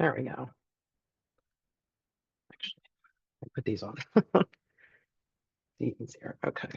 There we go. Actually, I put these on. Easier. Okay.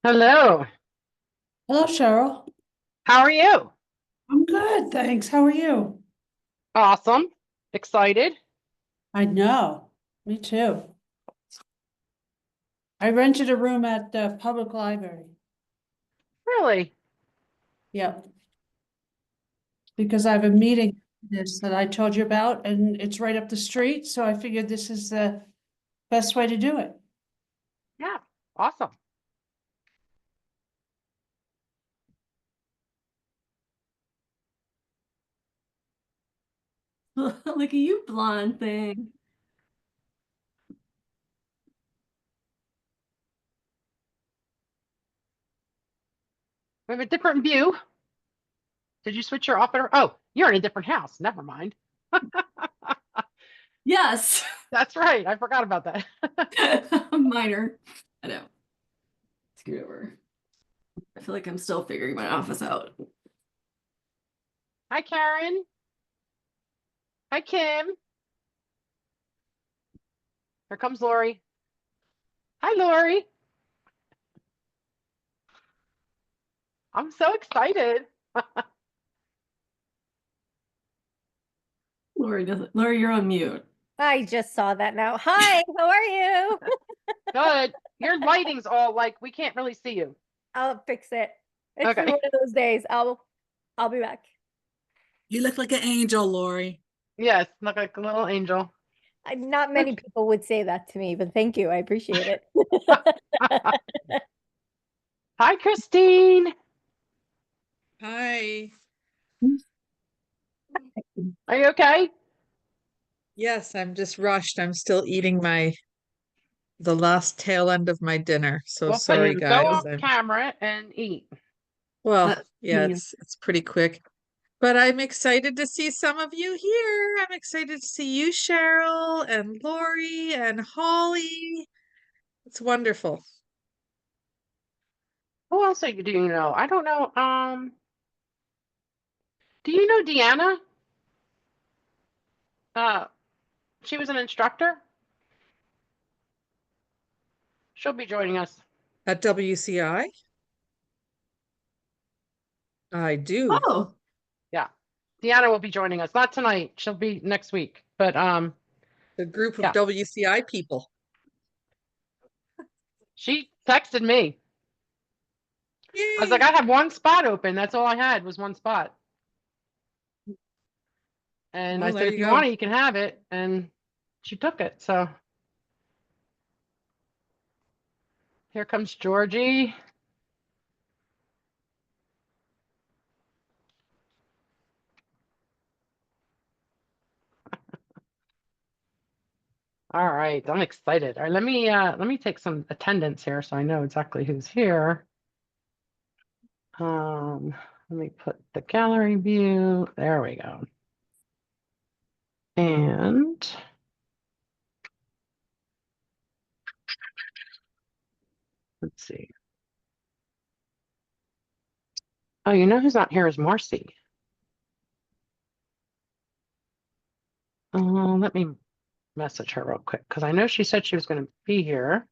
Hello. Hello, Cheryl. How are you? I'm good, thanks. How are you? Awesome. Excited? I know. Me too. I rented a room at the public library. Really? Yep. Because I have a meeting this that I told you about and it's right up the street, so I figured this is the best way to do it. Yeah. Awesome. Look at you, blonde thing. We have a different view. Did you switch your operator? Oh, you're in a different house. Never mind. Yes. That's right. I forgot about that. Minor. I know. Scoot over. I feel like I'm still figuring my office out. Hi, Karen. Hi, Kim. Here comes Lori. Hi, Lori. I'm so excited. Lori, you're on mute. I just saw that now. Hi, how are you? Good. Your lighting's all like we can't really see you. I'll fix it. It's been Okay. one of those days. I'll be back. You look like an angel, Lori. Yes, look like a little angel. Not many people would say that to me, but thank you. I appreciate it. Hi, Christine. Hi. Are you okay? Yes, I'm just rushed. I'm still eating the last tail end of my dinner. So Well, put sorry, him go guys. off camera and eat. Well, yeah, Me. it's pretty quick. But I'm excited to see some of you here. I'm excited to see you, Cheryl and Lori and Holly. It's wonderful. Who else do you know? I don't know. Do you know Deanna? Uh, she was an instructor. She'll be joining us. At WCI, I do. Oh, Yeah. Deanna will be joining us. Not tonight. She'll be next week. But The group of yeah, WCI people. she texted me. I was like, Yay. I have one spot open. That's all I had was one spot. And I Well, said, there if you you go. want it, you can have it. And she took it. So here comes Georgie. All right, I'm excited. All right, let me take some attendance here so I know exactly who's here. Let me put the gallery view. There we go. And let's see. Oh, you know who's not here is Marcy. Let me message her real quick because I know she said she was going to be here.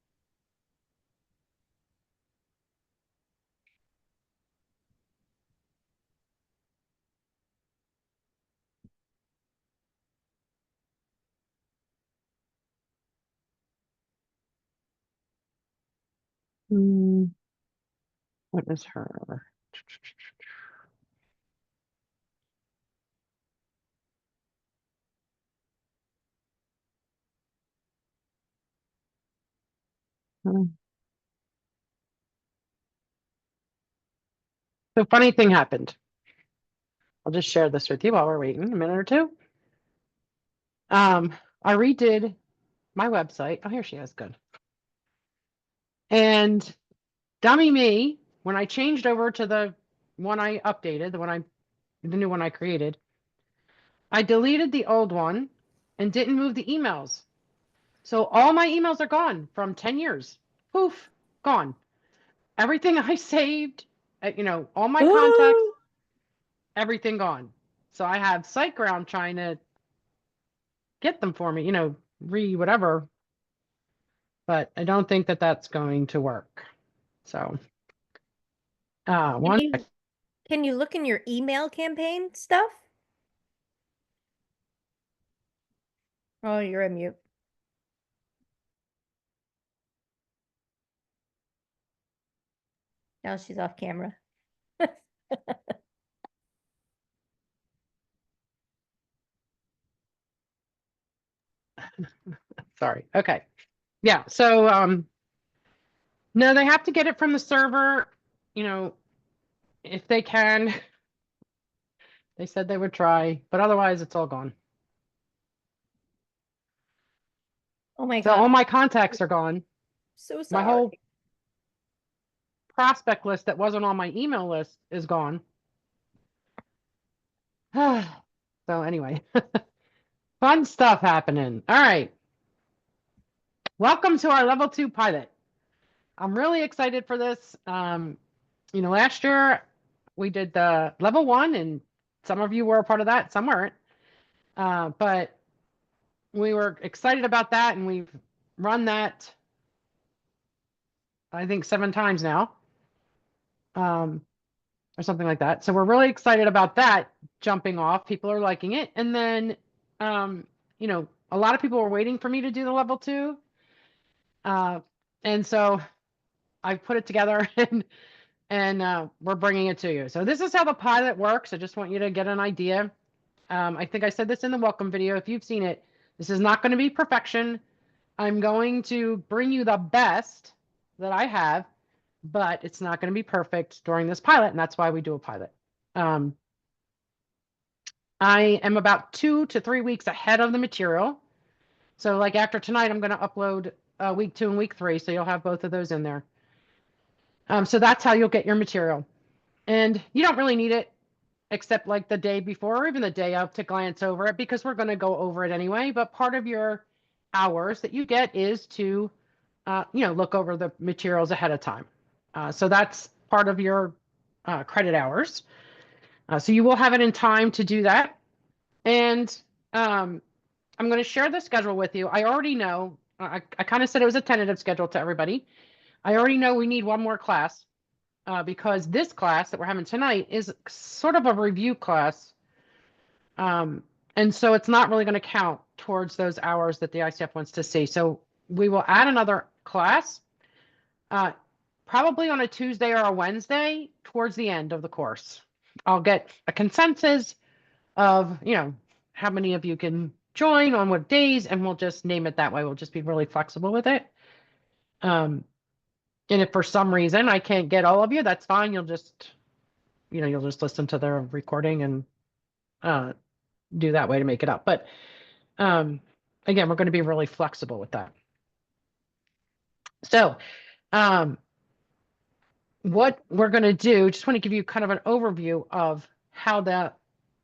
Hmm, what is her? Hmm. So funny thing happened. I'll just share this with you while we're waiting a minute or two. I redid my website. Oh, here she is. Good. And dummy me, when I changed over to the one I updated, the new one I created, I deleted the old one and didn't move the emails. So all my emails are gone from 10 years. Poof, gone. Everything I saved, all my contacts, Oh, everything gone. So I have SiteGround trying to get them for me, whatever, but I don't think that that's going to work. So One you- Can you look in your email campaign stuff? Oh, you're on mute. Now she's off camera. Sorry. Okay. Yeah. So, no, they have to get it from the server, you know, if they can. They said they would try, but otherwise it's all gone. Oh my So all God, my contacts are gone. so My sorry. whole prospect list that wasn't on my email list is gone. So anyway, fun stuff happening. All right. Welcome to our level 2 pilot. I'm really excited for this. You know, last year we did the level 1 and some of you were a part of that, some weren't. But we were excited about that and we've run that, I think 7 times now. Or something like that. So we're really excited about that jumping off. People are liking it. And then, you know, a lot of people were waiting for me to do the level 2. And so I put it together and we're bringing it to you. So this is how the pilot works. I just want you to get an idea. I think I said this in the welcome video. If you've seen it, this is not going to be perfection. I'm going to bring you the best that I have, but it's not going to be perfect during this pilot. And that's why we do a pilot. I am about 2 to 3 weeks ahead of the material. So like after tonight, I'm going to upload week 2 and week 3. So you'll have both of those in there. So that's how you'll get your material. And you don't really need it except like the day before or even the day of to glance over it because we're going to go over it anyway. But part of your hours that you get is to, you know, look over the materials ahead of time. So that's part of your credit hours. So you will have it in time to do that. And I'm going to share the schedule with you. I already know, I kind of said it was a tentative schedule to everybody. I already know we need one more class because this class that we're having tonight is sort of a review class. And so it's not really going to count towards those hours that the ICF wants to see. So we will add another class, probably on a Tuesday or a Wednesday towards the end of the course. I'll get a consensus of, you know, how many of you can join on what days, and we'll just name it that way. We'll just be really flexible with it. And if for some reason I can't get all of you, that's fine. You'll just, you know, you'll just listen to the recording and do that way to make it up. But again, we're going to be really flexible with that. So what we're going to do, just want to give you kind of an overview of how the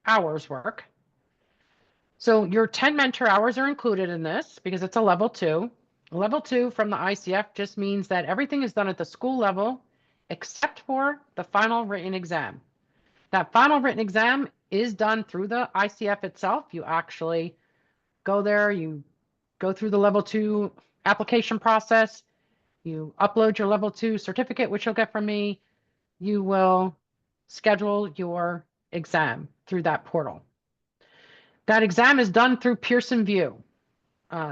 hours work. So your 10 mentor hours are included in this because it's a level 2. Level 2 from the ICF just means that everything is done at the school level except for the final written exam. That final written exam is done through the ICF itself. You actually go there, you go through the level 2 application process, you upload your level 2 certificate, which you'll get from me. You will schedule your exam through that portal. That exam is done through Pearson VUE.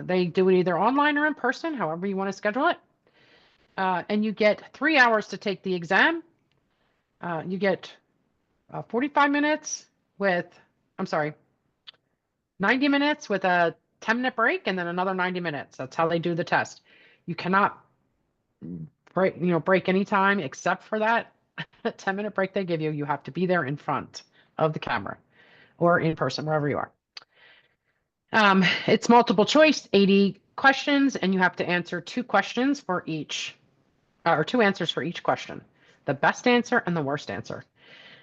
They do it either online or in person, however you want to schedule it. And you get 3 hours to take the exam. You get 45 minutes with, 90 minutes with a 10-minute break and then another 90 minutes. That's how they do the test. You cannot break any time except for that 10-minute break they give you. You have to be there in front of the camera or in person, wherever you are. It's multiple choice, 80 questions, and you have to answer 2 questions for each, or 2 answers for each question, the best answer and the worst answer.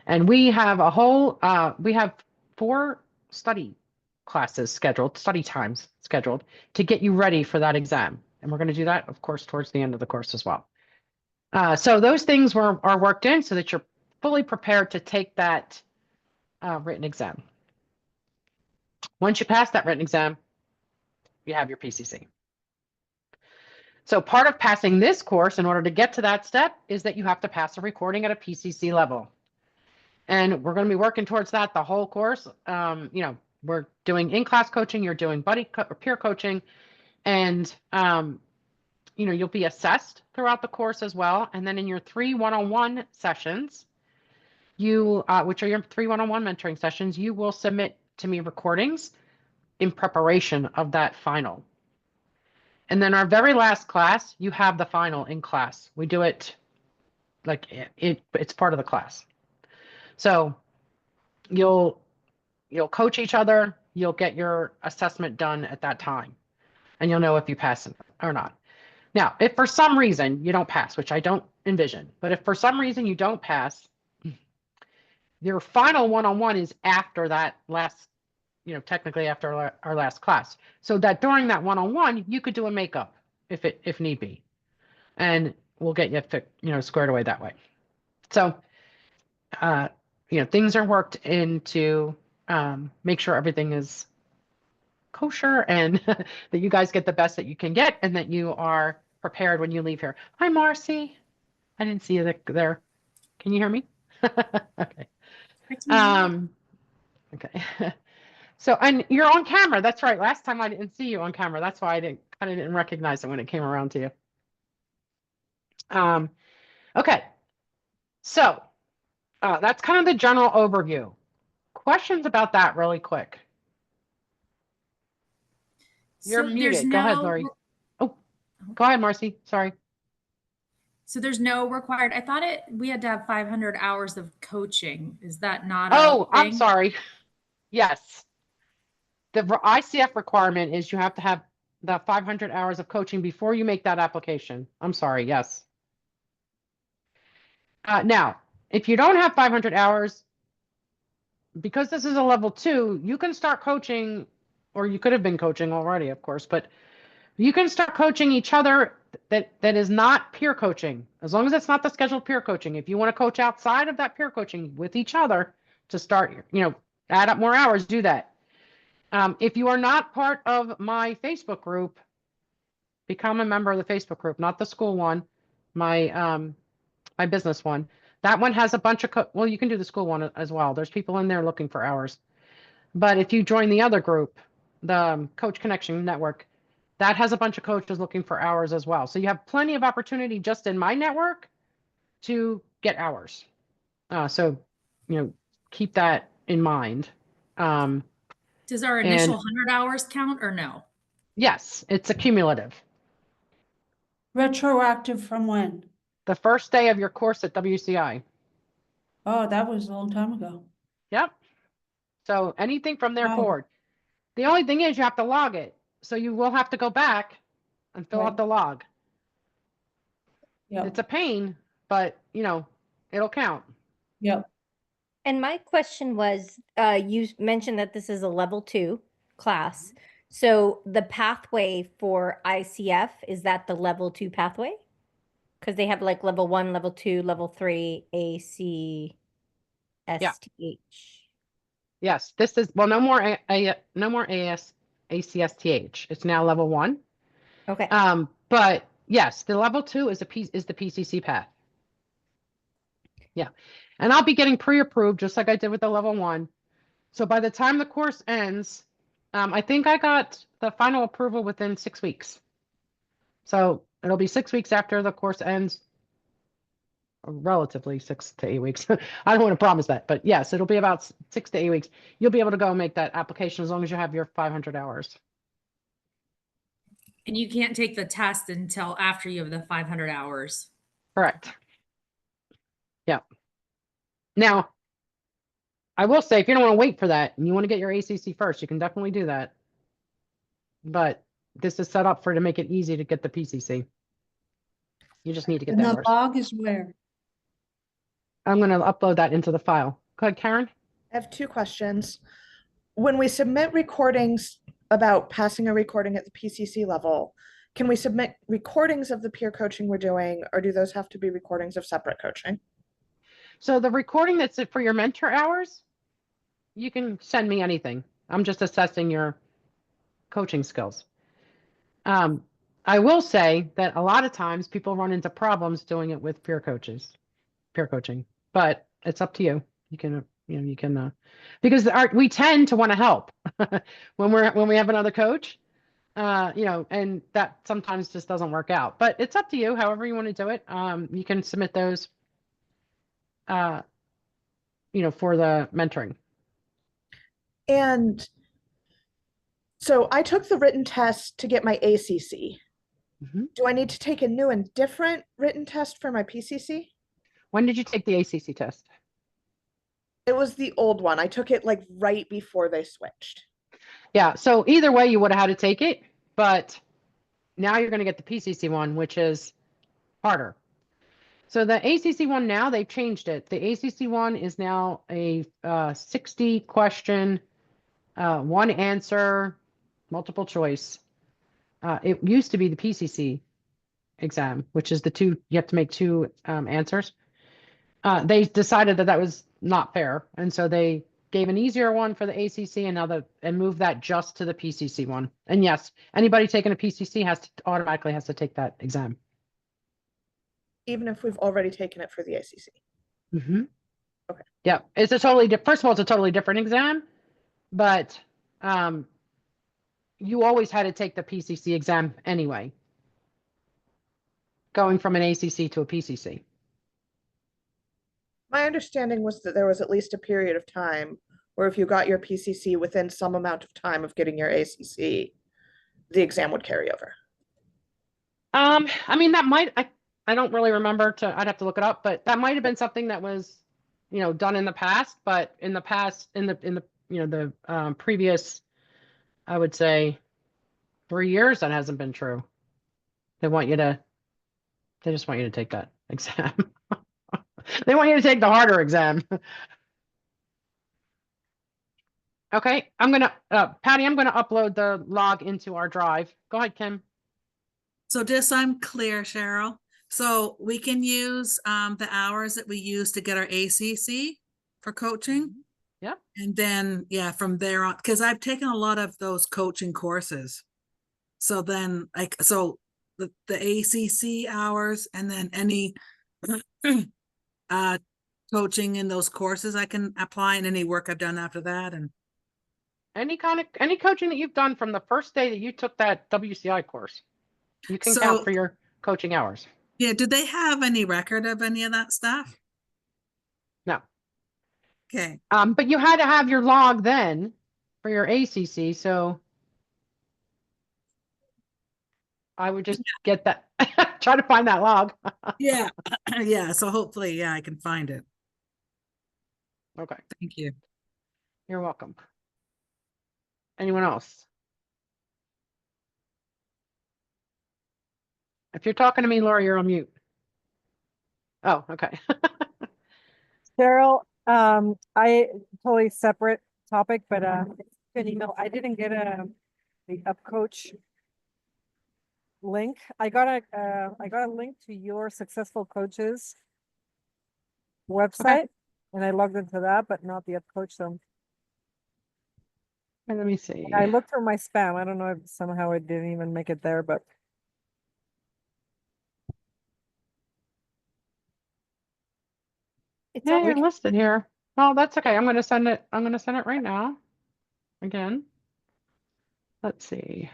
And we have we have 4 study classes scheduled, study times scheduled to get you ready for that exam. And we're going to do that, of course, towards the end of the course as well. So those things are worked in so that you're fully prepared to take that written exam. Once you pass that written exam, you have your PCC. So part of passing this course in order to get to that step is that you have to pass a recording at a PCC level. And we're going to be working towards that the whole course. You know, we're doing in-class coaching, you're doing or peer coaching, and you know, you'll be assessed throughout the course as well. And then in your 3 one-on-one sessions, you, which are your 3 one-on-one mentoring sessions, you will submit to me recordings in preparation of that final. And then our very last class, you have the final in class. We do it like it's part of the class. So you'll coach each other, you'll get your assessment done at that time, and you'll know if you pass or not. Now, if for some reason you don't pass, which I don't envision, but if for some reason you don't pass, your final one-on-one is after that last, you know, technically after our last class. So that during that one-on-one, you could do a makeup if need be, and we'll get you, you know, squared away that way. So, you know, things are worked into make sure everything is kosher and that you guys get the best that you can get and that you are prepared when you leave here. Hi, Marcy. I didn't see you there. Can you hear me? Okay. Okay. So, and you're on camera. That's right. Last time I didn't see you on camera. That's why I kind of didn't recognize it when it came around to you. Okay. So that's kind of the general overview. Questions about that really quick. You're So muted. there's Go ahead, no- Lori. Oh, go ahead, Marcy. Sorry. So there's no required, I thought we had to have 500 hours of coaching. Is that not Oh, a I'm thing? sorry. Yes. The ICF requirement is you have to have the 500 hours of coaching before you make that application. I'm sorry. Yes. Now, if you don't have 500 hours, because this is a level 2, you can start coaching, or you could have been coaching already, of course, but you can start coaching each other that is not peer coaching, as long as it's not the scheduled peer coaching. If you want to coach outside of that peer coaching with each other to start, you know, add up more hours, do that. If you are not part of my Facebook group, become a member of the Facebook group, not the school one, my my business one. That one has a bunch of, well, you can do the school one as well. There's people in there looking for hours. But if you join the other group, the Coach Connection Network, that has a bunch of coaches looking for hours as well. So you have plenty of opportunity just in my network to get hours. So, you know, keep that in mind. Does our and- initial 100 hours count or no? Yes, it's accumulative. Retroactive from when? The first day of your course at WCI. Oh, that was a long time ago. Yep. So anything from there Wow. forward. The only thing is you have to log it. So you will have to go back and fill Right. out the log. Yep, It's a pain, but you know, it'll count. yep. And my question was, you mentioned that this is a level 2 class. So the pathway for ICF, is that the level 2 pathway? Because they have like level 1, level 2, level 3, ACSTH. Yes, this is, well, no more no more ACSTH. It's now level 1. Okay. But yes, the level 2 is the PCC path. Yeah. And I'll be getting pre-approved just like I did with the level 1. So by the time the course ends, I think I got the final approval within 6 weeks. So it'll be 6 weeks after the course ends, relatively 6 to 8 weeks. I don't want to promise that, but yes, it'll be about 6 to 8 weeks. You'll be able to go and make that application as long as you have your 500 hours. And you can't take the test until after you have the 500 hours. Correct. Yeah. Now, I will say, if you don't want to wait for that and you want to get your ACC first, you can definitely do that. But this is set up to make it easy to get the PCC. You just need to get And the the hours. log is where? I'm going to upload that into the file. Go ahead, Karen. I have 2 questions. When we submit recordings about passing a recording at the PCC level, can we submit recordings of the peer coaching we're doing, or do those have to be recordings of separate coaching? So the recording that's for your mentor hours, you can send me anything. I'm just assessing your coaching skills. I will say that a lot of times people run into problems doing it with peer coaching, but it's up to you. You can, you can, because we tend to want to help when we have another coach, and that sometimes just doesn't work out, but it's up to you, however you want to do it. You can submit those, uh, for the mentoring. And so I took the written test to get my ACC. Mhm. Do I need to take a new and different written test for my PCC? When did you take the ACC test? It was the old one. I took it like right before they switched. Yeah, so either way, you would have had to take it, but now you're going to get the PCC one, which is harder. So the ACC one now, they've changed it. The ACC one is now a 60 question, one answer, multiple choice. It used to be the PCC exam, which is you have to make two answers. They decided that was not fair, and so they gave an easier one for the ACC and moved that just to the PCC one. And yes, anybody taking a PCC automatically has to take that exam. Even if we've already taken it for the ACC. Mm-hmm. Okay. Yeah, it's a first of all, it's a totally different exam, but you always had to take the PCC exam anyway, going from an ACC to a PCC. My understanding was that there was at least a period of time where if you got your PCC within some amount of time of getting your ACC, the exam would carry over. I mean, I don't really remember I'd have to look it up, but that might have been something that was, done in the past, but in the previous, I would say 3 years, that hasn't been true. They just want you to take that exam. They want you to take the harder exam. Okay, Patty, I'm gonna upload the log into our drive. Go ahead, Kim. So just so I'm clear, Cheryl, so we can use the hours that we use to get our ACC for coaching. Yeah. And then, yeah, from there on, because I've taken a lot of those coaching courses. So then so the ACC hours and then any coaching in those courses I can apply, and any work I've done after that. And Any coaching that you've done from the first day that you took that WCI course, you can So- count for your coaching hours. yeah, do they have any record of any of that stuff? No. Okay. But you had to have your log then for your ACC, so I would just get that, try to find that log. Yeah. Yeah. So hopefully, yeah, I can find it. Okay, Thank you. you're welcome. Anyone else? If you're talking to me, Laura, you're on mute. Oh, okay. Cheryl, I totally separate topic, but an email. I didn't get the UpCoach link. I got a link to your successful coaches website, and I logged into that, but not the UpCoach. So Let me see. I looked for my spam. I don't know if somehow it didn't even make it there, but It's Yeah, on you're listed here. Oh, that's okay. I'm gonna send it right now. Again. Let's see.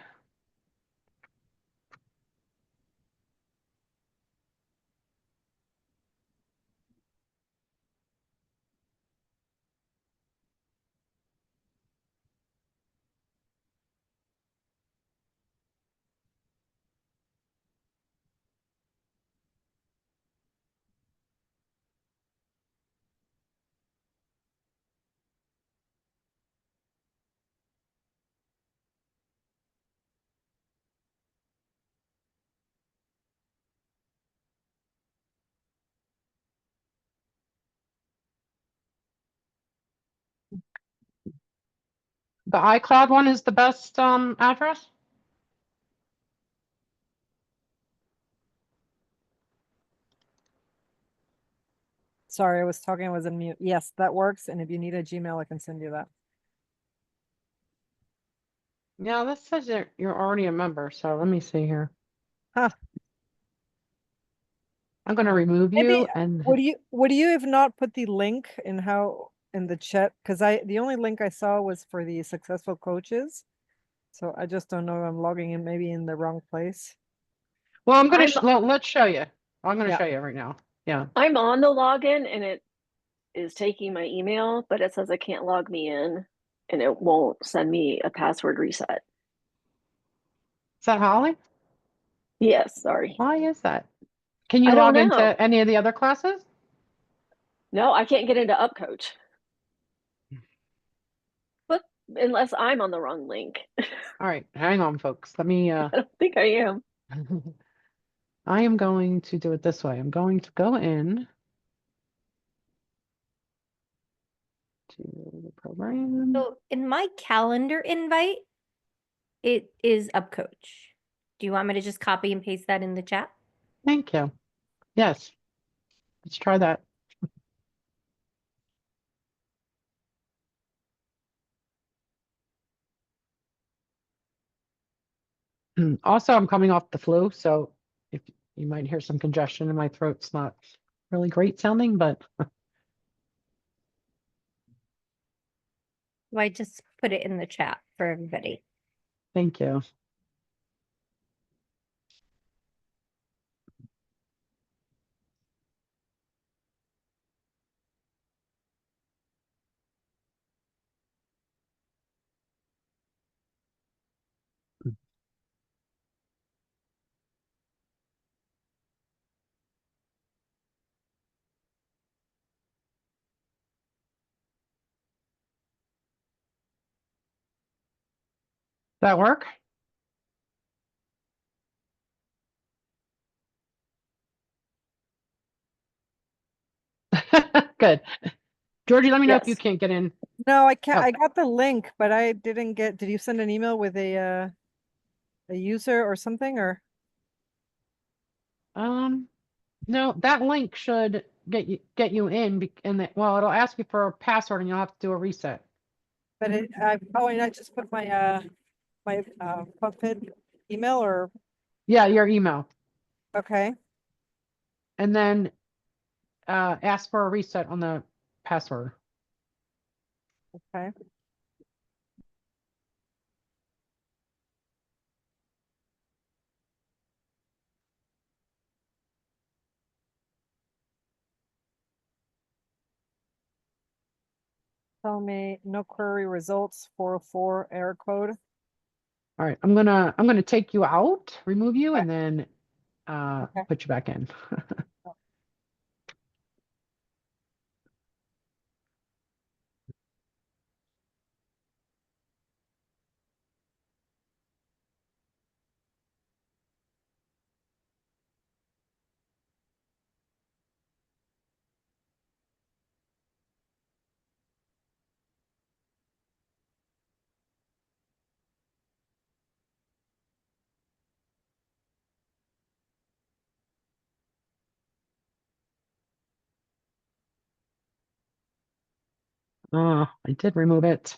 The iCloud one is the best address? sorry, I was talking, I was on mute. Yes, that works. And if you need a Gmail, I can send you that. Yeah, this says you're already a member, so let me see here. I'm gonna remove Maybe, you and would you have not put the link in in the chat? Because the only link I saw was for the successful coaches. So I just don't know if I'm logging in maybe in the wrong place. well, I'm gonna I'm- let's show you. I'm gonna Yeah. show you right now. Yeah. I'm on the login and it is taking my email, but it says I can't log me in and it won't send me a password reset. Is that Holly? Yes, sorry. Why is that? Can you I don't log know. into any of the other classes? No, I can't get into UpCoach. But unless I'm on the wrong link. All right, hang on, folks. Let me I don't think I am. I am going to do it this way. I'm going to go in to the program. So in my calendar invite, it is UpCoach. Do you want me to just copy and paste that in the chat? Thank you. Yes. Let's try that. Also, I'm coming off the flu, so if you might hear some congestion in my throat, it's not really great sounding, but So I just put it in the chat for everybody. thank you. That work? Good. Georgie, let me know if you Yes. can't get in. No, I can't. Oh. I got the link, but I didn't get. Did you send an email with a user or something or? No, that link should get you in and well, it'll ask you for a password and you'll have to do a reset. But and I just put my my puppet email or Yeah, your email. okay. And then ask for a reset on the password. Okay. Tell me no query results 404 error code. All right, I'm gonna take you out, remove you, Okay. and then Okay. put you back in. Oh, I did remove it.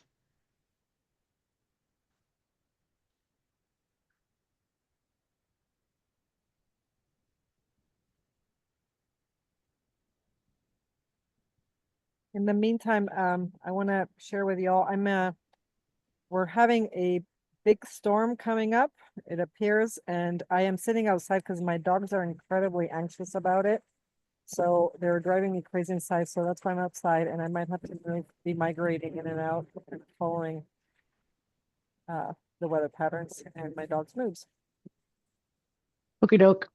In the meantime, I want to share with y'all. We're having a big storm coming up, it appears, and I am sitting outside because my dogs are incredibly anxious about it. So they're driving me crazy inside. So that's why I'm outside, and I might have to be migrating in and out and following the weather patterns and my dog's moves. Okie doke.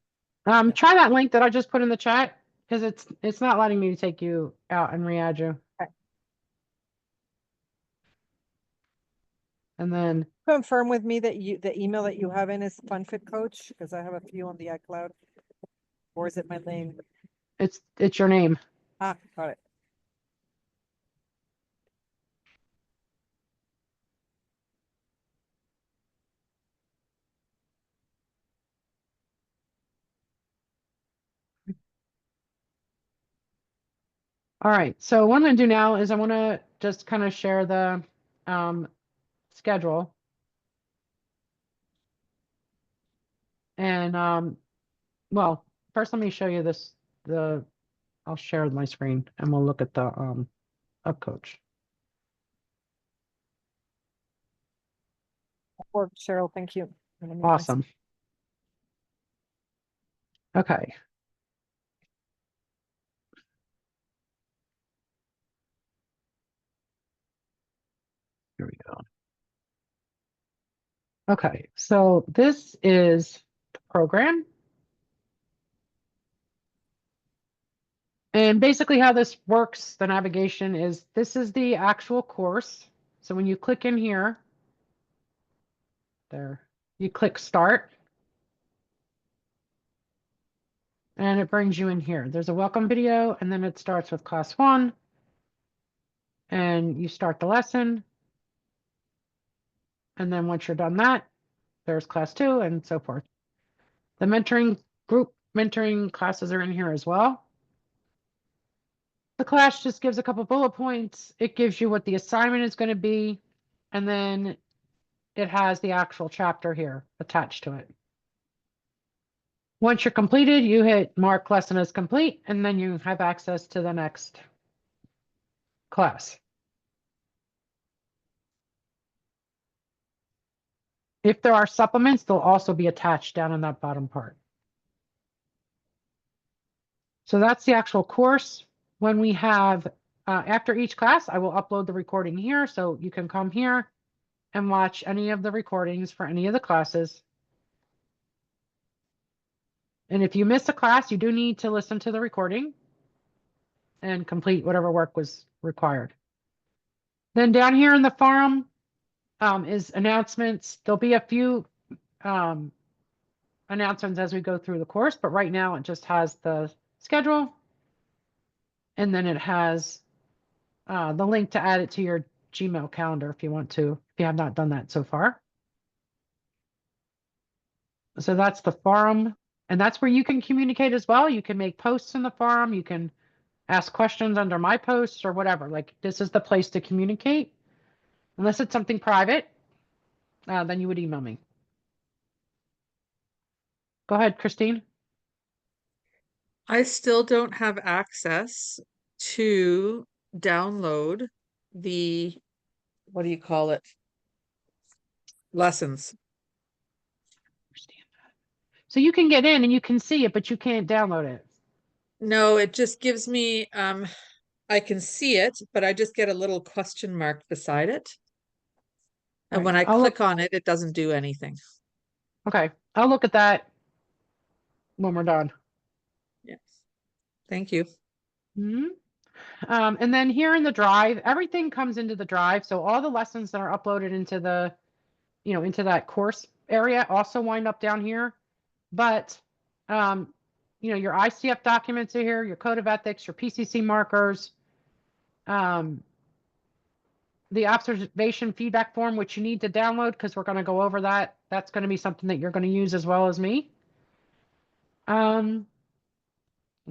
Try that link that I just put in the chat because it's not letting me take you out and re-add you. Okay. And then Confirm with me that the email that you have in is FunFit Coach, because I have a few on the iCloud. Or is it my name? it's your name. Ah, got it. All right, so what I'm gonna do now is I want to just kind of share the schedule. And well, first let me show you this, I'll share my screen and we'll look at the up coach. Or Cheryl, thank you. I'm gonna mute myself. Awesome. Okay. Here we go. Okay, so this is the program. And basically how this works, the navigation is, this is the actual course. So when you click in here, there, you click start. And it brings you in here. There's a welcome video, and then it starts with class 1. And you start the lesson. And then once you're done that, there's class 2 and so forth. The mentoring group mentoring classes are in here as well. The class just gives a couple bullet points. It gives you what the assignment is going to be, and then it has the actual chapter here attached to it. Once you're completed, you hit mark lesson as complete, and then you have access to the next class. If there are supplements, they'll also be attached down in that bottom part. So that's the actual course. When we have, after each class, I will upload the recording here, so you can come here and watch any of the recordings for any of the classes. And if you miss a class, you do need to listen to the recording and complete whatever work was required. Then down here in the forum is announcements. There'll be a few announcements as we go through the course, but right now it just has the schedule. And then it has the link to add it to your Gmail calendar if you want to, if you have not done that so far. So that's the forum, and that's where you can communicate as well. You can make posts in the forum. You can ask questions under my posts or whatever. Like, this is the place to communicate. Unless it's something private, then you would email me. Go ahead, Christine. I still don't have access to download the, what do you call it? Lessons. So you can get in and you can see it, but you can't download it. No, it just gives me, I can see it, but I just get a little question mark beside it. And Right. when I I'll click look, on it, it doesn't do anything. okay, I'll look at that when we're done. Yes. Thank you. Mm-hmm. And then here in the drive, everything comes into the drive. So all the lessons that are uploaded into the, into that course area also wind up down here. But, your ICF documents are here, your code of ethics, your PCC markers, the observation feedback form, which you need to download because we're going to go over that. That's going to be something that you're going to use as well as me. And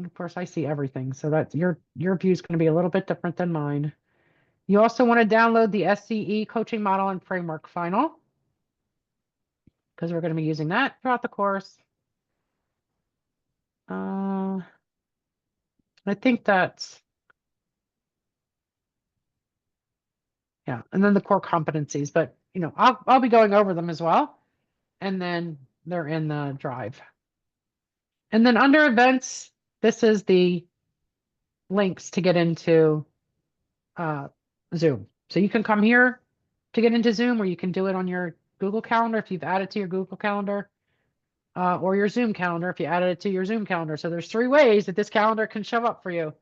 of course, I see everything, so that's your view is going to be a little bit different than mine. You also want to download the SCE coaching model and framework final because we're going to be using that throughout the course. I think that's, yeah, and then the core competencies, but I'll be going over them as well, and then they're in the drive. And then under events, this is the links to get into Zoom. So you can come here to get into Zoom, or you can do it on your Google Calendar if you've added to your Google Calendar, or your Zoom calendar if you added it to your Zoom calendar. So there's 3 ways that this calendar can show up for you.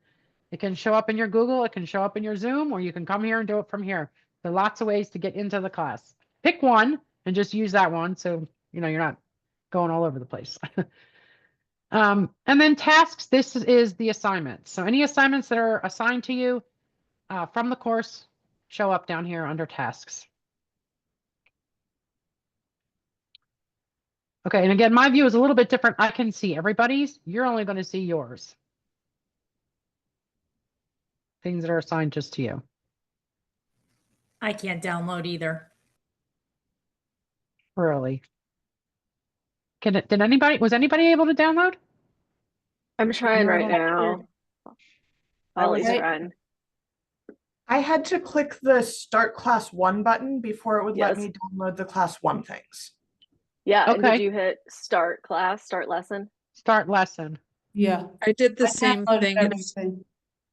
It can show up in your Google, it can show up in your Zoom, or you can come here and do it from here. There are lots of ways to get into the class. Pick one and just use that one so you're not going all over the place. And then tasks, this is the assignments. So any assignments that are assigned to you from the course show up down here under tasks. Okay, and again, my view is a little bit different. I can see everybody's. You're only going to see yours. Things that are assigned just to you. I can't download either. Really. was anybody able to download? I'm trying You're right able- now. I was- Ollie's trying. I had to click the start class 1 button before it would let Yes. me download the class 1 things. Yeah, and did Okay. you hit start class, start lesson? Start lesson. Yeah. I did the I same downloaded thing. It's, everything.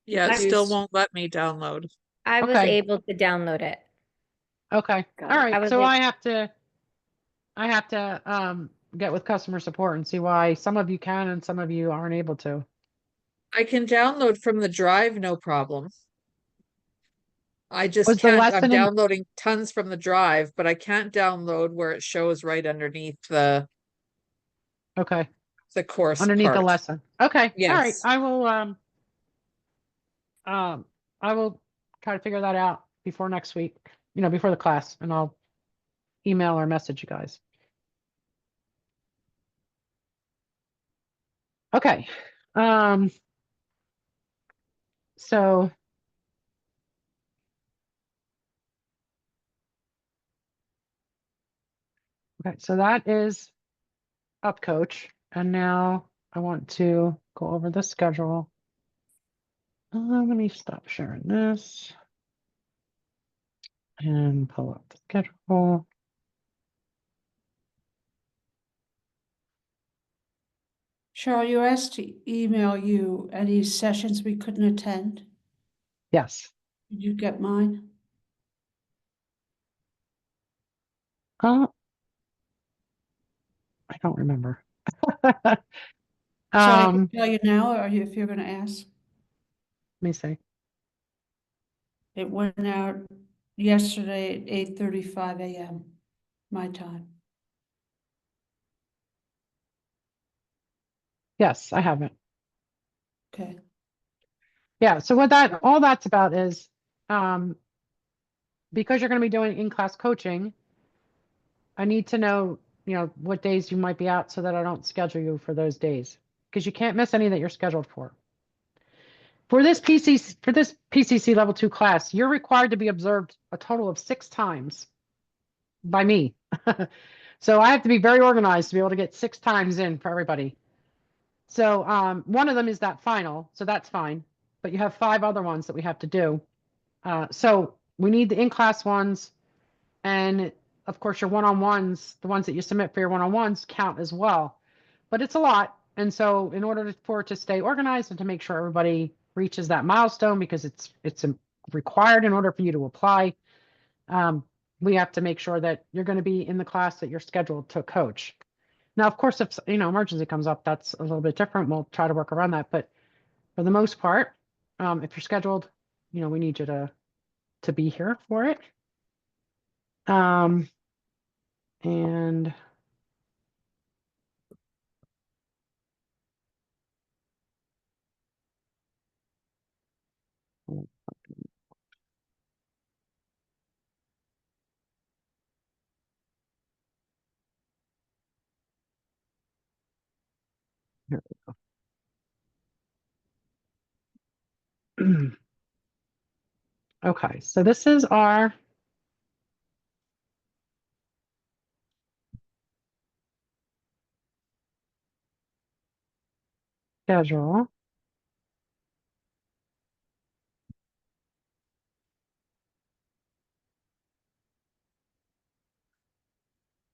yeah, it Nice. still won't let me download. I was Okay. able to download it. Okay. Got All it. right. I was So able- I have to get with customer support and see why some of you can and some of you aren't able to. I can download from the drive, no problem. I just Was the can't, I'm lesson in- downloading tons from the drive, but I can't download where it shows right underneath the Okay. course Underneath the part. lesson. Okay. All right. Yes. I will try to figure that out before next week, before the class, and I'll email or message you guys. Okay. So okay, so that is up coach. And now I want to go over the schedule. Let me stop sharing this and pull up the schedule. Cheryl, you asked to email you any sessions we couldn't attend. Yes. Did you get mine? I don't remember. So I can Let tell you now, or if you're gonna ask. me see. It went out yesterday at 8:35 a.m. my time. Yes, I have it. Okay. Yeah, so all that's about is because you're going to be doing in-class coaching, I need to know, what days you might be out so that I don't schedule you for those days, because you can't miss any that you're scheduled for. For this PCC level 2 class, you're required to be observed a total of 6 times by me. So I have to be very organized to be able to get 6 times in for everybody. So one of them is that final, so that's fine. But you have 5 other ones that we have to do. So we need the in-class ones, and of course your one-on-ones, the ones that you submit for your one-on-ones count as well. But it's a lot, and so in order for it to stay organized and to make sure everybody reaches that milestone, because it's required in order for you to apply, we have to make sure that you're going to be in the class that you're scheduled to coach. Now, of course, if emergency comes up, that's a little bit different. We'll try to work around that, but for the most part, if you're scheduled, we need you to be here for it. And here we go. Okay, so this is our schedule.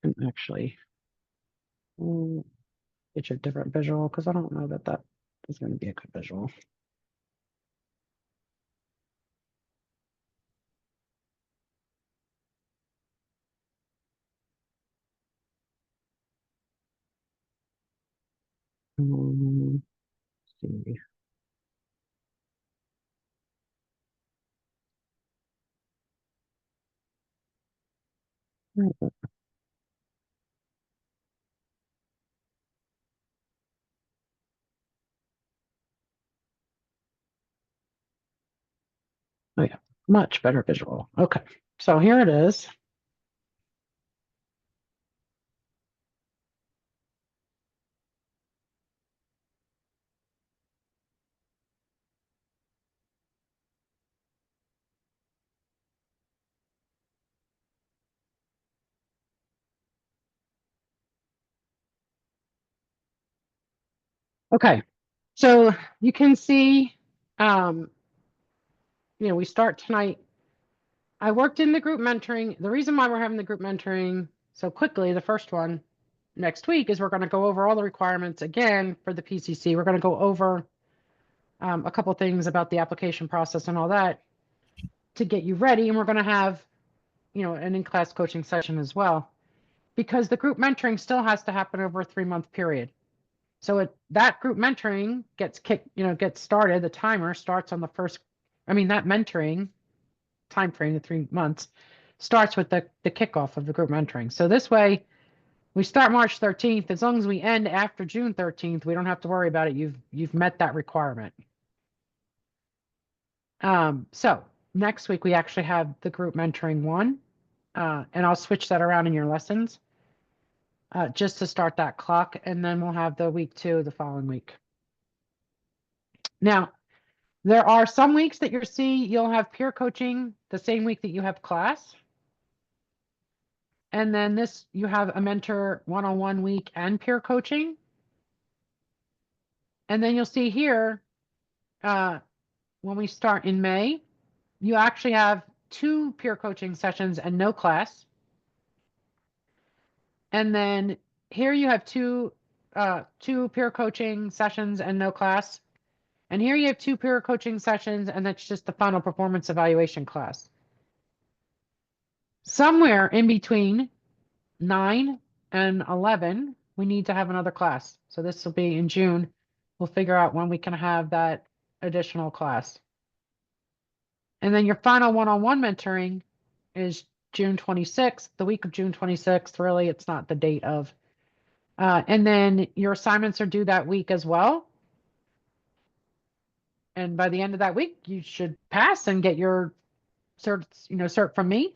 And actually, get you a different visual, because I don't know that is going to be a good visual. Let's see. Where is it? Oh yeah, much better visual. Okay, so here it is. Okay, so you can see, we start tonight. I worked in the group mentoring. The reason why we're having the group mentoring so quickly, the first one next week, is we're going to go over all the requirements again for the PCC. We're going to go over a couple things about the application process and all that to get you ready. And we're going to have, an in-class coaching session as well, because the group mentoring still has to happen over a 3-month period. So that group mentoring gets gets started. The timer starts on the first, that mentoring time frame, the 3 months, starts with the kickoff of the group mentoring. So this way, we start March 13th. As long as we end after June 13th, we don't have to worry about it. You've met that requirement. So next week we actually have the group mentoring 1, and I'll switch that around in your lessons. Just to start that clock, and then we'll have the week 2 the following week. Now, there are some weeks that you'll have peer coaching the same week that you have class. And then you have a mentor one-on-one week and peer coaching. And then you'll see here, when we start in May, you actually have 2 peer coaching sessions and no class. And then here you have two peer coaching sessions and no class. And here you have 2 peer coaching sessions, and that's just the final performance evaluation class. Somewhere in between 9 and 11, we need to have another class. So this will be in June. We'll figure out when we can have that additional class. And then your final one-on-one mentoring is June 26th, the week of June 26th. Really, it's not the date of. And then your assignments are due that week as well. And by the end of that week, you should pass and get your cert from me,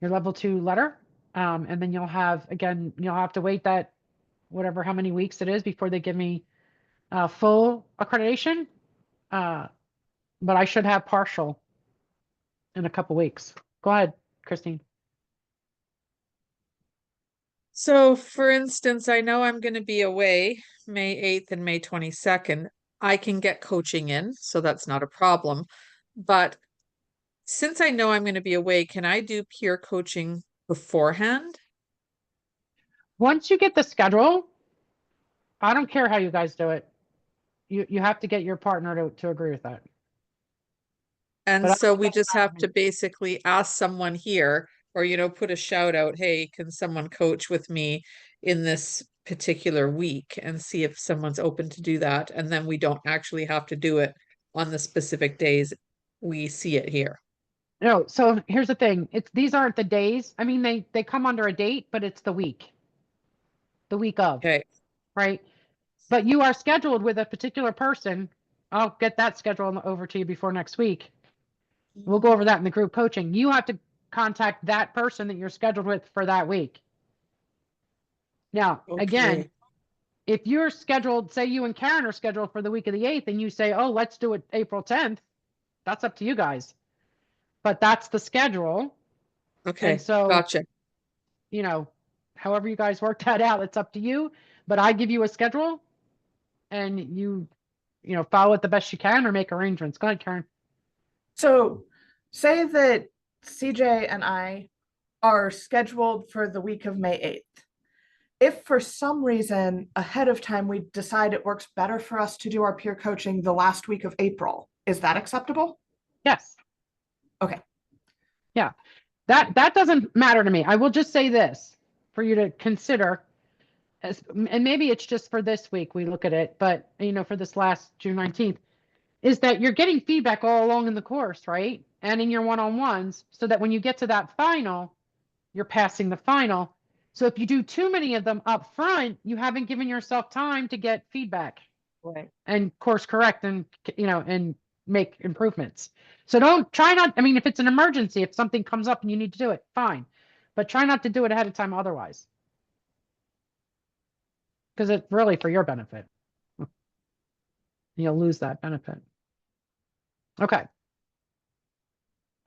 your level 2 letter. And then you'll have to wait that how many weeks it is before they give me full accreditation. But I should have partial in a couple weeks. Go ahead, Christine. So for instance, I know I'm going to be away May 8th and May 22nd. I can get coaching in, so that's not a problem. But since I know I'm going to be away, can I do peer coaching beforehand? Once you get the schedule, I don't care how you guys do it. You have to get your partner to agree with that. And But so we just have to basically ask someone here, or, put a shout out, hey, can someone coach with me in this particular week, and see if someone's open to do that. And then we don't actually have to do it on the specific days we see it here. No, so here's the thing. These aren't the days. They come under a date, but it's the week. The week of. Okay. Right? But you are scheduled with a particular person. I'll get that schedule over to you before next week. We'll go over that in the group coaching. You have to contact that person that you're scheduled with for that week. Now, again, if you're scheduled, say you and Karen are scheduled for the week of the 8th, and you say, oh, let's do it April 10th, that's up to you guys. But that's the schedule. Okay, and so, gotcha. However you guys work that out, it's up to you. But I give you a schedule, and you follow it the best you can or make arrangements. Go ahead, Karen. So say that CJ and I are scheduled for the week of May 8th. If for some reason ahead of time we decide it works better for us to do our peer coaching the last week of April, is that acceptable? Yes. Okay. Yeah, that doesn't matter to me. I will just say this for you to consider, and maybe it's just for this week we look at it, but for this last June 19th, is that you're getting feedback all along in the course, right? And in your one-on-ones, so that when you get to that final, you're passing the final. So if you do too many of them up front, you haven't given yourself time to get feedback. Right. And course correct and and make improvements. So try not, if it's an emergency, if something comes up and you need to do it, fine. But try not to do it ahead of time otherwise. Because it's really for your benefit. You'll lose that benefit. Okay.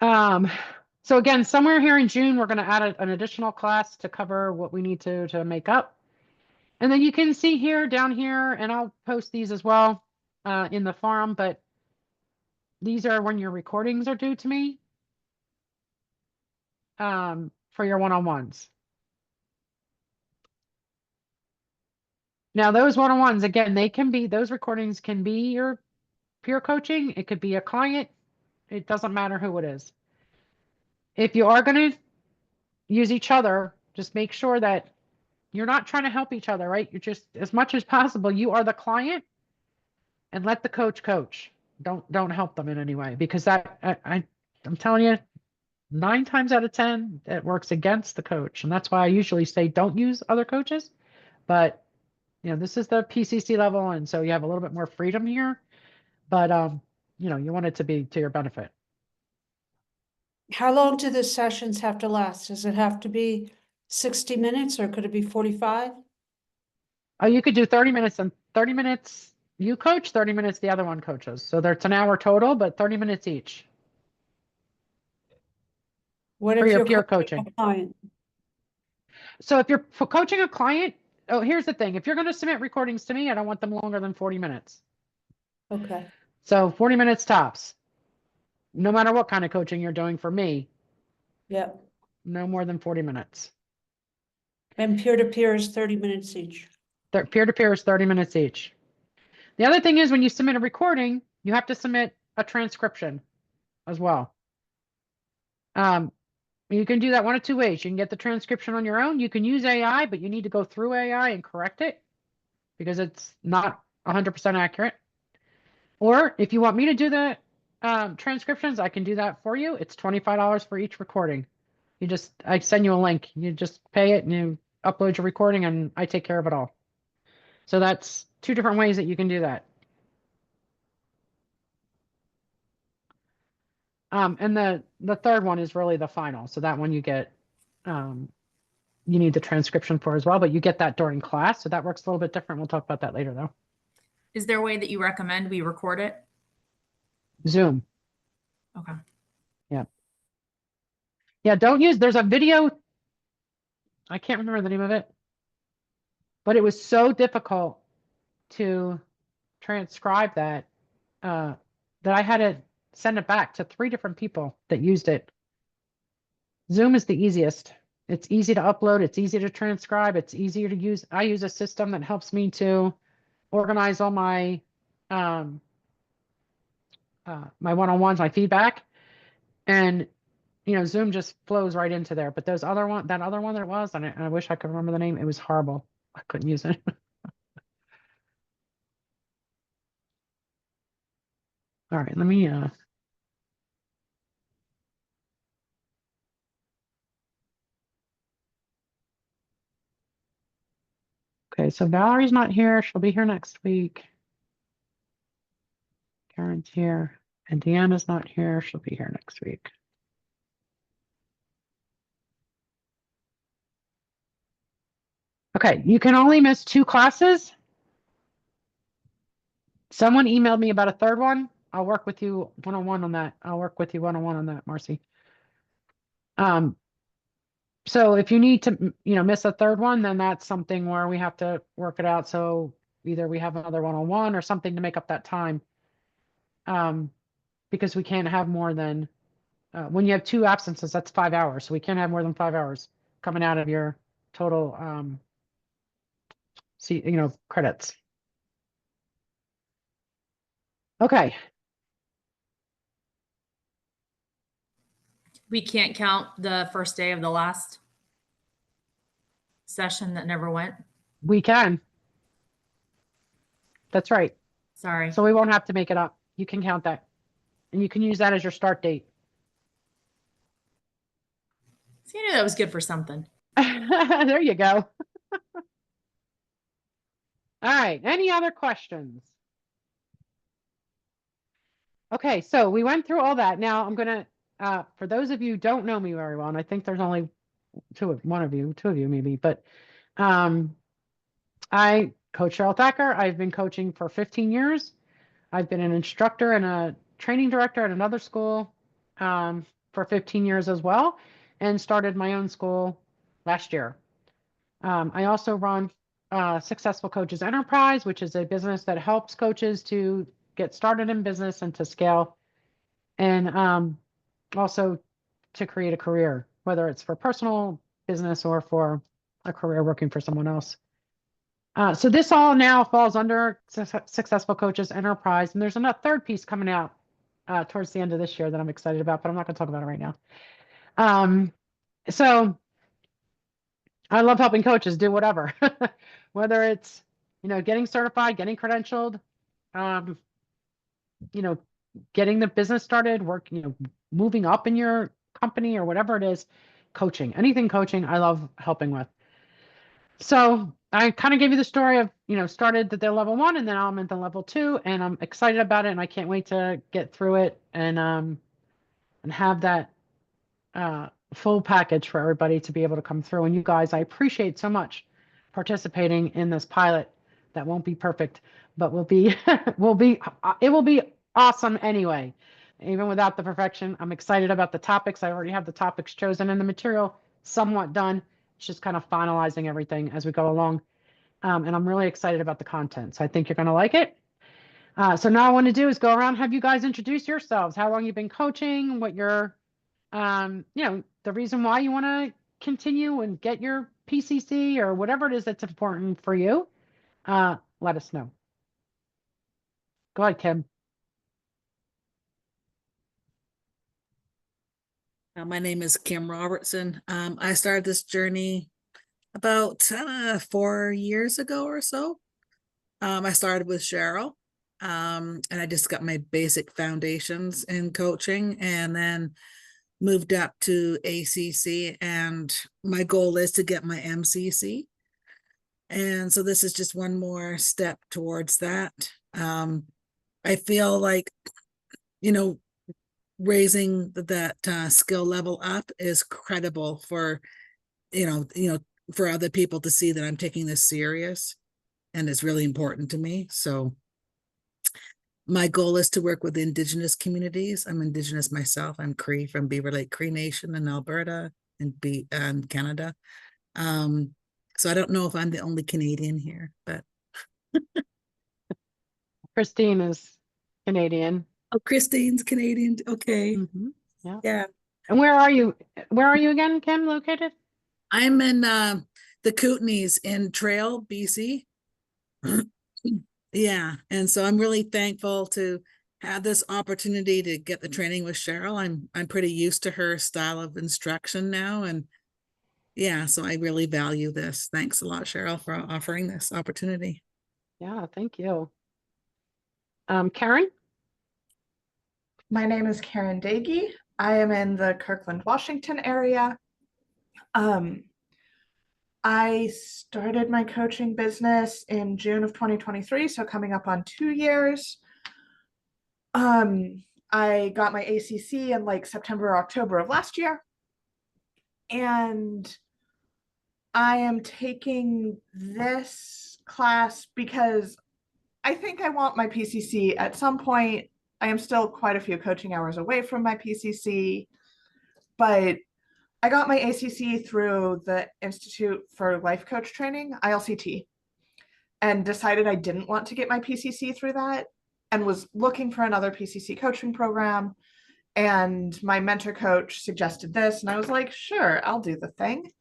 So again, somewhere here in June, we're going to add an additional class to cover what we need to make up. And then you can see here, down here, and I'll post these as well in the forum, but these are when your recordings are due to me for your one-on-ones. Now, those one-on-ones, again, those recordings can be your peer coaching. It could be a client. It doesn't matter who it is. If you are going to use each other, just make sure that you're not trying to help each other, right? You're just, as much as possible, you are the client, and let the coach coach. Don't help them in any way, because I'm telling you, 9 times out of 10, it works against the coach. And that's why I usually say don't use other coaches. But this is the PCC level, and so you have a little bit more freedom here. But you want it to be to your benefit. How long do the sessions have to last? Does it have to be 60 minutes or could it be 45? Oh, you could do 30 minutes, and 30 minutes you coach, 30 minutes the other one coaches. So it's an hour total, but 30 minutes each What for if your you're peer coaching coaching. a client? So if you're coaching a client, here's the thing. If you're going to submit recordings to me, I don't want them longer than 40 minutes. Okay, So 40 minutes tops, no matter what kind of coaching you're doing for me, yep. no more than 40 minutes. And peer-to-peer is 30 minutes each. Peer-to-peer is 30 minutes each. The other thing is, when you submit a recording, you have to submit a transcription as well. You can do that one of two ways. You can get the transcription on your own. You can use AI, but you need to go through AI and correct it because it's not 100% accurate. Or if you want me to do the transcriptions, I can do that for you. It's $25 for each recording. I send you a link. You just pay it and you upload your recording, and I take care of it all. So that's 2 different ways that you can do that. And the third one is really the final. So that one you get, you need the transcription for as well, but you get that during class. So that works a little bit different. We'll talk about that later though. Is there a way that you recommend we record it? Zoom. Okay. Yeah, there's a video. I can't remember the name of it, but it was so difficult to transcribe that, that I had to send it back to 3 different people that used it. Zoom is the easiest. It's easy to upload. It's easy to transcribe. It's easier to use. I use a system that helps me to organize all my my one-on-ones, my feedback, and Zoom just flows right into there. But that other one that it was, and I wish I could remember the name. It was horrible. I couldn't use it. All right, let me okay, so Valerie's not here. She'll be here next week. Karen's here, and Deanna's not here. She'll be here next week. Okay, you can only miss 2 classes. Someone emailed me about a third one. I'll work with you one-on-one on that. I'll work with you one-on-one on that, Marcy. So if you need to, miss a third one, then that's something where we have to work it out. So either we have another one-on-one or something to make up that time. Because we can't have more than, when you have 2 absences, that's 5 hours. So we can't have more than 5 hours coming out of your total, credits. Okay. We can't count the first day of the last session that never went. We can. That's right. Sorry. So we won't have to make it up. You can count that. And you can use that as your start date. See, I knew that was good for something. There you go. All right. Any other questions? Okay, so we went through all that. Now I'm going to, for those of you who don't know me very well, and I think there's only two of you maybe, but I coach Cheryl Thacker. I've been coaching for 15 years. I've been an instructor and a training director at another school for 15 years as well, and started my own school last year. I also run Successful Coaches Enterprise, which is a business that helps coaches to get started in business and to scale, and also to create a career, whether it's for personal business or for a career working for someone else. So this all now falls under Successful Coaches Enterprise, and there's another third piece coming out towards the end of this year that I'm excited about, but I'm not going to talk about it right now. So I love helping coaches do whatever, whether it's, getting certified, getting credentialed, getting the business started, moving up in your company or whatever it is, anything coaching, I love helping with. So I kind of gave you the story of, started at their level 1 and then I'm at the level 2 and I'm excited about it and I can't wait to get through it and have that full package for everybody to be able to come through. And you guys, I appreciate so much participating in this pilot that won't be perfect, but it will be awesome anyway. Even without the perfection, I'm excited about the topics. I already have the topics chosen and the material somewhat done. It's just kind of finalizing everything as we go along. And I'm really excited about the content. So I think you're going to like it. So now I want to do is go around, have you guys introduce yourselves, how long you've been coaching, what your, the reason why you want to continue and get your PCC or whatever it is that's important for you. Let us know. Go ahead, Kim. My name is Kim Robertson. I started this journey about 4 years ago or so. I started with Cheryl, and I just got my basic foundations in coaching and then moved up to ACC, and my goal is to get my MCC. And so this is just one more step towards that. I feel like, raising that skill level up is credible for, for other people to see that I'm taking this serious and it's really important to me. So my goal is to work with Indigenous communities. I'm Indigenous myself. I'm Cree from Beaver Lake Cree Nation in Alberta and Canada. So I don't know if I'm the only Canadian here, but Christine is Canadian. Oh, Christine's Canadian. Okay. Yeah. Yeah. And where are you? Where are you again, Kim, located? I'm in the Kootenays in Trail, BC. Yeah. And so I'm really thankful to have this opportunity to get the training with Cheryl. I'm pretty used to her style of instruction now. And yeah, so I really value this. Thanks a lot, Cheryl, for offering this opportunity. Yeah, thank you. Karen? My name is Karen Dagey. I am in the Kirkland, Washington area. I started my coaching business in June of 2023, so coming up on 2 years. I got my ACC in like September or October of last year. And I am taking this class because I think I want my PCC at some point. I am still quite a few coaching hours away from my PCC, but I got my ACC through the Institute for Life Coach Training, ILCT, and decided I didn't want to get my PCC through that and was looking for another PCC coaching program. And my mentor coach suggested this, and I was like, sure, I'll do the thing.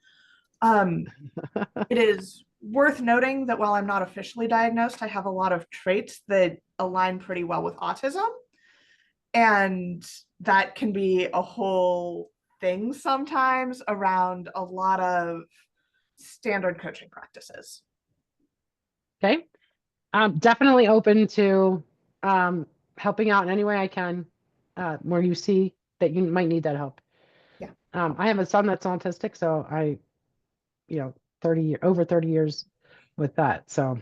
It is worth noting that while I'm not officially diagnosed, I have a lot of traits that align pretty well with autism. And that can be a whole thing sometimes around a lot of standard coaching practices. Okay. I'm definitely open to helping out in any way I can where you see that you might need that help. Yeah. I have a son that's autistic, so I, over 30 years with that. So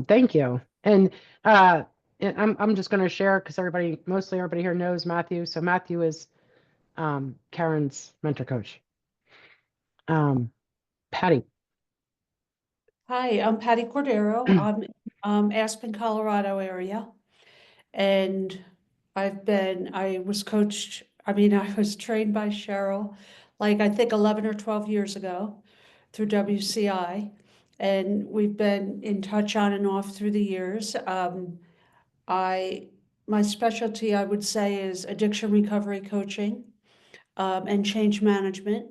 thank you. And I'm just going to share because mostly everybody here knows Matthew. So Matthew is Karen's mentor coach. Patty. Hi, I'm Patty Cordero. I'm Aspen, Colorado area. And I was trained by Cheryl, like I think 11 or 12 years ago through WCI. and we've been in touch on and off through the years. My specialty, I would say, is addiction recovery coaching, and change management.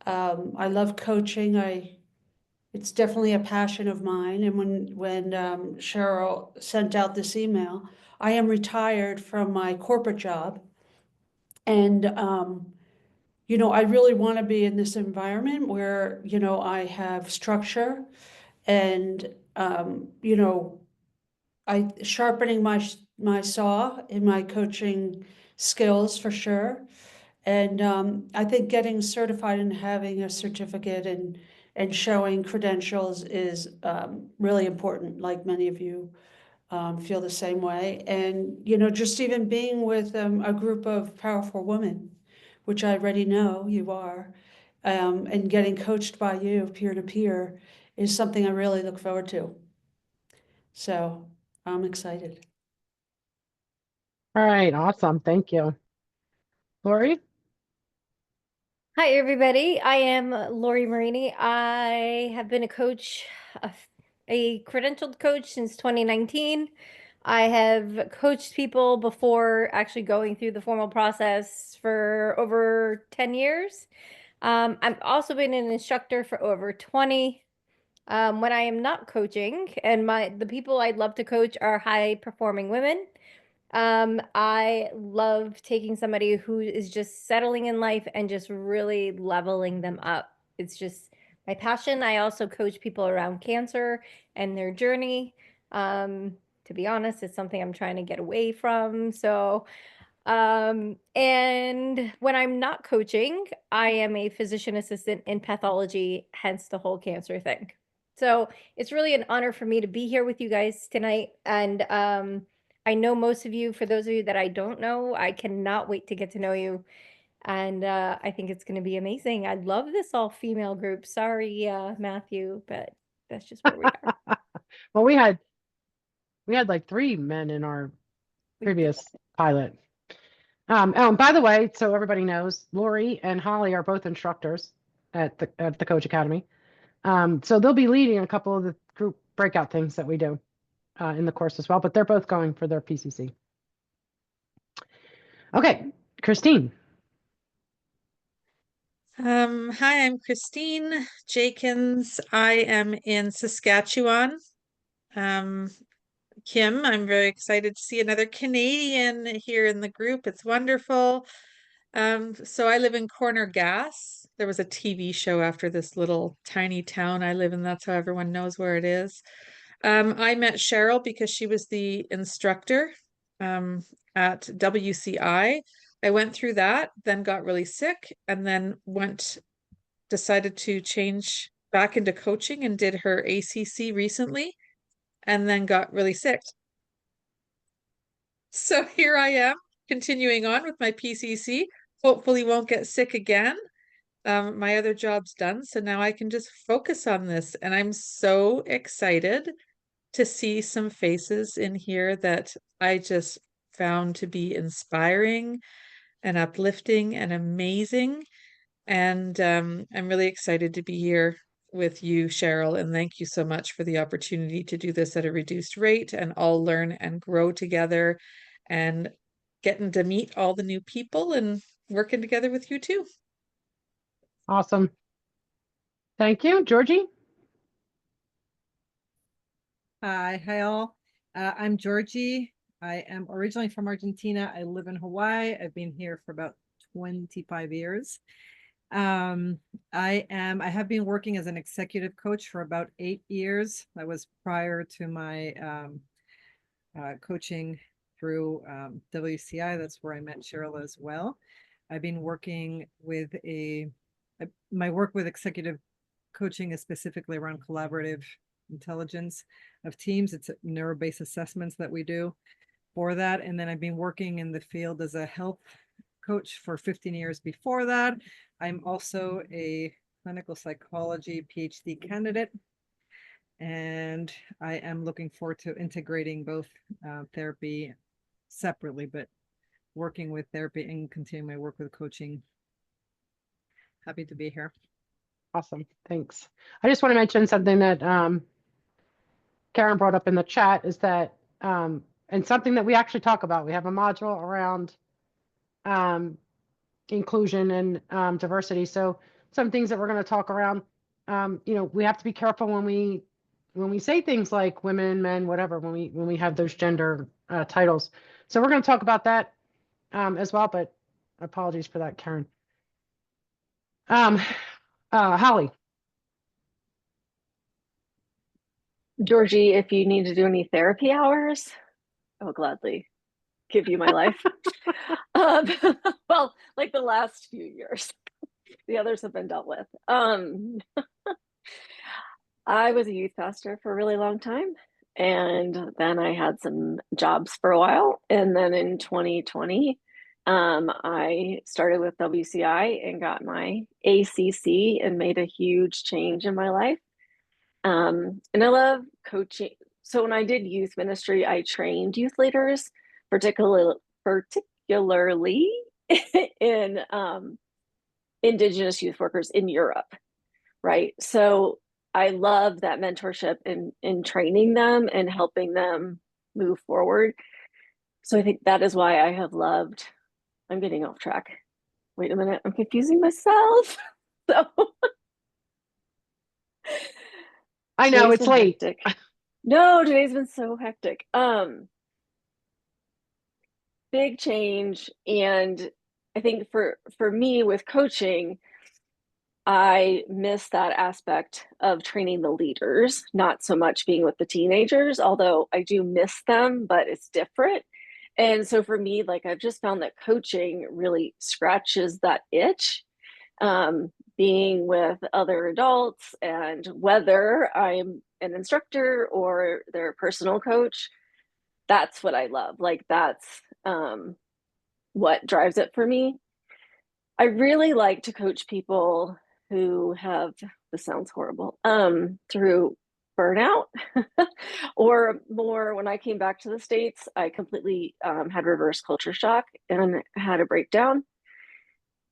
I love coaching. It's definitely a passion of mine. And when Cheryl sent out this email, I am retired from my corporate job. And, I really want to be in this environment where, I have structure and, sharpening my saw in my coaching skills for sure. And I think getting certified and having a certificate and showing credentials is really important, like many of you feel the same way. And, just even being with a group of powerful women, which I already know you are, and getting coached by you peer to peer is something I really look forward to. So I'm excited. All right, awesome. Thank you. Lori? Hi, everybody. I am Lori Marini. I have been a coach, a credentialed coach since 2019. I have coached people before actually going through the formal process for over 10 years. I've also been an instructor for over 20. When I am not coaching, and the people I'd love to coach are high performing women. I love taking somebody who is just settling in life and just really leveling them up. It's just my passion. I also coach people around cancer and their journey. To be honest, it's something I'm trying to get away from. So, and when I'm not coaching, I am a physician assistant in pathology, hence the whole cancer thing. So it's really an honor for me to be here with you guys tonight. And I know most of you. For those of you that I don't know, I cannot wait to get to know you. And I think it's going to be amazing. I love this all female group. Sorry, Matthew, but that's just where we are. Well, we had like 3 men in our previous pilot. Oh, and by the way, so everybody knows, Lori and Holly are both instructors at the Coach Academy. So they'll be leading a couple of the group breakout things that we do in the course as well, but they're both going for their PCC. Okay, Christine. Hi, I'm Christine Jakins. I am in Saskatchewan. Kim, I'm very excited to see another Canadian here in the group. It's wonderful. So I live in Corner Gas. There was a TV show after this little tiny town I live in. That's how everyone knows where it is. I met Cheryl because she was the instructor at WCI. I went through that, then got really sick, and then decided to change back into coaching and did her ACC recently, and then got really sick. So here I am continuing on with my PCC. Hopefully won't get sick again. My other job's done, so now I can just focus on this. And I'm so excited to see some faces in here that I just found to be inspiring and uplifting and amazing. And I'm really excited to be here with you, Cheryl, and thank you so much for the opportunity to do this at a reduced rate and all learn and grow together and getting to meet all the new people and working together with you too. Awesome. Thank you. Georgie? Hi all. I'm Georgie. I am originally from Argentina. I live in Hawaii. I've been here for about 25 years. I have been working as an executive coach for about 8 years. That was prior to my coaching through WCI. That's where I met Cheryl as well. I've been working with my work with executive coaching is specifically around collaborative intelligence of teams. It's neuro-based assessments that we do for that. And then I've been working in the field as a health coach for 15 years before that. I'm also a clinical psychology PhD candidate. And I am looking forward to integrating both therapy separately, but working with therapy and continuing my work with coaching. Happy to be here. Awesome. Thanks. I just want to mention something that Karen brought up in the chat is that and something that we actually talk about. We have a module around inclusion and diversity. So some things that we're going to talk around, we have to be careful when we say things like women, men, whatever, when we have those gender titles. So we're going to talk about that as well, but apologies for that, Karen. Holly. Georgie, if you need to do any therapy hours, I will gladly give you my life. Well, like the last few years, the others have been dealt with. I was a youth pastor for a really long time, and then I had some jobs for a while, and then in 2020, I started with WCI and got my ACC and made a huge change in my life. And I love coaching. So when I did youth ministry, I trained youth leaders, particularly in Indigenous youth workers in Europe, right? So I love that mentorship in training them and helping them move forward. So I think that is why I have loved, I'm getting off track. Wait a minute, I'm confusing myself. So I know it's late. Hectic. No, today's been so hectic. Big change. And I think for me with coaching, I miss that aspect of training the leaders, not so much being with the teenagers, although I do miss them, but it's different. And so for me, like I've just found that coaching really scratches that itch. Being with other adults, and whether I'm an instructor or their personal coach, that's what I love. Like that's what drives it for me. I really like to coach people who have, this sounds horrible, through burnout or more. When I came back to the States, I completely had reverse culture shock and had a breakdown.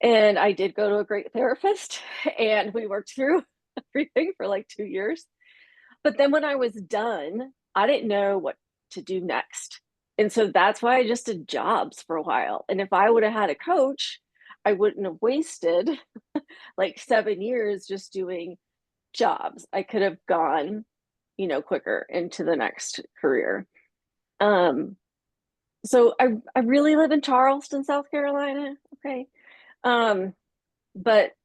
And I did go to a great therapist and we worked through everything for like 2 years. But then when I was done, I didn't know what to do next. And so that's why I just did jobs for a while. And if I would have had a coach, I wouldn't have wasted like 7 years just doing jobs. I could have gone, quicker into the next career. So I really live in Charleston, South Carolina. Okay. But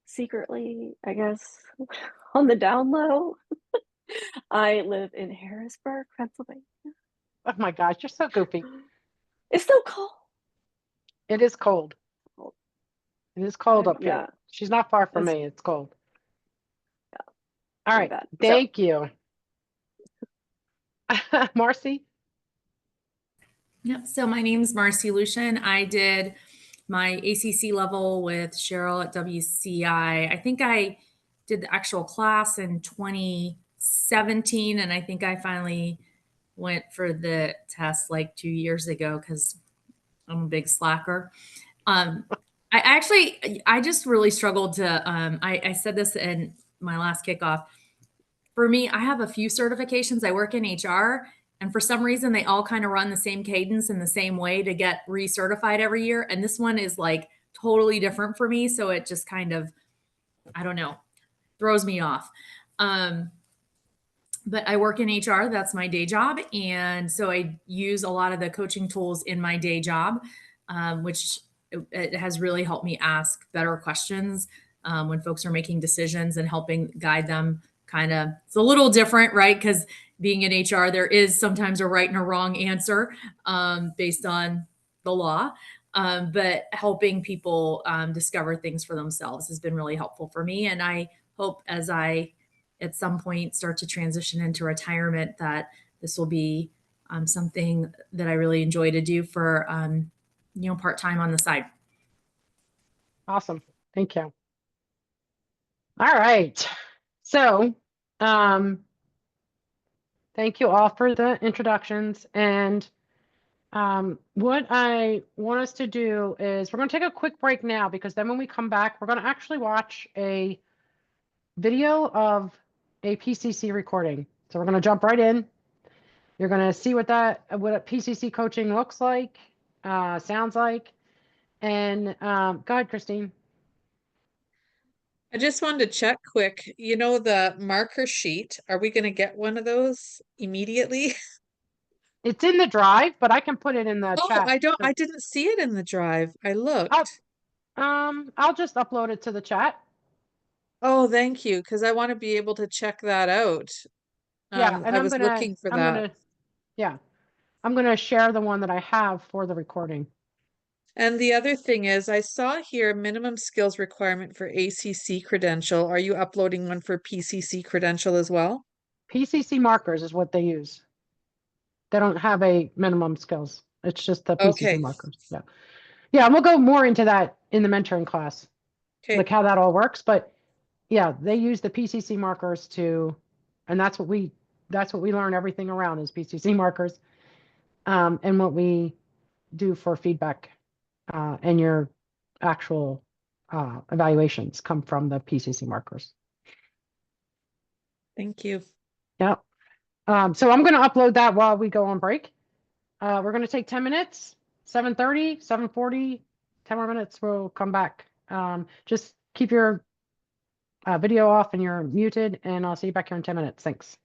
secretly, I guess, on the down low, I live in Harrisburg, Pennsylvania. Oh my gosh, you're so goofy. It's so cold. It is cold. It is cold up here. Yeah. She's not far from me. It's cold. Yeah. All right. Thank you. Marcy? Yep. So my name's Marcy Lucian. I did my ACC level with Cheryl at WCI. I think I did the actual class in 2017, and I think I finally went for the test like 2 years ago because I'm a big slacker. I just really struggled to, I said this in my last kickoff. For me, I have a few certifications. I work in HR, and for some reason, they all kind of run the same cadence in the same way to get recertified every year. And this one is like totally different for me. So it just kind of, I don't know, throws me off. But I work in HR. That's my day job. And so I use a lot of the coaching tools in my day job, which it has really helped me ask better questions when folks are making decisions and helping guide them. Kind of, it's a little different, right? Because being in HR, there is sometimes a right and a wrong answer based on the law. But helping people discover things for themselves has been really helpful for me. And I hope as I, at some point, start to transition into retirement, that this will be something that I really enjoy to do for, part-time on the side. Awesome. Thank you. All right. So, thank you all for the introductions. And what I want us to do is we're going to take a quick break now, because then when we come back, we're going to actually watch a video of a PCC recording. So we're going to jump right in. You're going to see what a PCC coaching looks like, sounds like. And go ahead, Christine. I just wanted to check quick, the marker sheet, are we gonna get one of those immediately? It's in the drive, but I can put it in the Oh, chat. I didn't see it in the drive. I I'll, looked. I'll just upload it to the chat. Oh, thank you, because I want to be able to check that out. Yeah, and I was looking for that. Yeah, I'm gonna share the one that I have for the recording. And the other thing is, I saw here minimum skills requirement for ACC credential. Are you uploading one for PCC credential as well? PCC markers is what they use. They don't have a minimum skills. It's just the PCC Okay. markers. Yeah. Yeah, and we'll go more into that in the mentoring class, Okay. like how that all works. But yeah, they use the PCC markers and that's what we learn everything around is PCC markers, and what we do for feedback, and your actual evaluations come from the PCC markers. Thank you. Yeah. So I'm going to upload that while we go on break. We're going to take 10 minutes, 7:30, 7:40, 10 more minutes. We'll come back. Just keep your video off and you're muted, and I'll see you back here in 10 minutes. Thanks.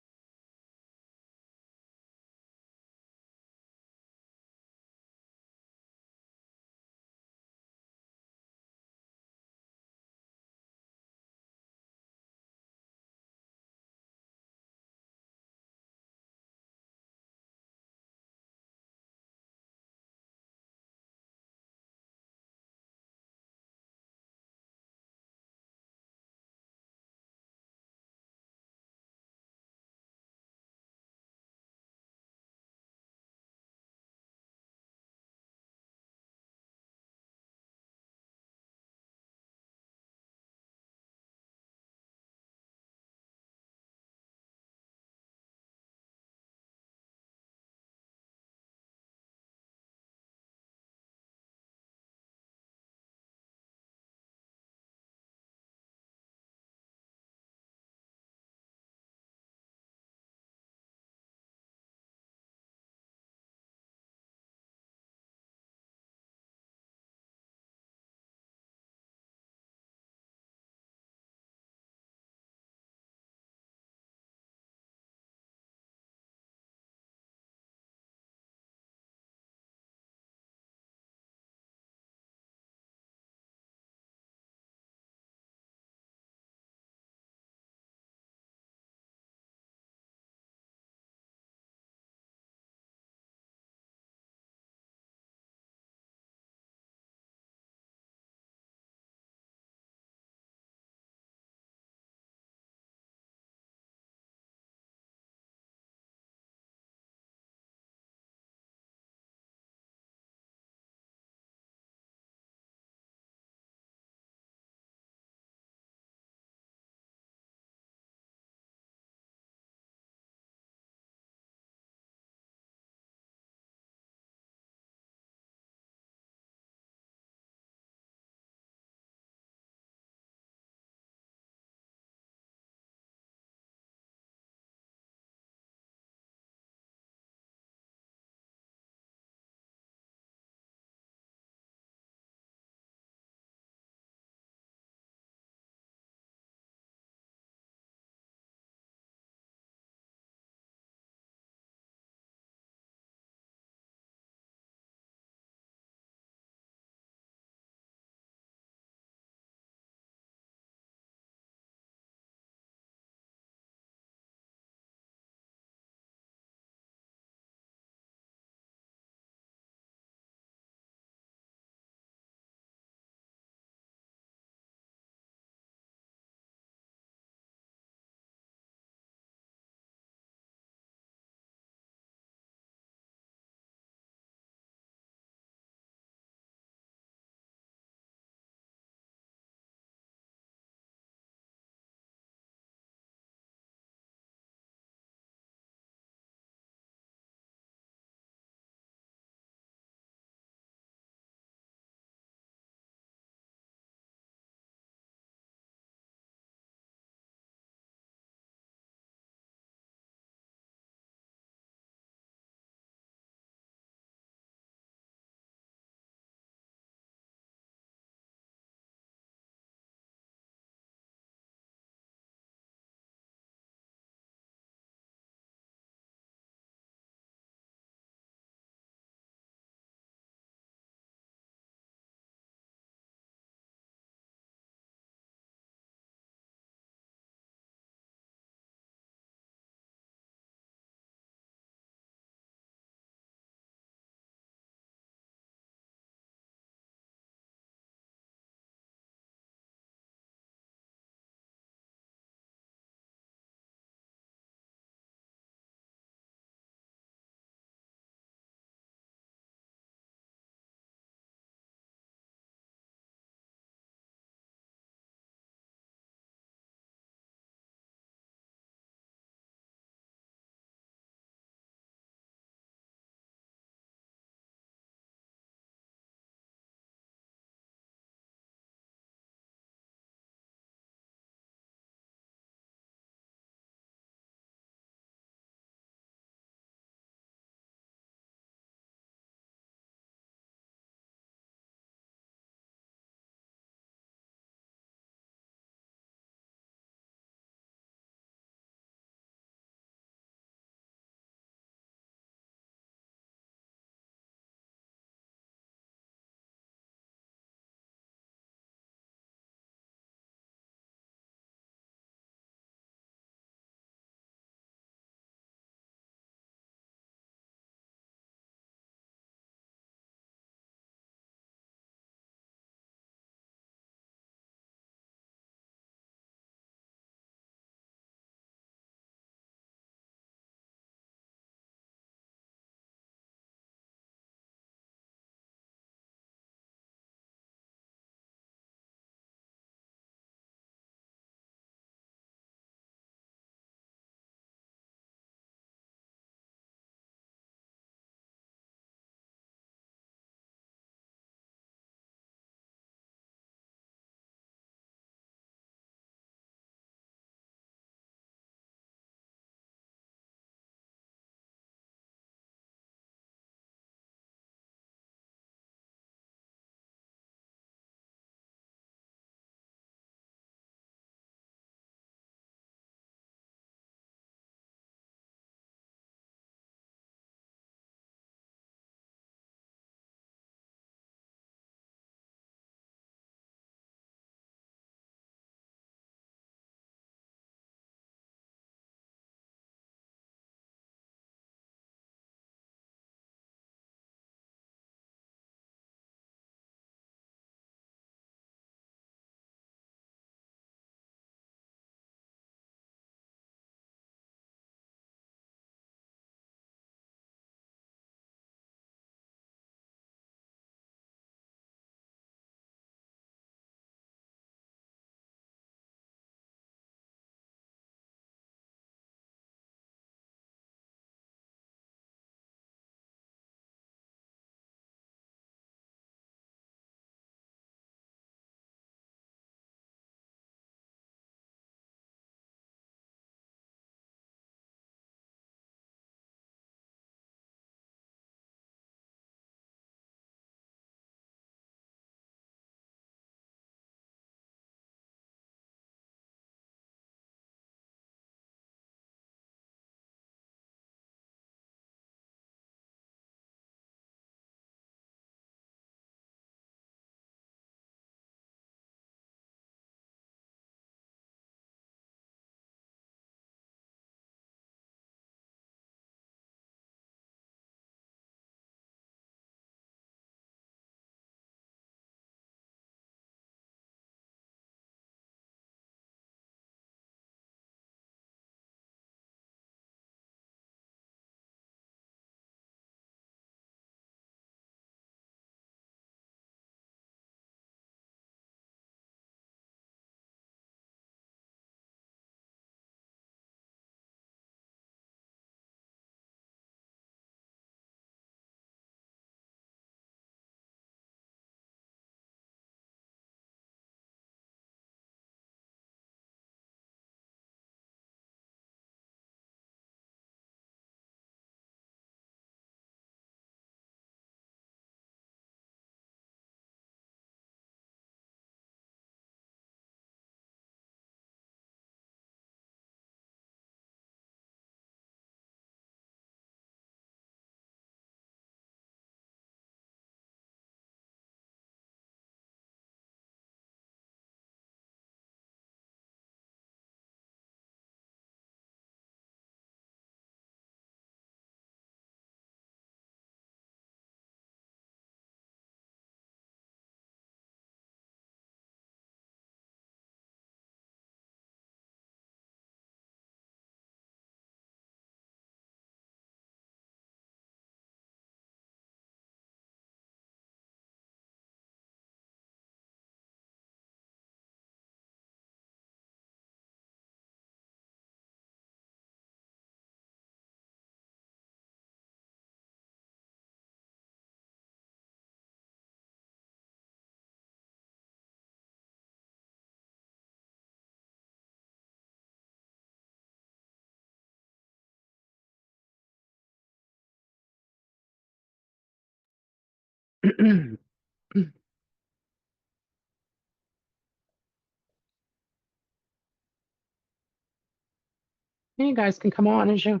You guys can come on as you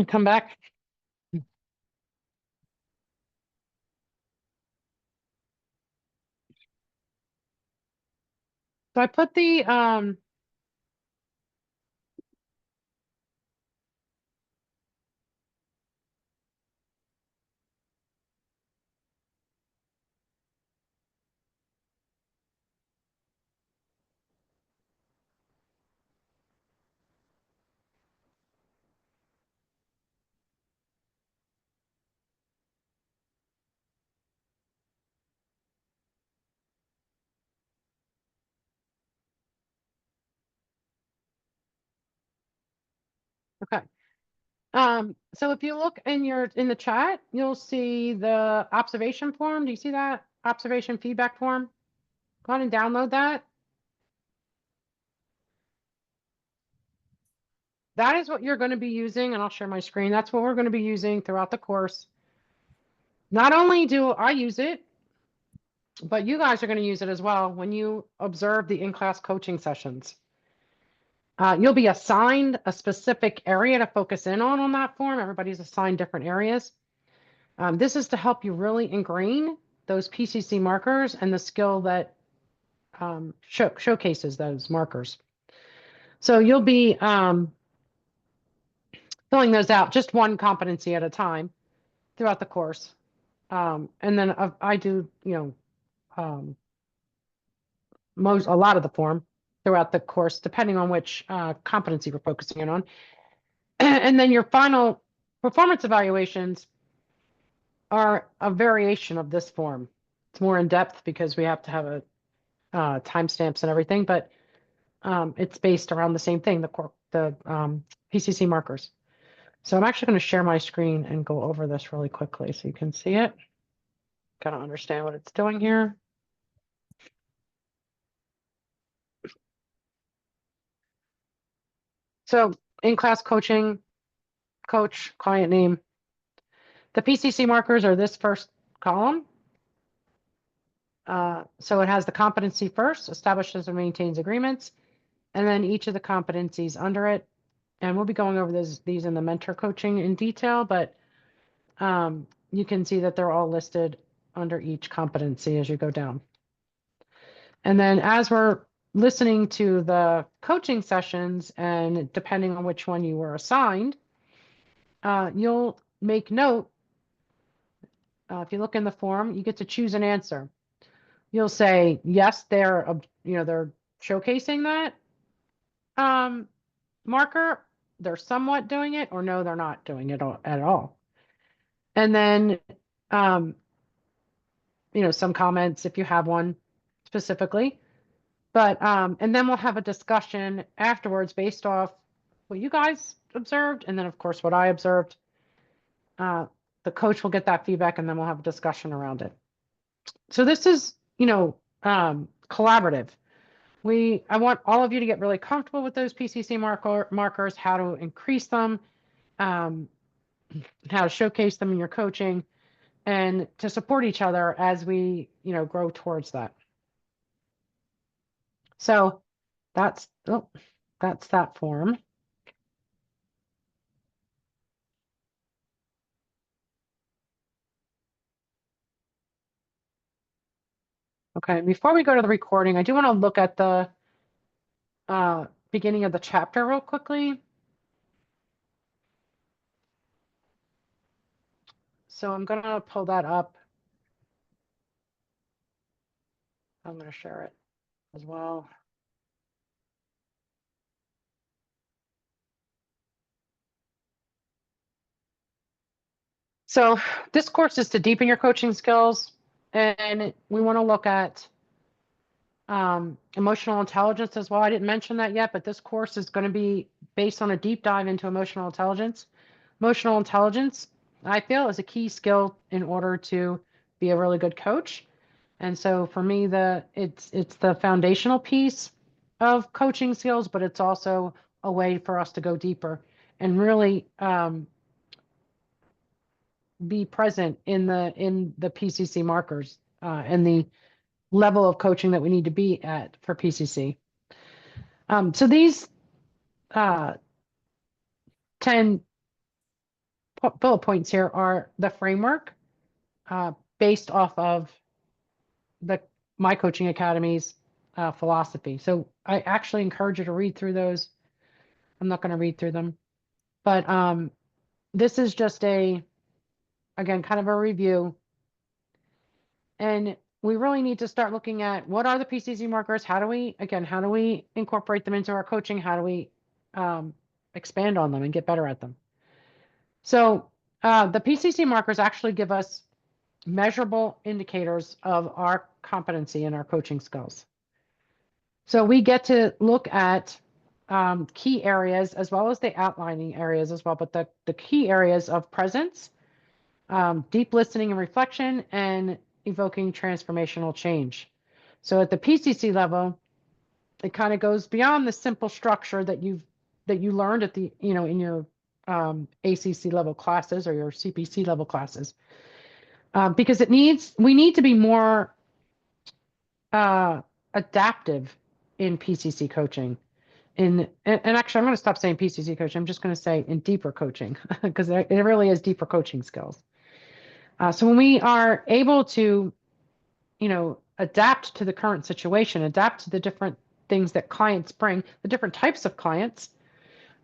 come back. So I put the okay. So if you look in the chat, you'll see the observation form. Do you see that observation feedback form? Go ahead and download that. That is what you're going to be using, and I'll share my screen. That's what we're going to be using throughout the course. Not only do I use it, but you guys are going to use it as well when you observe the in-class coaching sessions. You'll be assigned a specific area to focus in on that form. Everybody's assigned different areas. This is to help you really ingrain those PCC markers and the skill that showcases those markers. So you'll be filling those out just one competency at a time throughout the course. And then I do, a lot of the form throughout the course, depending on which competency we're focusing in on. And then your final performance evaluations are a variation of this form. It's more in depth because we have to have a timestamps and everything, but it's based around the same thing, the PCC markers. So I'm actually going to share my screen and go over this really quickly so you can see it. Kind of understand what it's doing here. So in-class coaching, coach, client name. The PCC markers are this first column. So it has the competency first, establishes and maintains agreements, and then each of the competencies under it. And we'll be going over these in the mentor coaching in detail, but you can see that they're all listed under each competency as you go down. And then as we're listening to the coaching sessions, and depending on which one you were assigned, you'll make note. If you look in the form, you get to choose an answer. You'll say, yes, they're showcasing that marker. They're somewhat doing it, or no, they're not doing it at all. And then, some comments if you have one specifically. But, and then we'll have a discussion afterwards based off what you guys observed. And then, of course, what I observed. The coach will get that feedback, and then we'll have a discussion around it. So this is, collaborative. I want all of you to get really comfortable with those PCC markers, how to increase them, how to showcase them in your coaching, and to support each other as we, grow towards that. So that's that form. Okay, before we go to the recording, I do want to look at the beginning of the chapter real quickly. So I'm going to pull that up. I'm going to share it as well. So this course is to deepen your coaching skills, and we want to look at emotional intelligence as well. I didn't mention that yet, but this course is going to be based on a deep dive into emotional intelligence. Emotional intelligence, I feel, is a key skill in order to be a really good coach. And so for me, it's the foundational piece of coaching skills, but it's also a way for us to go deeper and really be present in the PCC markers and the level of coaching that we need to be at for PCC. So these 10 bullet points here are the framework based off of my Coaching Academy's philosophy. So I actually encourage you to read through those. I'm not going to read through them, but this is just again, kind of a review. And we really need to start looking at what are the PCC markers? How do we incorporate them into our coaching? How do we expand on them and get better at them? So the PCC markers actually give us measurable indicators of our competency and our coaching skills. So we get to look at key areas as well as the outlining areas as well, but the key areas of presence, deep listening and reflection, and evoking transformational change. So at the PCC level, it kind of goes beyond the simple structure that you learned at the in your ACC level classes or your CPC level classes, because we need to be more adaptive in PCC coaching. And actually, I'm going to stop saying PCC coaching. I'm just going to say in deeper coaching, because it really is deeper coaching skills. So when we are able to, adapt to the current situation, adapt to the different things that clients bring, the different types of clients,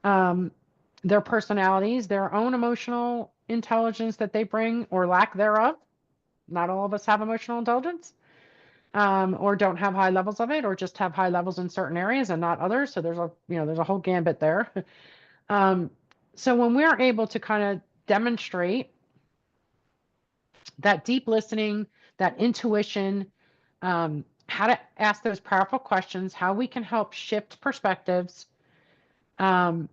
their personalities, their own emotional intelligence that they bring or lack thereof. Not all of us have emotional intelligence, or don't have high levels of it, or just have high levels in certain areas and not others. So there's a whole gambit there. So when we're able to kind of demonstrate that deep listening, that intuition, how to ask those powerful questions, how we can help shift perspectives, and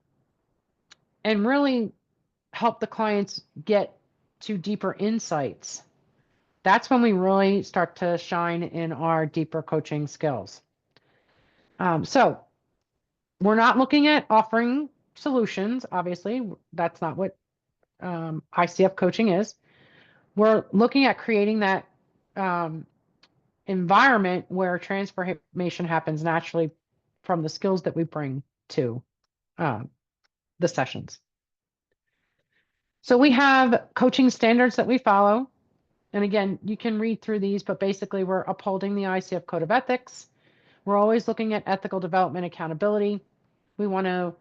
really help the clients get to deeper insights. That's when we really start to shine in our deeper coaching skills. So we're not looking at offering solutions. Obviously, that's not what ICF coaching is. We're looking at creating that environment where transformation happens naturally from the skills that we bring to the sessions. So we have coaching standards that we follow. And again, you can read through these, but basically we're upholding the ICF Code of Ethics. We're always looking at ethical development, accountability. We want to,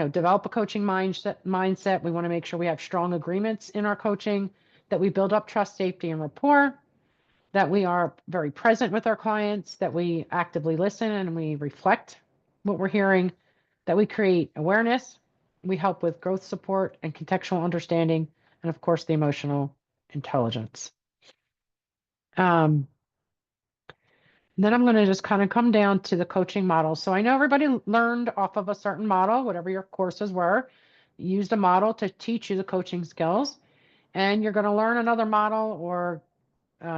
develop a coaching mindset. We want to make sure we have strong agreements in our coaching, that we build up trust, safety, and rapport, that we are very present with our clients, that we actively listen and we reflect what we're hearing, that we create awareness. We help with growth support and contextual understanding, and of course, the emotional intelligence. Then I'm going to just kind of come down to the coaching model. So I know everybody learned off of a certain model, whatever your courses were. You used a model to teach you the coaching skills, and you're going to learn another model or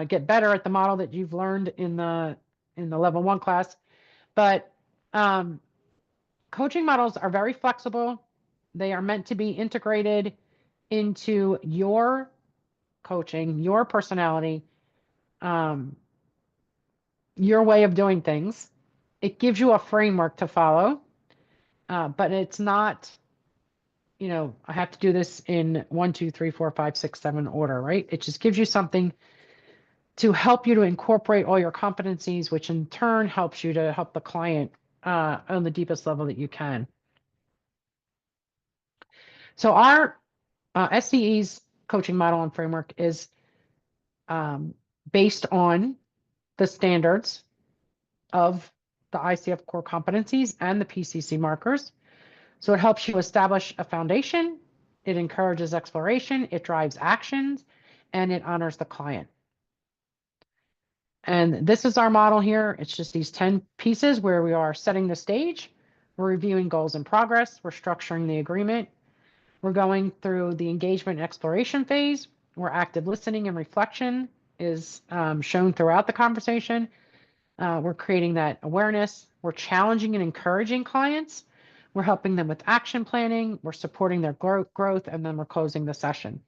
get better at the model that you've learned in the level 1 class. But coaching models are very flexible. They are meant to be integrated into your coaching, your personality, your way of doing things. It gives you a framework to follow, but it's not, I have to do this in 1, 2, 3, 4, 5, 6, 7 order, right? It just gives you something to help you to incorporate all your competencies, which in turn helps you to help the client on the deepest level that you can. So our SCE's coaching model and framework is based on the standards of the ICF core competencies and the PCC markers. So it helps you establish a foundation, it encourages exploration, it drives actions, and it honors the client. And this is our model here. It's just these 10 pieces where we are setting the stage, we're reviewing goals and progress, we're structuring the agreement, we're going through the engagement and exploration phase, where active listening and reflection is shown throughout the conversation. We're creating that awareness. We're challenging and encouraging clients. We're helping them with action planning. We're supporting their growth, and then we're closing the session.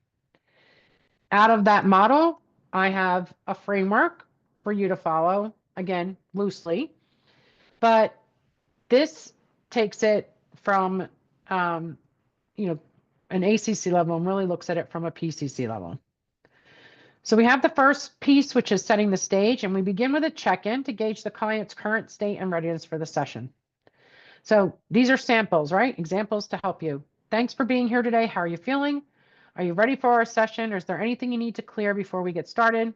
Out of that model, I have a framework for you to follow, again, loosely, but this takes it from, you know, an ACC level and really looks at it from a PCC level. So we have the first piece, which is setting the stage, and we begin with a check-in to gauge the client's current state and readiness for the session. So these are samples, right? Examples to help you. Thanks for being here today. How are you feeling? Are you ready for our session? Or is there anything you need to clear before we get started?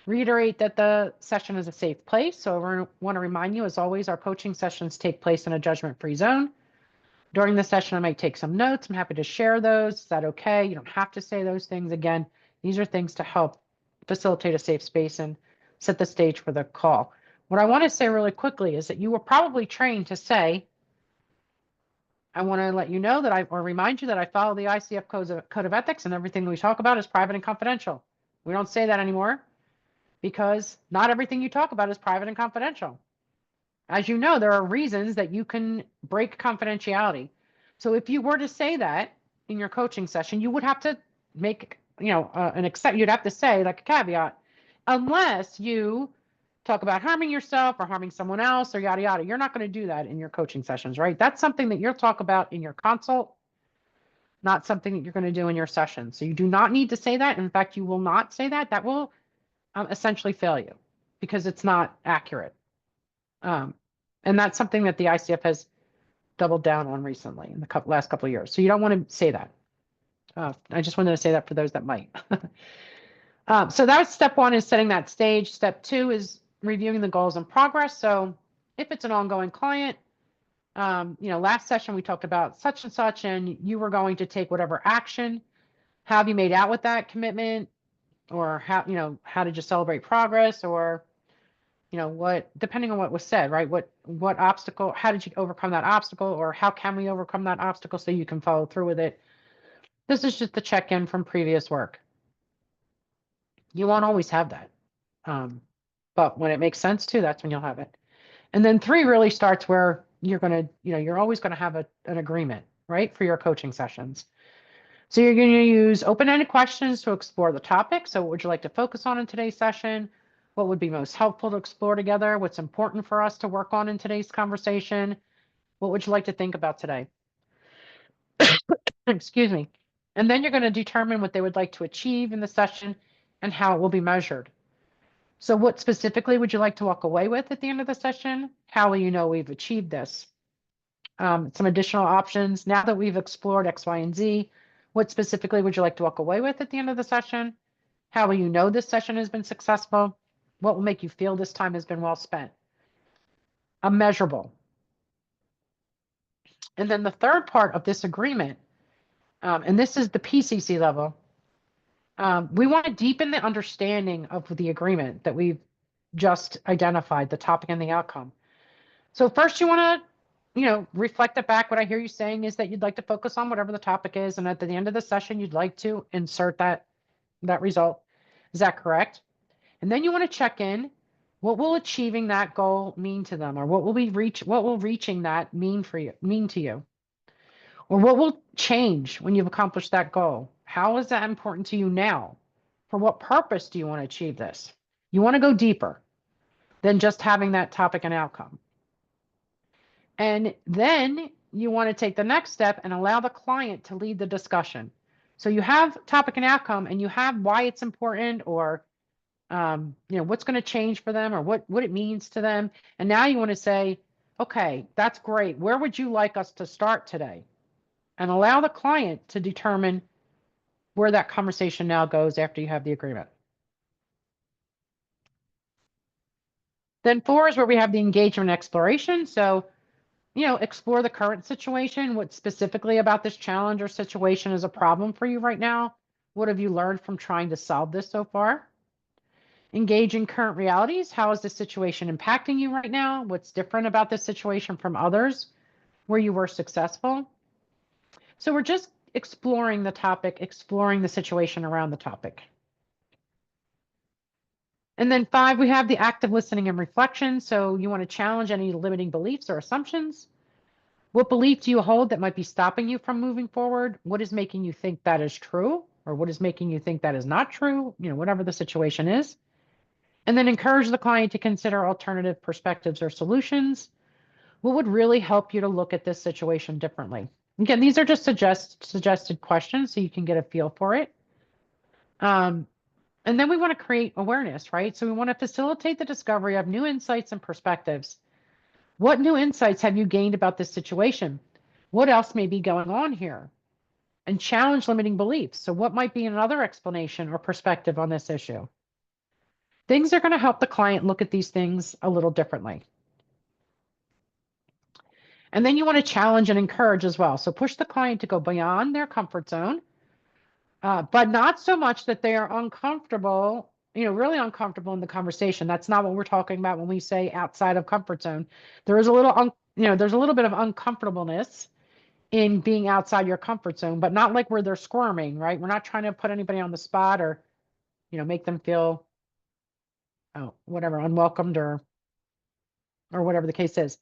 Reiterate that the session is a safe place. So I want to remind you, as always, our coaching sessions take place in a judgment-free zone. During the session, I might take some notes. I'm happy to share those. Is that okay? You don't have to say those things. Again, these are things to help facilitate a safe space and set the stage for the call. What I want to say really quickly is that you were probably trained to say, I want to let you know that or remind you that I follow the ICF code of ethics and everything we talk about is private and confidential. We don't say that anymore because not everything you talk about is private and confidential. As you know, there are reasons that you can break confidentiality. So if you were to say that in your coaching session, you would have to make, you'd have to say like a caveat, unless you talk about harming yourself or harming someone else or yada, yada. You're not going to do that in your coaching sessions, right? That's something that you'll talk about in your consult, not something that you're going to do in your session. So you do not need to say that. In fact, you will not say that. That will essentially fail you because it's not accurate. And that's something that the ICF has doubled down on recently in the last couple of years. So you don't want to say that. I just wanted to say that for those that might. So that's step one, is setting that stage. Step two is reviewing the goals and progress. So if it's an ongoing client, last session we talked about such and such, and you were going to take whatever action. Have you made out with that commitment? Or how did you celebrate progress? Or depending on what was said, right? What obstacle, how did you overcome that obstacle? Or how can we overcome that obstacle so you can follow through with it? This is just the check-in from previous work. You won't always have that. But when it makes sense to, that's when you'll have it. And then 3 really starts where you're going to, you're always going to have an agreement, right? For your coaching sessions. So you're going to use open-ended questions to explore the topic. So what would you like to focus on in today's session? What would be most helpful to explore together? What's important for us to work on in today's conversation? What would you like to think about today? Excuse me. And then you're going to determine what they would like to achieve in the session and how it will be measured. So what specifically would you like to walk away with at the end of the session? How will you know we've achieved this? Some additional options. Now that we've explored X, Y, and Z, what specifically would you like to walk away with at the end of the session? How will you know this session has been successful? What will make you feel this time has been well spent? A measurable. And then the third part of this agreement, and this is the PCC level, we want to deepen the understanding of the agreement that we've just identified, the topic and the outcome. So first you want to, reflect it back. What I hear you saying is that you'd like to focus on whatever the topic is, and at the end of the session, you'd like to insert that result. Is that correct? And then you want to check in. What will achieving that goal mean to them, or what will reaching that mean to you? Or what will change when you've accomplished that goal? How is that important to you now? For what purpose do you want to achieve this? You want to go deeper than just having that topic and outcome. And then you want to take the next step and allow the client to lead the discussion. So you have topic and outcome, and you have why it's important, or what's going to change for them, or what it means to them. And now you want to say, okay, that's great. Where would you like us to start today? And allow the client to determine where that conversation now goes after you have the agreement. Then 4 is where we have the engagement and exploration. So, explore the current situation. What specifically about this challenge or situation is a problem for you right now? What have you learned from trying to solve this so far? Engage in current realities. How is this situation impacting you right now? What's different about this situation from others where you were successful? So we're just exploring the topic, exploring the situation around the topic. And then 5, we have the active listening and reflection. So you want to challenge any limiting beliefs or assumptions. What belief do you hold that might be stopping you from moving forward? What is making you think that is true? or what is making you think that is not true, whatever the situation is. And then encourage the client to consider alternative perspectives or solutions. What would really help you to look at this situation differently? Again, these are just suggested questions so you can get a feel for it. And then we want to create awareness, right? So we want to facilitate the discovery of new insights and perspectives. What new insights have you gained about this situation? What else may be going on here? And challenge limiting beliefs. So what might be another explanation or perspective on this issue? Things are going to help the client look at these things a little differently. And then you want to challenge and encourage as well. So push the client to go beyond their comfort zone, but not so much that they are uncomfortable, really uncomfortable in the conversation. That's not what we're talking about when we say outside of comfort zone. There is a little, there's a little bit of uncomfortableness in being outside your comfort zone, but not like where they're squirming, right? We're not trying to put anybody on the spot or, make them feel, whatever, unwelcomed or whatever the case is.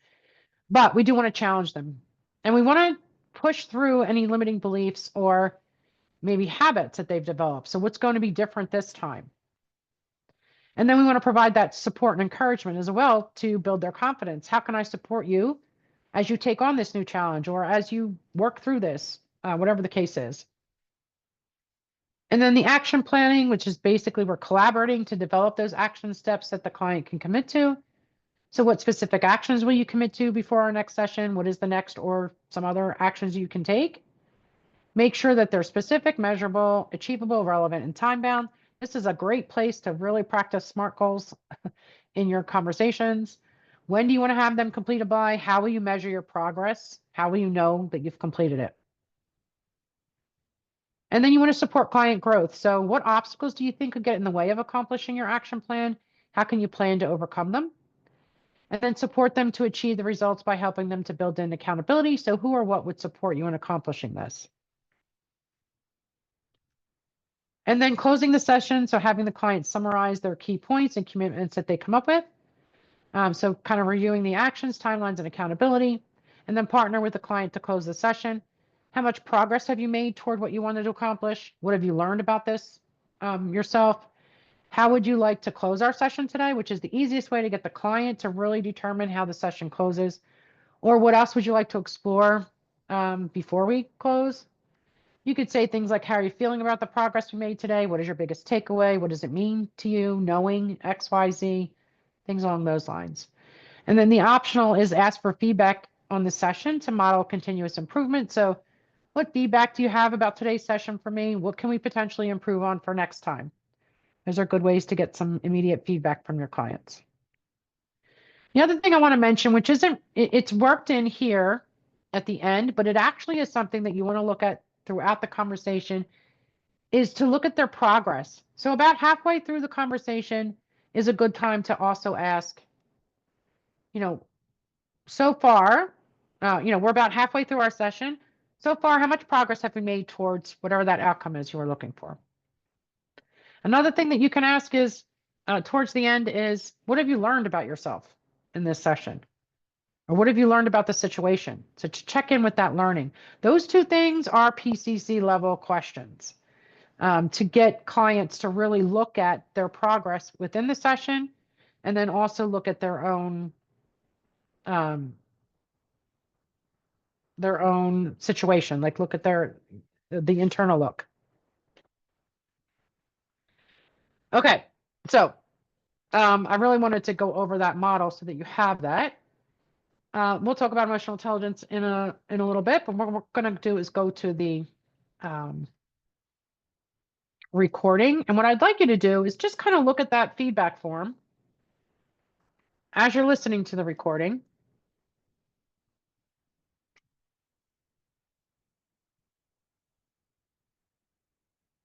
But we do want to challenge them, and we want to push through any limiting beliefs or maybe habits that they've developed. So what's going to be different this time? And then we want to provide that support and encouragement as well to build their confidence. How can I support you as you take on this new challenge or as you work through this, whatever the case is? And then the action planning, which is basically we're collaborating to develop those action steps that the client can commit to. So what specific actions will you commit to before our next session? What is the next or some other actions you can take? Make sure that they're specific, measurable, achievable, relevant, and time-bound. This is a great place to really practice SMART goals in your conversations. When do you want to have them completed by? How will you measure your progress? How will you know that you've completed it? And then you want to support client growth. So what obstacles do you think could get in the way of accomplishing your action plan? How can you plan to overcome them? And then support them to achieve the results by helping them to build in accountability. So who or what would support you in accomplishing this? And then closing the session, so having the client summarize their key points and commitments that they come up with. So kind of reviewing the actions, timelines, and accountability, and then partner with the client to close the session. How much progress have you made toward what you wanted to accomplish? What have you learned about this yourself? How would you like to close our session today, which is the easiest way to get the client to really determine how the session closes? Or what else would you like to explore before we close? You could say things like, how are you feeling about the progress we made today? What is your biggest takeaway? What does it mean to you knowing X, Y, Z? Things along those lines. And then the optional is ask for feedback on the session to model continuous improvement. So what feedback do you have about today's session for me? What can we potentially improve on for next time? Those are good ways to get some immediate feedback from your clients. The other thing I want to mention, which isn't, it's worked in here at the end, but it actually is something that you want to look at throughout the conversation, is to look at their progress. So about halfway through the conversation is a good time to also ask, so far, we're about halfway through our session. So far, how much progress have we made towards whatever that outcome is you were looking for? Another thing that you can ask is, towards the end is, what have you learned about yourself in this session? Or what have you learned about the situation? So to check in with that learning. Those two things are PCC level questions to get clients to really look at their progress within the session and then also look at their own situation, like look at the internal look. Okay, so I really wanted to go over that model so that you have that. We'll talk about emotional intelligence in a little bit, but what we're going to do is go to the recording. And what I'd like you to do is just kind of look at that feedback form as you're listening to the recording.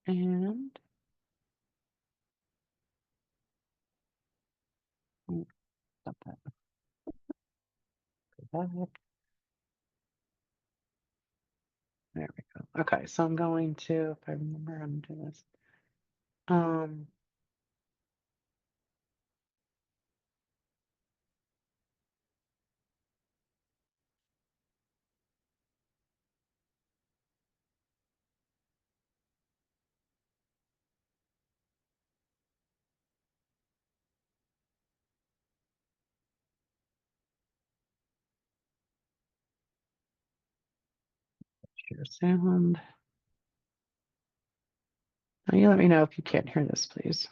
And stop that. Go back. There we go. Okay, so I'm going to, if I remember how to do this. Share sound. Now you let me know if you can't hear this, please.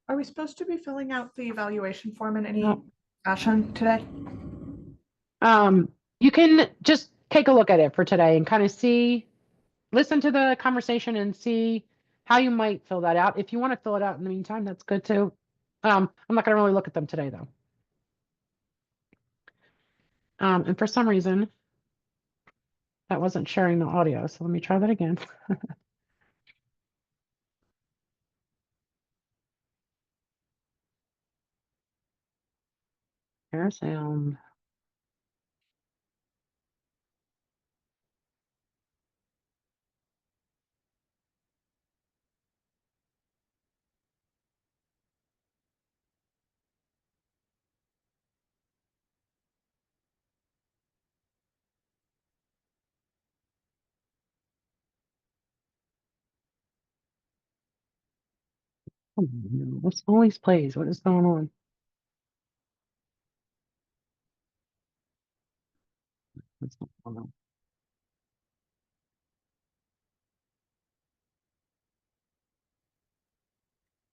Are we supposed to be filling out the evaluation form in any No. fashion today? You can just take a look at it for today and kind of see, listen to the conversation and see how you might fill that out. If you want to fill it out in the meantime, that's good too. I'm not going to really look at them today though. And for some reason, that wasn't sharing the audio. So let me try that again. Share sound. Oh, no. What's all these plays? What is going on? What's going on?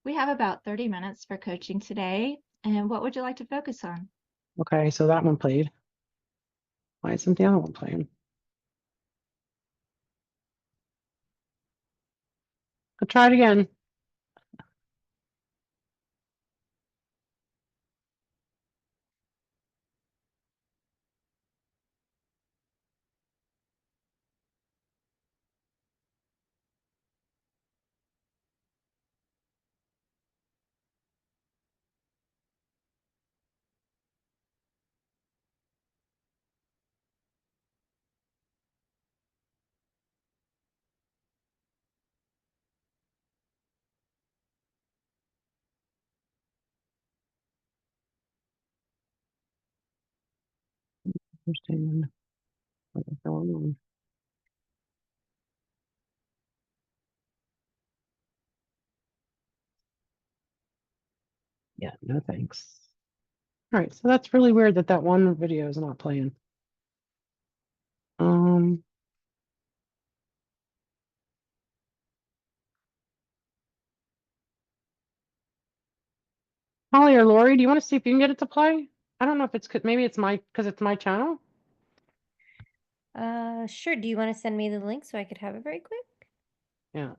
We have about 30 minutes for coaching today. And what would you like to focus on? Okay, so that one played. Why isn't the other one playing? I'll try it again. Understand what is going on. Yeah, no thanks. All right, so that's really weird that that one video is not playing. Um, Holly or Lori, do you want to see if you can get it to play? I don't know if it's maybe it's because it's my channel. Sure. Do you want to send me the link so I could have it very quick? Yeah.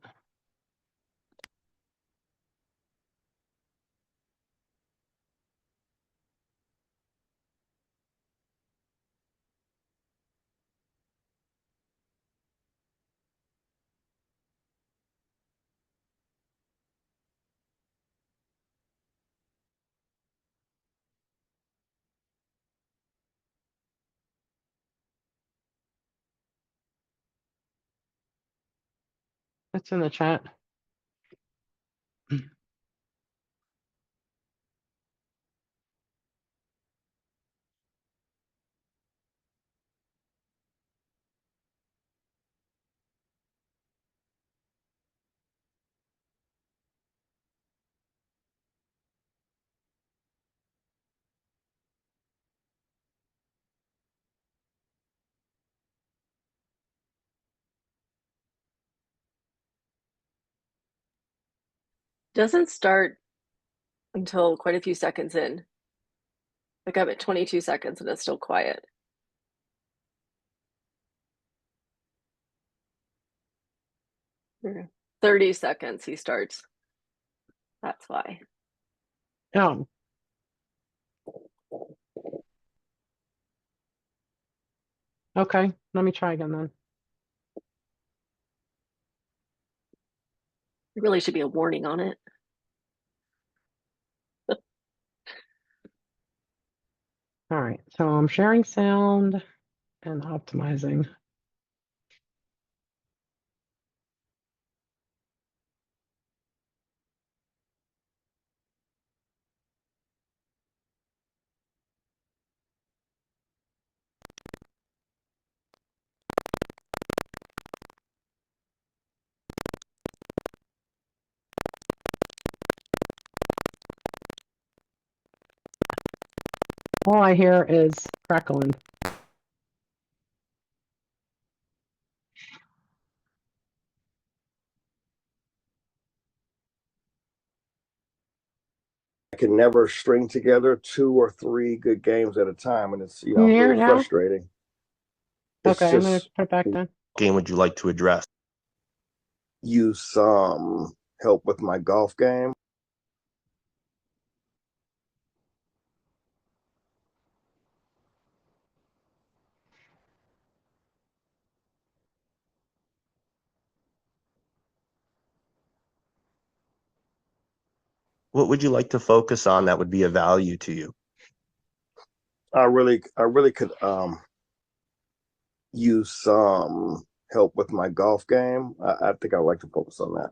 It's in the chat. Doesn't start until quite a few seconds in. Like I'm at 22 seconds and it's still quiet. Mm. 30 seconds he starts. That's why. Oh, okay. Let me try again then. There really should be a warning on it. All right, so I'm sharing sound and optimizing. All I hear is crackling. I can never string together 2 or 3 good games at a time, and it's Can you hear really it now? frustrating. It's Okay, I'm gonna just put it back down. Game would you like to address? use some help with my golf game. What would you like to focus on that would be of value to you? I really could use some help with my golf game. I think I'd like to focus on that.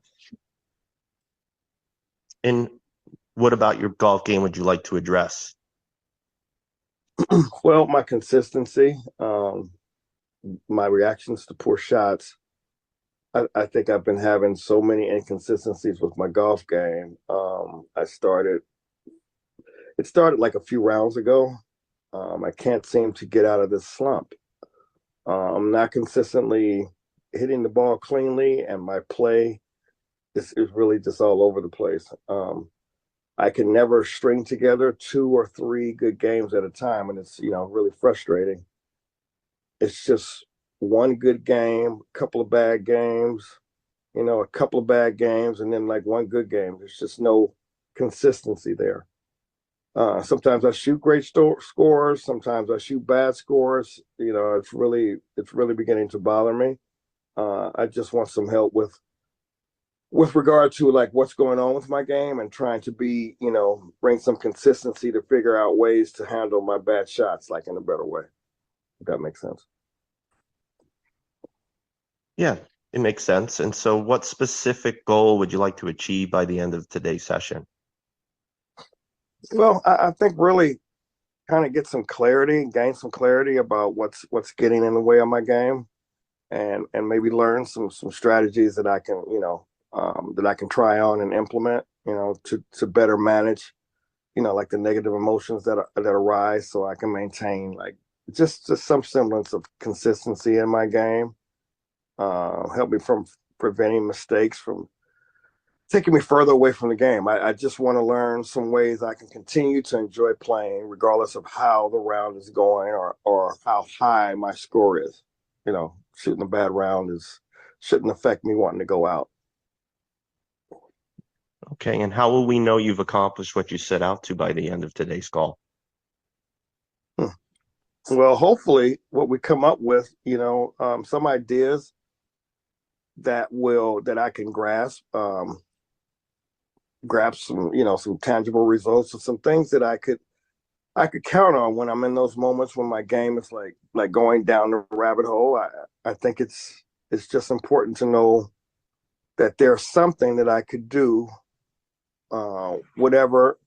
And what about your golf game would you like to address? Well, my consistency, my reactions to poor shots. I think I've been having so many inconsistencies with my golf game. It started like a few rounds ago. I can't seem to get out of this slump. I'm not consistently hitting the ball cleanly, and my play is really just all over the place. I can never string together 2 or 3 good games at a time, and it's really frustrating. It's just one good game, a couple of bad games, a couple of bad games, and then like one good game. There's just no consistency there. Sometimes I shoot great scores. Sometimes I shoot bad scores. It's really beginning to bother me. I just want some help with regard to like what's going on with my game and trying to bring some consistency to figure out ways to handle my bad shots like in a better way. If that makes sense. Yeah, it makes sense. And so what specific goal would you like to achieve by the end of today's session? Well, I think really kind of get some clarity, gain some clarity about what's getting in the way of my game, and maybe learn some strategies that I can try on and implement, to better manage, like the negative emotions that arise, so I can maintain like just some semblance of consistency in my game. Help me from preventing mistakes from taking me further away from the game. I just want to learn some ways I can continue to enjoy playing regardless of how the round is going or how high my score is. Shooting a bad round shouldn't affect me wanting to go out. Okay, and how will we know you've accomplished what you set out to by the end of today's call? Well, hopefully what we come up with, some ideas that I can grasp some tangible results or some things that I could count on when I'm in those moments when my game is like going down the rabbit hole. I think it's just important to know that there's something that I could do, whatever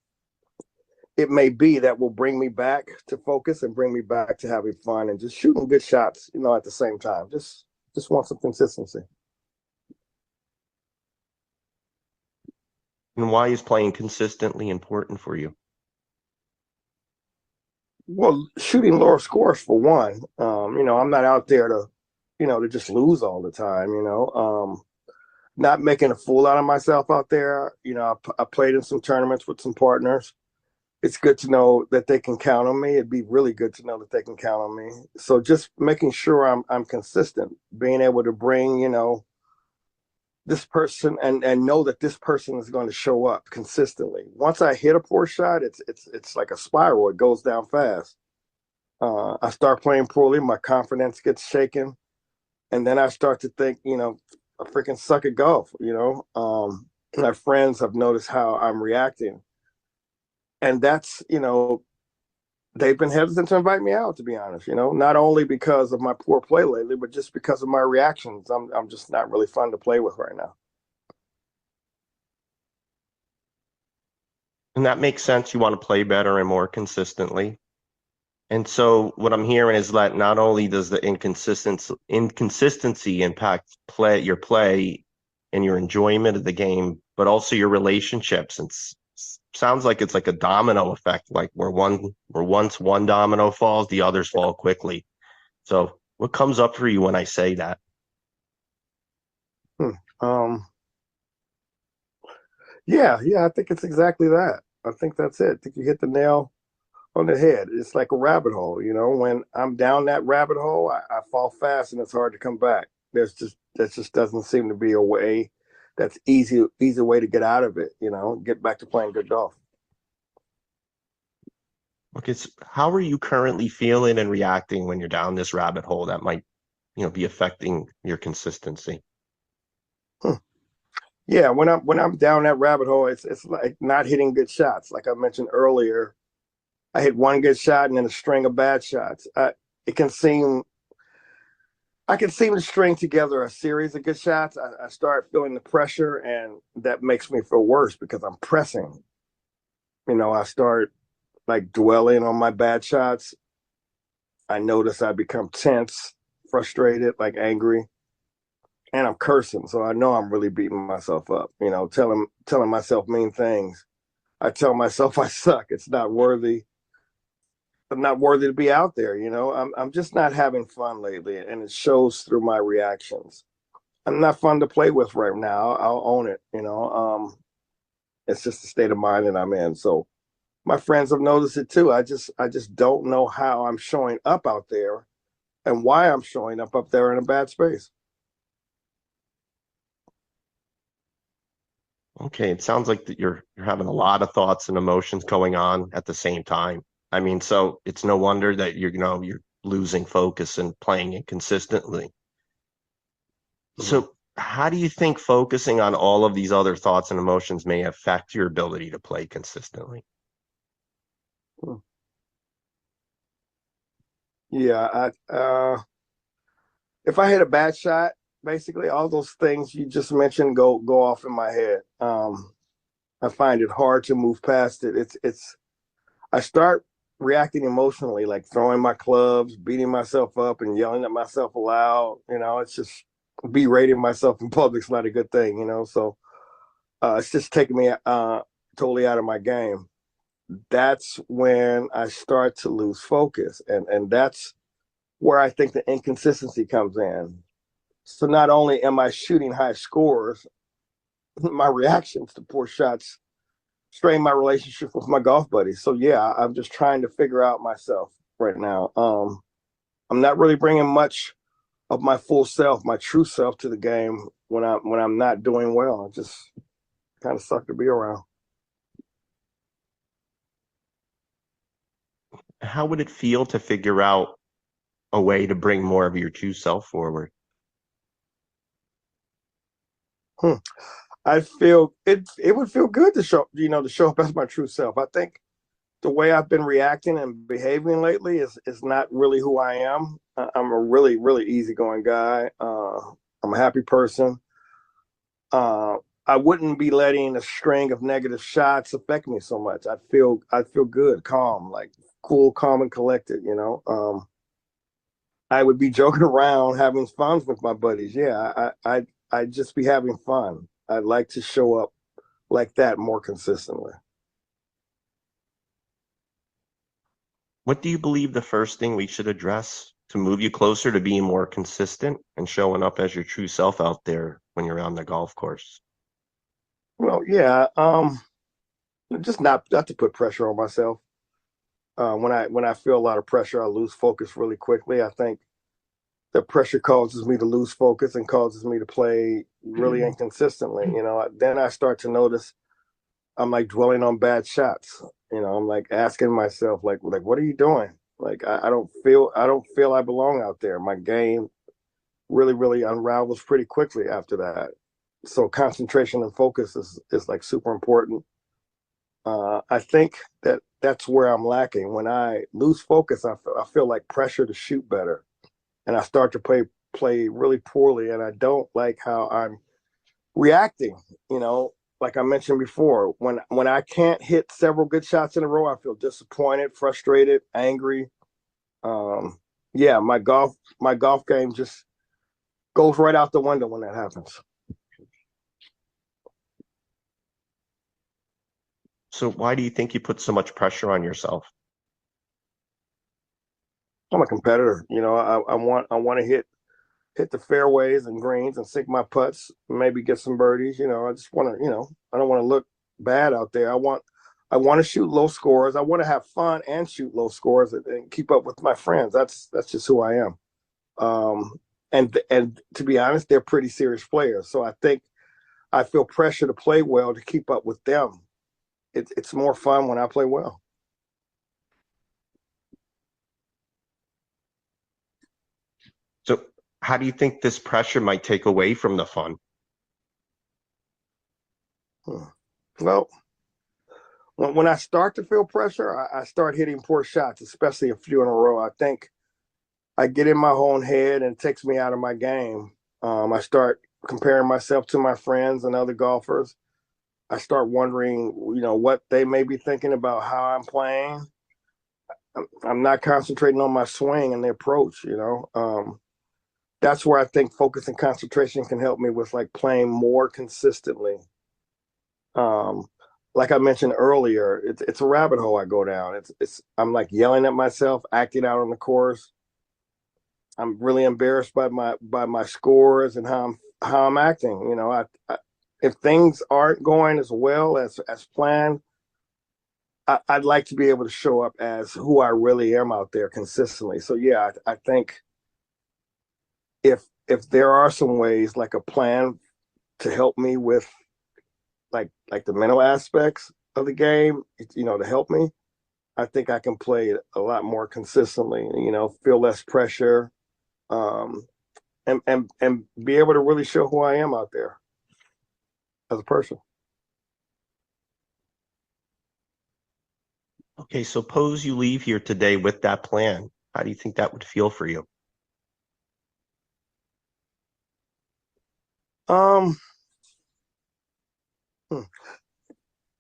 it may be, that will bring me back to focus and bring me back to having fun and just shooting good shots, at the same time. Just want some consistency. And why is playing consistently important for you? Well, shooting lower scores for one. I'm not out there to just lose all the time. Not making a fool out of myself out there. I played in some tournaments with some partners. It's good to know that they can count on me. It'd be really good to know that they can count on me. So just making sure I'm consistent, being able to bring, this person and know that this person is going to show up consistently. Once I hit a poor shot, it's like a spiral. It goes down fast. I start playing poorly, my confidence gets shaken, and then I start to think, I freaking suck at golf. My friends have noticed how I'm reacting, and that's they've been hesitant to invite me out, to be honest. Not only because of my poor play lately, but just because of my reactions. I'm just not really fun to play with right now. And that makes sense. You want to play better and more consistently. And so what I'm hearing is that not only does the inconsistency impact your play and your enjoyment of the game, but also your relationships and sounds like it's like a domino effect, like where once one domino falls, the others fall quickly. So what comes up for you when I say that? Yeah, I think it's exactly that. I think that's it. I think you hit the nail on the head. It's like a rabbit hole, you know. When I'm down that rabbit hole, I fall fast and it's hard to come back. That just doesn't seem to be a way that's easy way to get out of it, you know, get back to playing good golf. Okay, so how are you currently feeling and reacting when you're down this rabbit hole that might, be affecting your consistency? Yeah, when I'm down that rabbit hole, it's like not hitting good shots. Like I mentioned earlier, I hit one good shot and then a string of bad shots. It can seem I can seem to string together a series of good shots. I start feeling the pressure, and that makes me feel worse because I'm pressing. You know, I start like dwelling on my bad shots. I notice I become tense, frustrated, like angry, and I'm cursing. So I know I'm really beating myself up. You know, telling myself mean things. I tell myself I suck. It's not worthy. I'm not worthy to be out there. You know, I'm just not having fun lately, and it shows through my reactions. I'm not fun to play with right now. I'll own it. You know, it's just the state of mind that I'm in. So my friends have noticed it too. I just don't know how I'm showing up out there and why I'm showing up there in a bad space. Okay, it sounds like that you're having a lot of thoughts and emotions going on at the same time. I mean, so it's no wonder that you're losing focus and playing inconsistently. So how do you think focusing on all of these other thoughts and emotions may affect your ability to play consistently? Yeah, if I hit a bad shot, basically all those things you just mentioned go off in my head. I find it hard to move past it. It's I start reacting emotionally, like throwing my clubs, beating myself up, and yelling at myself aloud. You know, it's just berating myself in public's not a good thing. You know, so it's just taking me totally out of my game. That's when I start to lose focus, and that's where I think the inconsistency comes in. So not only am I shooting high scores, my reactions to poor shots strain my relationship with my golf buddies. So yeah, I'm just trying to figure out myself right now. I'm not really bringing much of my full self, my true self, to the game when I'm not doing well. I just kind of suck to be around. How would it feel to figure out a way to bring more of your true self forward? I feel it would feel good to show up as my true self. I think the way I've been reacting and behaving lately is not really who I am. I'm a really easygoing guy. I'm a happy person. I wouldn't be letting a string of negative shots affect me so much. I'd feel good, calm, like cool, calm, and collected. You know, I would be joking around, having fun with my buddies. Yeah, I'd just be having fun. I'd like to show up like that more consistently. What do you believe the first thing we should address to move you closer to being more consistent and showing up as your true self out there when you're on the golf course? Well, yeah, just not to put pressure on myself. When I feel a lot of pressure, I lose focus really quickly. I think the pressure causes me to lose focus and causes me to play really inconsistently. You know, then I start to notice I'm like dwelling on bad shots. You know, I'm like asking myself, like what are you doing? Like I don't feel I belong out there. My game really unravels pretty quickly after that. So concentration and focus is like super important. I think that's where I'm lacking. When I lose focus, I feel like pressure to shoot better, and I start to play really poorly, and I don't like how I'm reacting. You know, like I mentioned before, when I can't hit several good shots in a row, I feel disappointed, frustrated, angry. Yeah, my golf game just goes right out the window when that happens. So why do you think you put so much pressure on yourself? I'm a competitor. You know, I want to hit the fairways and greens and sink my putts, maybe get some birdies. You know, I just want to, you know, I don't want to look bad out there. I want to shoot low scores. I want to have fun and shoot low scores and keep up with my friends. That's just who I am. And to be honest, they're pretty serious players. So I think I feel pressure to play well to keep up with them. It's more fun when I play well. So how do you think this pressure might take away from the fun? Well, when I start to feel pressure, I start hitting poor shots, especially a few in a row. I think I get in my own head and it takes me out of my game. I start comparing myself to my friends and other golfers. I start wondering, you know, what they may be thinking about how I'm playing. I'm not concentrating on my swing and the approach, you know. That's where I think focus and concentration can help me with like playing more consistently. Like I mentioned earlier, it's a rabbit hole I go down. I'm like yelling at myself, acting out on the course. I'm really embarrassed by my scores and how I'm acting. You know, if things aren't going as well as planned, I'd like to be able to show up as who I really am out there consistently. So yeah, I think if there are some ways like a plan to help me with like the mental aspects of the game, you know, to help me, I think I can play a lot more consistently, you know, feel less pressure, and be able to really show who I am out there as a person. Okay, suppose you leave here today with that plan. How do you think that would feel for you?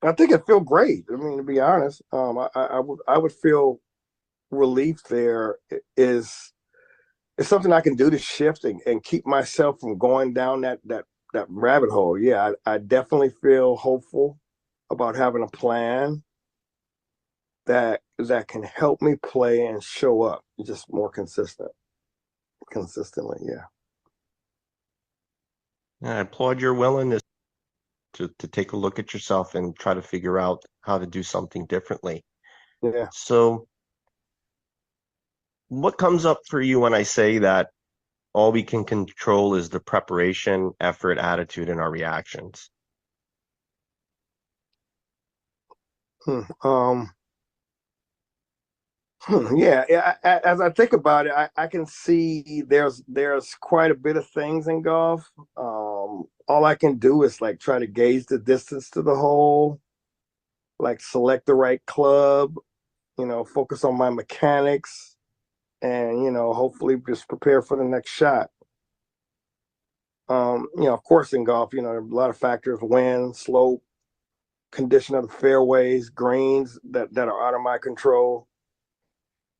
I think it'd feel great. I mean, to be honest, I would feel relief there is something I can do to shift and keep myself from going down that rabbit hole. Yeah, I definitely feel hopeful about having a plan that can help me play and show up just more consistently. Yeah. I applaud your willingness to take a look at yourself and try to figure out how to do something differently. Yeah. So what comes up for you when I say that all we can control is the preparation, effort, attitude, and our reactions? Yeah. As I think about it, I can see there's quite a bit of things in golf. All I can do is like try to gauge the distance to the hole, like select the right club, you know, focus on my mechanics, and you know, hopefully just prepare for the next shot. You know, of course, in golf, you know, there are a lot of factors: wind, slope, condition of the fairways, greens that are out of my control.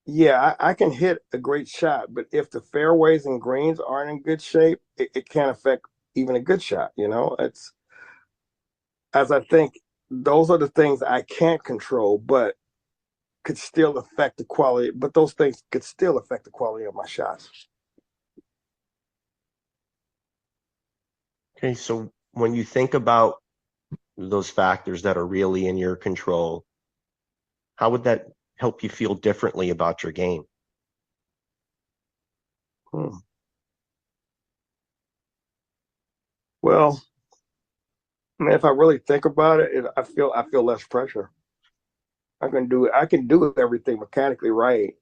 Yeah, I can hit a great shot, but if the fairways and greens aren't in good shape, it can affect even a good shot. You know, it's as I think those are the things I can't control, but could still affect the quality. But those things could still affect the quality of my shots. Okay, so when you think about those factors that are really in your control, how would that help you feel differently about your game? Well, I mean, if I really think about it, I feel less pressure. I can do everything mechanically right,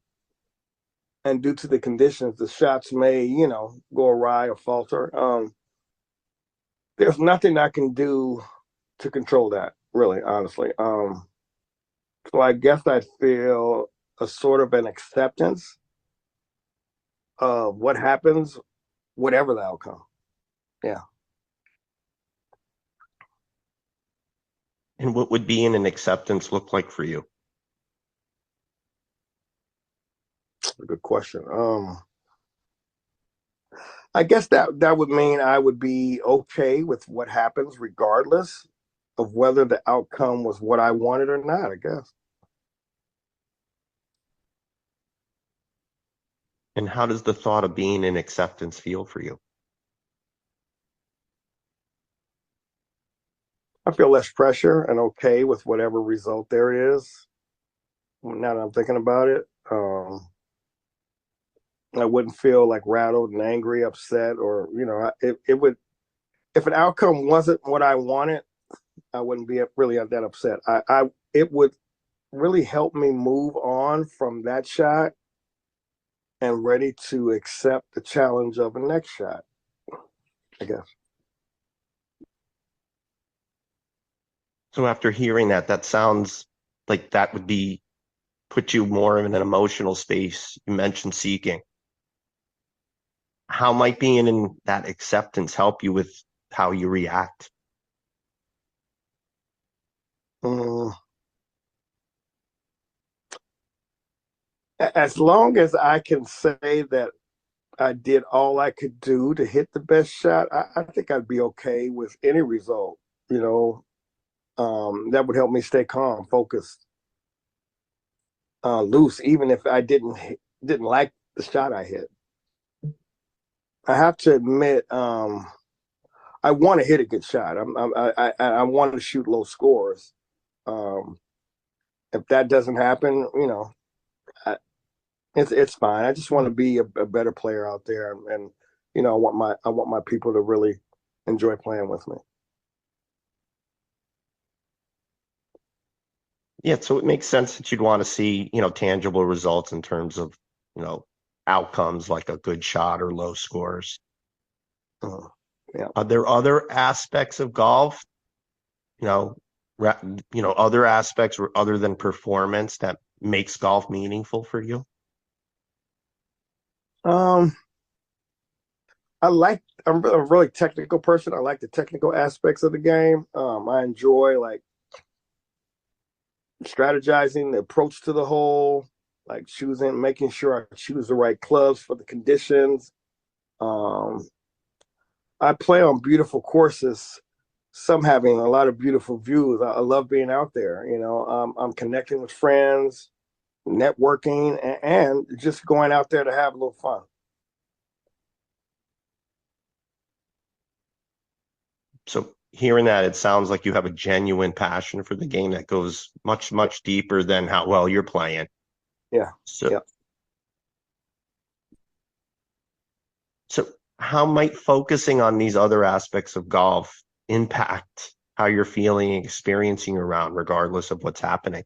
and due to the conditions, the shots may, you know, go awry or falter. There's nothing I can do to control that, really, honestly. So I guess I feel a sort of an acceptance of what happens, whatever the outcome. Yeah. And what would being an acceptance look like for you? Good question. I guess that would mean I would be okay with what happens regardless. of whether the outcome was what I wanted or not, I guess. And how does the thought of being in acceptance feel for you? I feel less pressure and okay with whatever result there is. Now that I'm thinking about it, I wouldn't feel like rattled and angry, upset, or it would. If an outcome wasn't what I wanted, I wouldn't be really that upset. It would really help me move on from that shot and ready to accept the challenge of the next shot, I guess. So after hearing that, that sounds like that would be put you more in an emotional space. You mentioned seeking. How might being in that acceptance help you with how you react? As long as I can say that I did all I could do to hit the best shot, I think I'd be okay with any result. That would help me stay calm, focused, loose, even if I didn't like the shot I hit. I have to admit, I want to hit a good shot. I want to shoot low scores. If that doesn't happen, it's fine. I just want to be a better player out there, and I want my people to really enjoy playing with me. Yeah, so it makes sense that you'd want to see, tangible results in terms of, outcomes like a good shot or low scores. Yeah. Are there other aspects of golf, other aspects other than performance that makes golf meaningful for you? I'm a really technical person. I like the technical aspects of the game. I enjoy like strategizing the approach to the hole, like making sure I choose the right clubs for the conditions. I play on beautiful courses, some having a lot of beautiful views. I love being out there. I'm connecting with friends, networking, and just going out there to have a little fun. So hearing that, it sounds like you have a genuine passion for the game that goes much, much deeper than how well you're playing. Yeah. So, yeah. So how might focusing on these other aspects of golf impact how you're feeling and experiencing around, regardless of what's happening?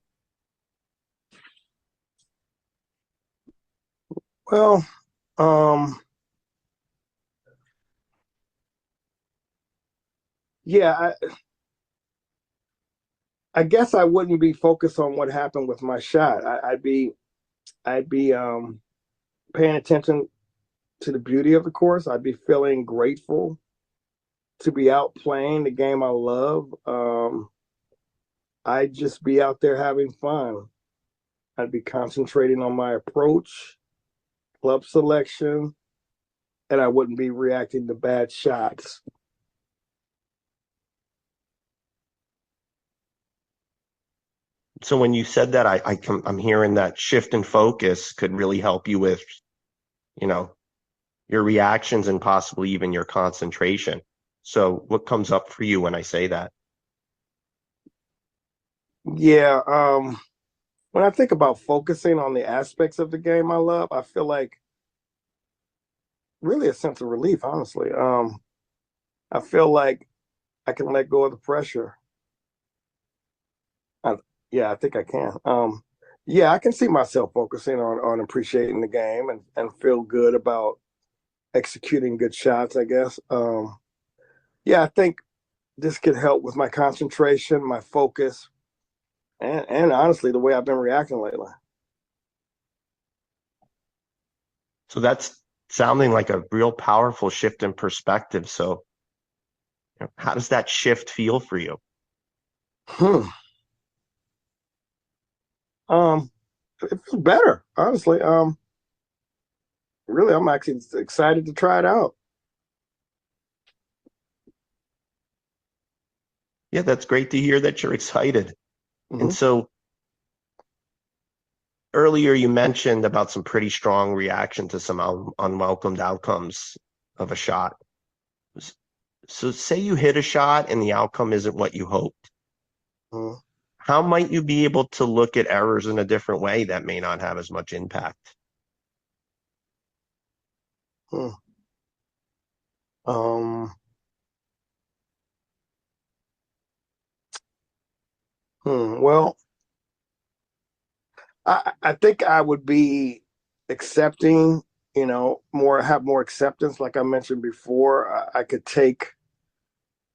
Well, yeah, I guess I wouldn't be focused on what happened with my shot. I'd be paying attention to the beauty of the course. I'd be feeling grateful to be out playing the game I love. I'd just be out there having fun. I'd be concentrating on my approach, club selection, and I wouldn't be reacting to bad shots. So when you said that, I'm hearing that shift in focus could really help you with, your reactions and possibly even your concentration. So what comes up for you when I say that? Yeah, when I think about focusing on the aspects of the game I love, I feel like really a sense of relief, honestly. I feel like I can let go of the pressure. I think I can. I can see myself focusing on appreciating the game and feel good about executing good shots, I guess. I think this could help with my concentration, my focus, and honestly, the way I've been reacting lately. So that's sounding like a real powerful shift in perspective. So how does that shift feel for you? It feels better, honestly. Really, I'm actually excited to try it out. Yeah, that's great to hear that you're excited. And Mhm. so earlier you mentioned about some pretty strong reaction to some unwelcomed outcomes of a shot. So say you hit a shot and the outcome isn't what you hoped. Mhm. How might you be able to look at errors in a different way that may not have as much impact? Hmm. Um, well, I think I would be accepting, have more acceptance. Like I mentioned before, I could take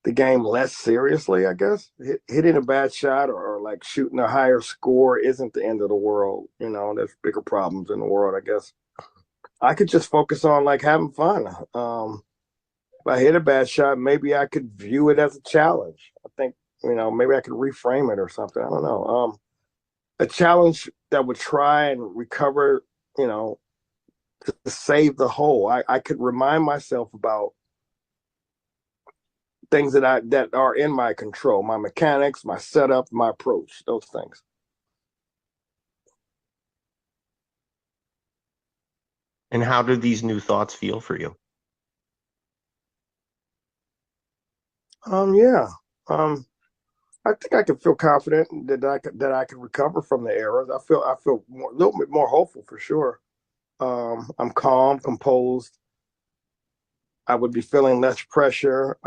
the game less seriously, I guess. Hitting a bad shot or like shooting a higher score isn't the end of the world. There's bigger problems in the world, I guess. I could just focus on like having fun. If I hit a bad shot, maybe I could view it as a challenge. I think, maybe I could reframe it or something. I don't know. A challenge that would try and recover, you know, to save the whole. I could remind myself about things that are in my control, my mechanics, my setup, my approach, those things. And how do these new thoughts feel for you? Yeah. I think I can feel confident that I can recover from the errors. I feel a little bit more hopeful for sure. I'm calm, composed. I would be feeling less pressure.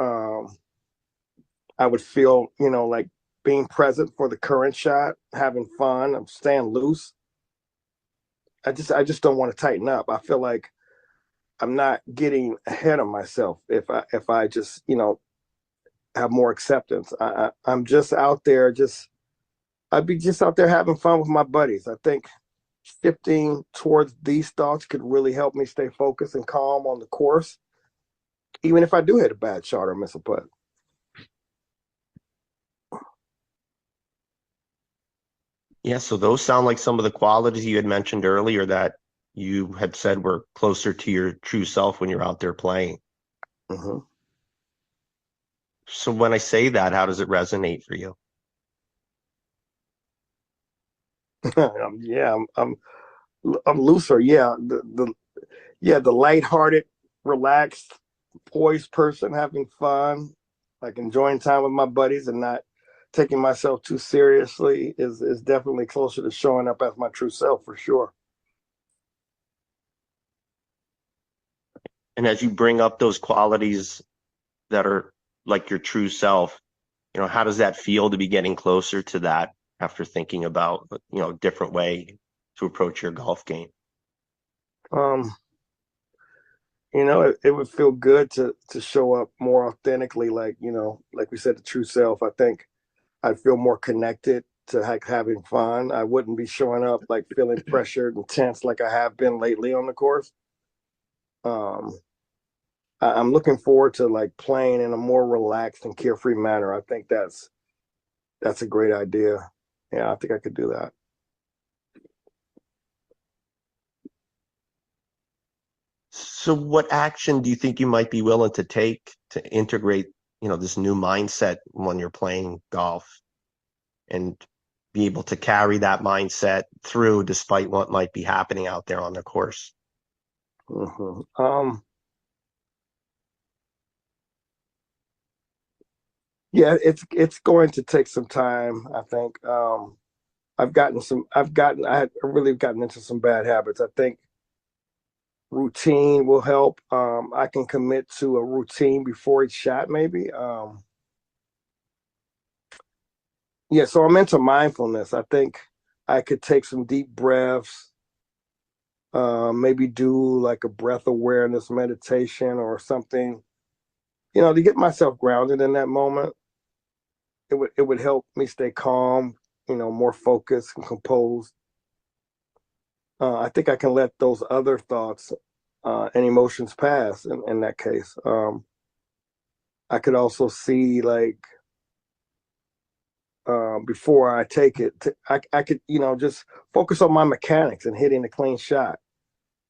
I would feel, like being present for the current shot, having fun. I'm staying loose. I just don't want to tighten up. I feel like I'm not getting ahead of myself if I just, have more acceptance. I'm just out there. I'd be just out there having fun with my buddies. I think shifting towards these thoughts could really help me stay focused and calm on the course, even if I do hit a bad shot or miss a putt. Yeah, so those sound like some of the qualities you had mentioned earlier that you had said were closer to your true self when you're out there playing. Mm-hmm. So when I say that, how does it resonate for you? Yeah, I'm looser. Yeah, the lighthearted, relaxed, poised person having fun, like enjoying time with my buddies and not taking myself too seriously is definitely closer to showing up as my true self for sure. And as you bring up those qualities that are like your true self, how does that feel to be getting closer to that after thinking about, a different way to approach your golf game? Um, it would feel good to show up more authentically, like like we said, the true self. I think I'd feel more connected to having fun. I wouldn't be showing up like feeling pressured and tense like I have been lately on the course. Um, I'm looking forward to like playing in a more relaxed and carefree manner. I think that's a great idea. Yeah, I think I could do that. So what action do you think you might be willing to take to integrate, this new mindset when you're playing golf and be able to carry that mindset through despite what might be happening out there on the course? Hmm. Yeah, it's going to take some time. I think I had really gotten into some bad habits. I think routine will help. I can commit to a routine before each shot, maybe. Yeah, so I'm into mindfulness. I think I could take some deep breaths, maybe do like a breath awareness meditation or something, to get myself grounded in that moment. It would help me stay calm, more focused and composed. I think I can let those other thoughts and emotions pass in that case. I could also see like before I take it, I could, just focus on my mechanics and hitting a clean shot.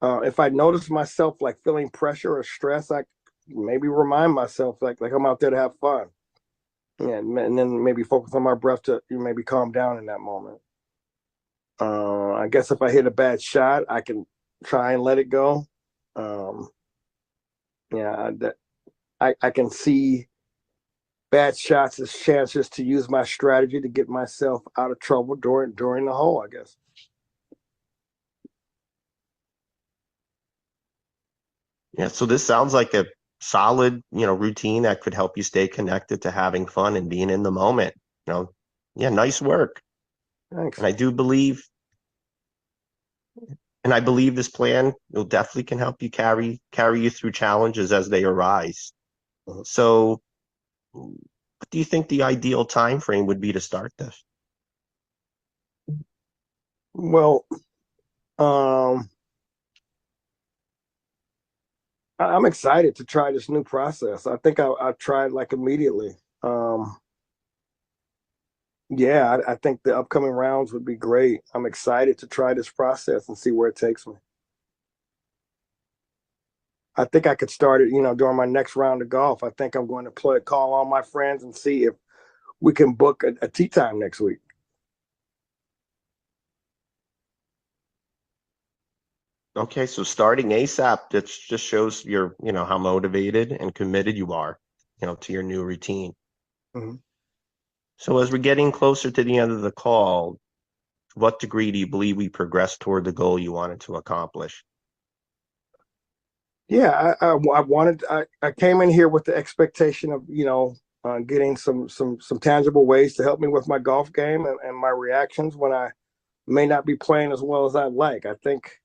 If I notice myself like feeling pressure or stress, I maybe remind myself like I'm out there to have fun. Yeah, and then maybe focus on my breath to maybe calm down in that moment. I guess if I hit a bad shot, I can try and let it go. Um, yeah, I can see bad shots as chances to use my strategy to get myself out of trouble during the hole, I guess. Yeah, so this sounds like a solid, routine that could help you stay connected to having fun and being in the moment. Yeah, nice work. Thanks. And I believe this plan will definitely can help you carry you through challenges as they arise. So, what do you think the ideal time frame would be to start this? Well, I'm excited to try this new process. I think I tried like immediately. Yeah, I think the upcoming rounds would be great. I'm excited to try this process and see where it takes me. I think I could start it, during my next round of golf. I think I'm going to call all my friends and see if we can book a tee time next week. Okay, so starting ASAP, that just shows how motivated and committed you are, to your new routine. Mm-hmm. So as we're getting closer to the end of the call, to what degree do you believe we progressed toward the goal you wanted to accomplish? Yeah, I came in here with the expectation of, getting some tangible ways to help me with my golf game and my reactions when I may not be playing as well as I'd like. I think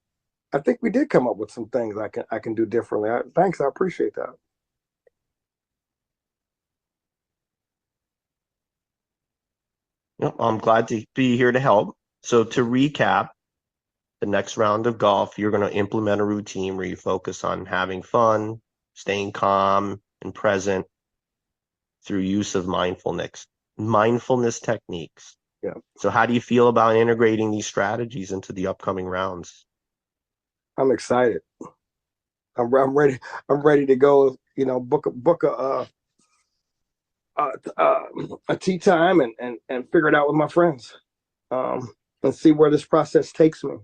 we did come up with some things I can do differently. Thanks, I appreciate that. I'm glad to be here to help. So to recap, the next round of golf, you're going to implement a routine where you focus on having fun, staying calm and present through use of mindfulness techniques. Yeah. So how do you feel about integrating these strategies into the upcoming rounds? I'm excited. I'm ready. I'm ready to go. Book a tea time and figure it out with my friends, and see where this process takes me.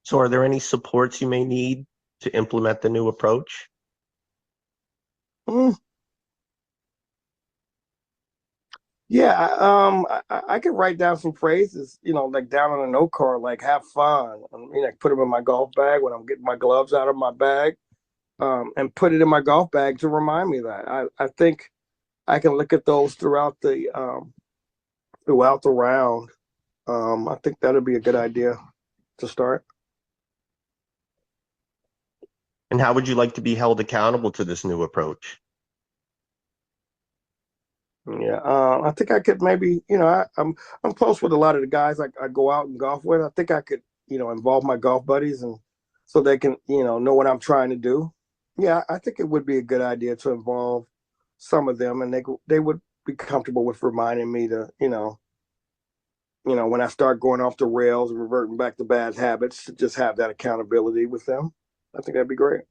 So are there any supports you may need to implement the new approach? Yeah, I can write down some phrases, like down on a note card, like "have fun," put them in my golf bag when I'm getting my gloves out of my bag, and put it in my golf bag to remind me that. I think I can look at those throughout the round. I think that'd be a good idea to start. And how would you like to be held accountable to this new approach? Yeah, I think I could maybe, I'm close with a lot of the guys I go out and golf with. I think I could, involve my golf buddies and so they can, know what I'm trying to do. Yeah, I think it would be a good idea to involve some of them, and they would be comfortable with reminding me to, when I start going off the rails and reverting back to bad habits, to just have that accountability with them. I think that'd be great.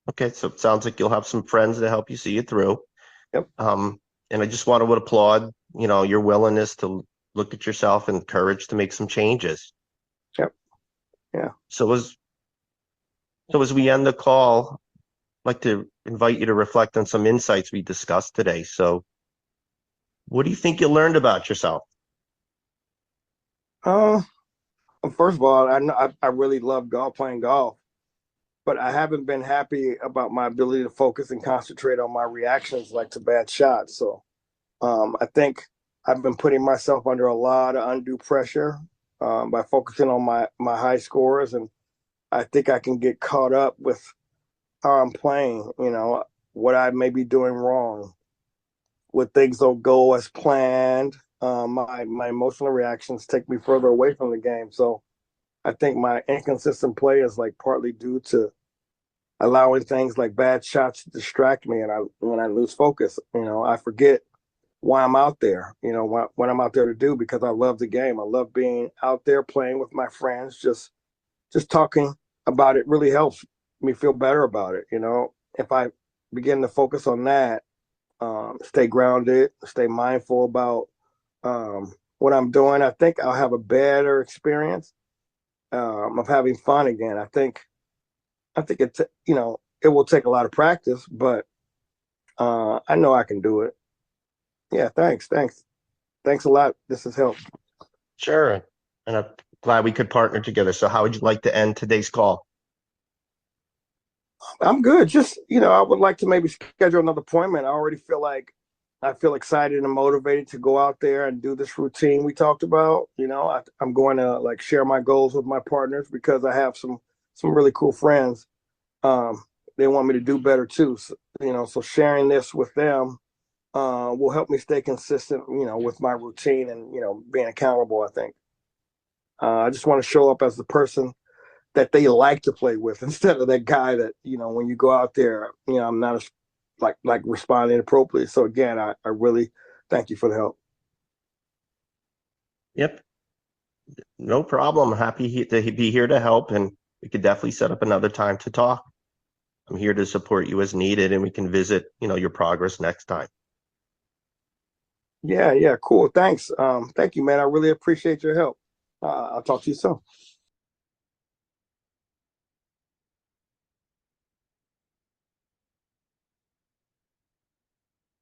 Okay, so it sounds like you'll have some friends to help you see it through. Yep. And I just want to applaud, your willingness to look at yourself and courage to make some changes. Yep. Yeah. So as we end the call, I'd like to invite you to reflect on some insights we discussed today. So what do you think you learned about yourself? First of all, I really love playing golf, but I haven't been happy about my ability to focus and concentrate on my reactions, like to bad shots. So, I think I've been putting myself under a lot of undue pressure, by focusing on my high scores, and I think I can get caught up with how I'm playing. What I may be doing wrong, when things don't go as planned. My emotional reactions take me further away from the game. So I think my inconsistent play is like partly due to allowing things like bad shots to distract me, and when I lose focus, I forget why I'm out there. What I'm out there to do, because I love the game. I love being out there playing with my friends. Just talking about it really helps me feel better about it. if I begin to focus on that, stay grounded, stay mindful about what I'm doing, I think I'll have a better experience of having fun again. I think it's, it will take a lot of practice, but I know I can do it. Yeah, thanks a lot. This has helped. Sure. And I'm glad we could partner together. So how would you like to end today's call? I'm good. Just, I would like to maybe schedule another appointment. I feel excited and motivated to go out there and do this routine we talked about. I'm going to like share my goals with my partners because I have some really cool friends. They want me to do better too. So, so sharing this with them will help me stay consistent, with my routine and, being accountable, I think. I just want to show up as the person that they like to play with instead of that guy that, when you go out there, I'm not like responding appropriately. So again, I really thank you for the help. Yep. No problem. Happy to be here to help, and we could definitely set up another time to talk. I'm here to support you as needed, and we can visit, your progress next time. Yeah, cool. Thanks. Thank you, man. I really appreciate your help. I'll talk to you soon.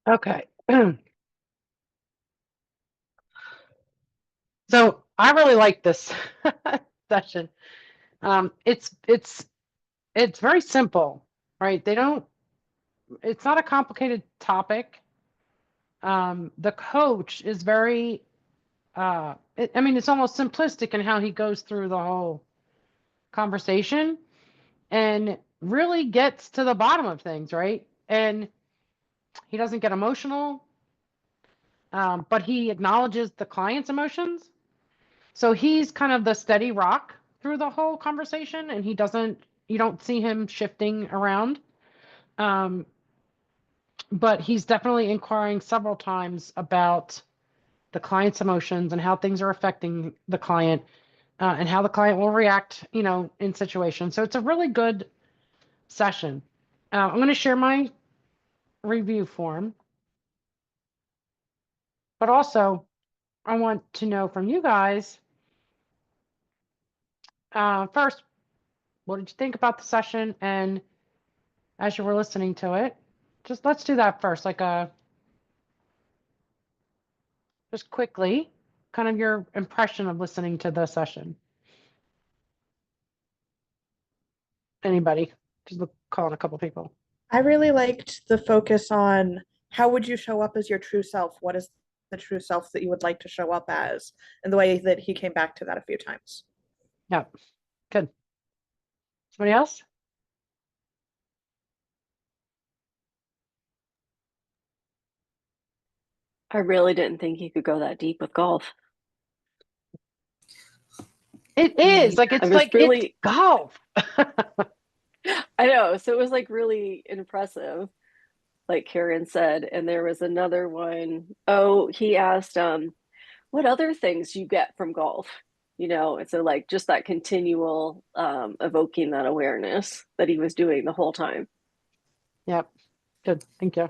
Okay. So I really like this session. It's very simple, right? It's not a complicated topic. The coach is very, it's almost simplistic in how he goes through the whole conversation and really gets to the bottom of things, right? And he doesn't get emotional, but he acknowledges the client's emotions. So he's kind of the steady rock through the whole conversation, and you don't see him shifting around. But he's definitely inquiring several times about the client's emotions and how things are affecting the client, and how the client will react, in situations. So it's a really good session. I'm going to share my review form, but also I want to know from you guys, first, what did you think about the session? And as you were listening to it, let's do that first, like just quickly, kind of your impression of listening to the session. Anybody? Just calling a couple people. I really liked the focus on how would you show up as your true self? What is the true self that you would like to show up as? And the way that he came back to that a few times. Yeah, good. Somebody else? I really didn't think you could go that deep with golf. It is like it's golf. I know. So it was like really impressive, like Karen said. And there was another one. Oh, he asked, what other things you get from golf? And so like just that continual evoking that awareness that he was doing the whole time. Yep. Good. Thank you.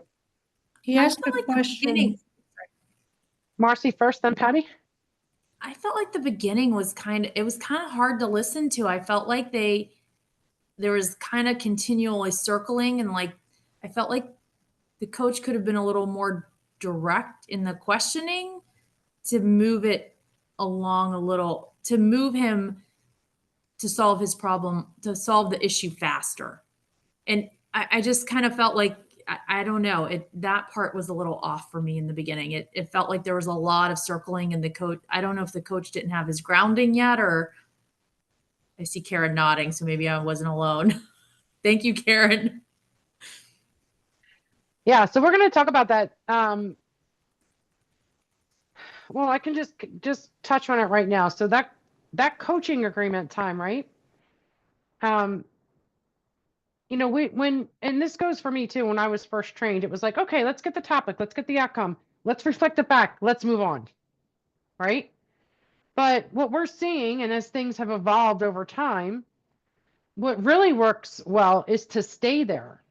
He asked a question. Marcy first, then Patty. I felt like the beginning was kind of hard to listen to. I felt like there was kind of continually circling, and like I felt like the coach could have been a little more direct in the questioning to move it along a little, to move him to solve his problem, to solve the issue faster. And I just kind of felt like, I don't know, that part was a little off for me in the beginning. It felt like there was a lot of circling, and the coach, I don't know if the coach didn't have his grounding yet, or I see Karen nodding, so maybe I wasn't alone. Thank you, Karen. Yeah, so we're going to talk about that. Well, I can just touch on it right now. So that coaching agreement time, right? And this goes for me too, when I was first trained, it was like, okay, let's get the topic, let's get the outcome, let's reflect it back, let's move on, right? But what we're seeing, and as things have evolved over time, what really works well is to stay there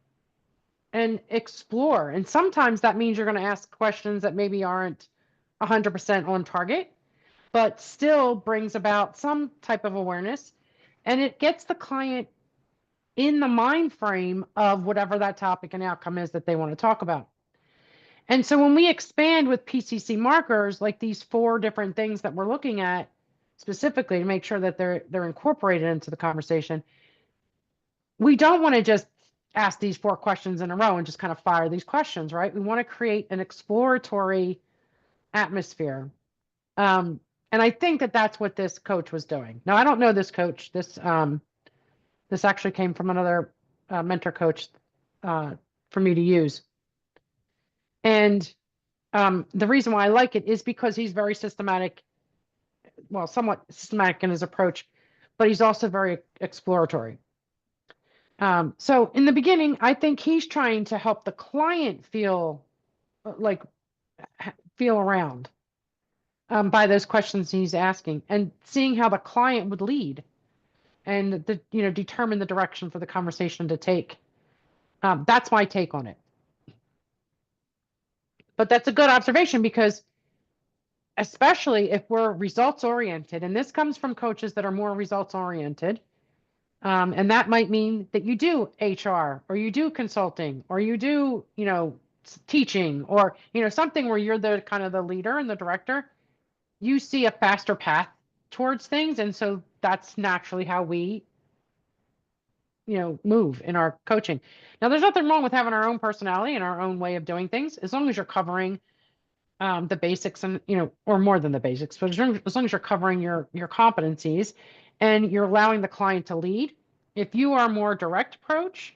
and explore. And sometimes that means you're going to ask questions that maybe aren't 100% on target, but still brings about some type of awareness, and it gets the client in the mind frame of whatever that topic and outcome is that they want to talk about. And so when we expand with PCC markers, like these 4 different things that we're looking at specifically to make sure that they're incorporated into the conversation, we don't want to just ask these 4 questions in a row and just kind of fire these questions, right? We want to create an exploratory atmosphere. And I think that that's what this coach was doing. Now, I don't know this coach. This actually came from another mentor coach for me to use. And the reason why I like it is because he's very systematic, well, somewhat systematic in his approach, but he's also very exploratory. So in the beginning, I think he's trying to help the client feel around by those questions he's asking, and seeing how the client would lead and determine the direction for the conversation to take. That's my take on it. But that's a good observation, because especially if we're results oriented, and this comes from coaches that are more results oriented, and that might mean that you do HR, or you do consulting, or you do teaching, or something where you're the kind of the leader and the director. You see a faster path towards things, and so that's naturally how we move in our coaching. Now, there's nothing wrong with having our own personality and our own way of doing things, as long as you're covering the basics, and or more than the basics, but as long as you're covering your competencies and you're allowing the client to lead. If you are more direct approach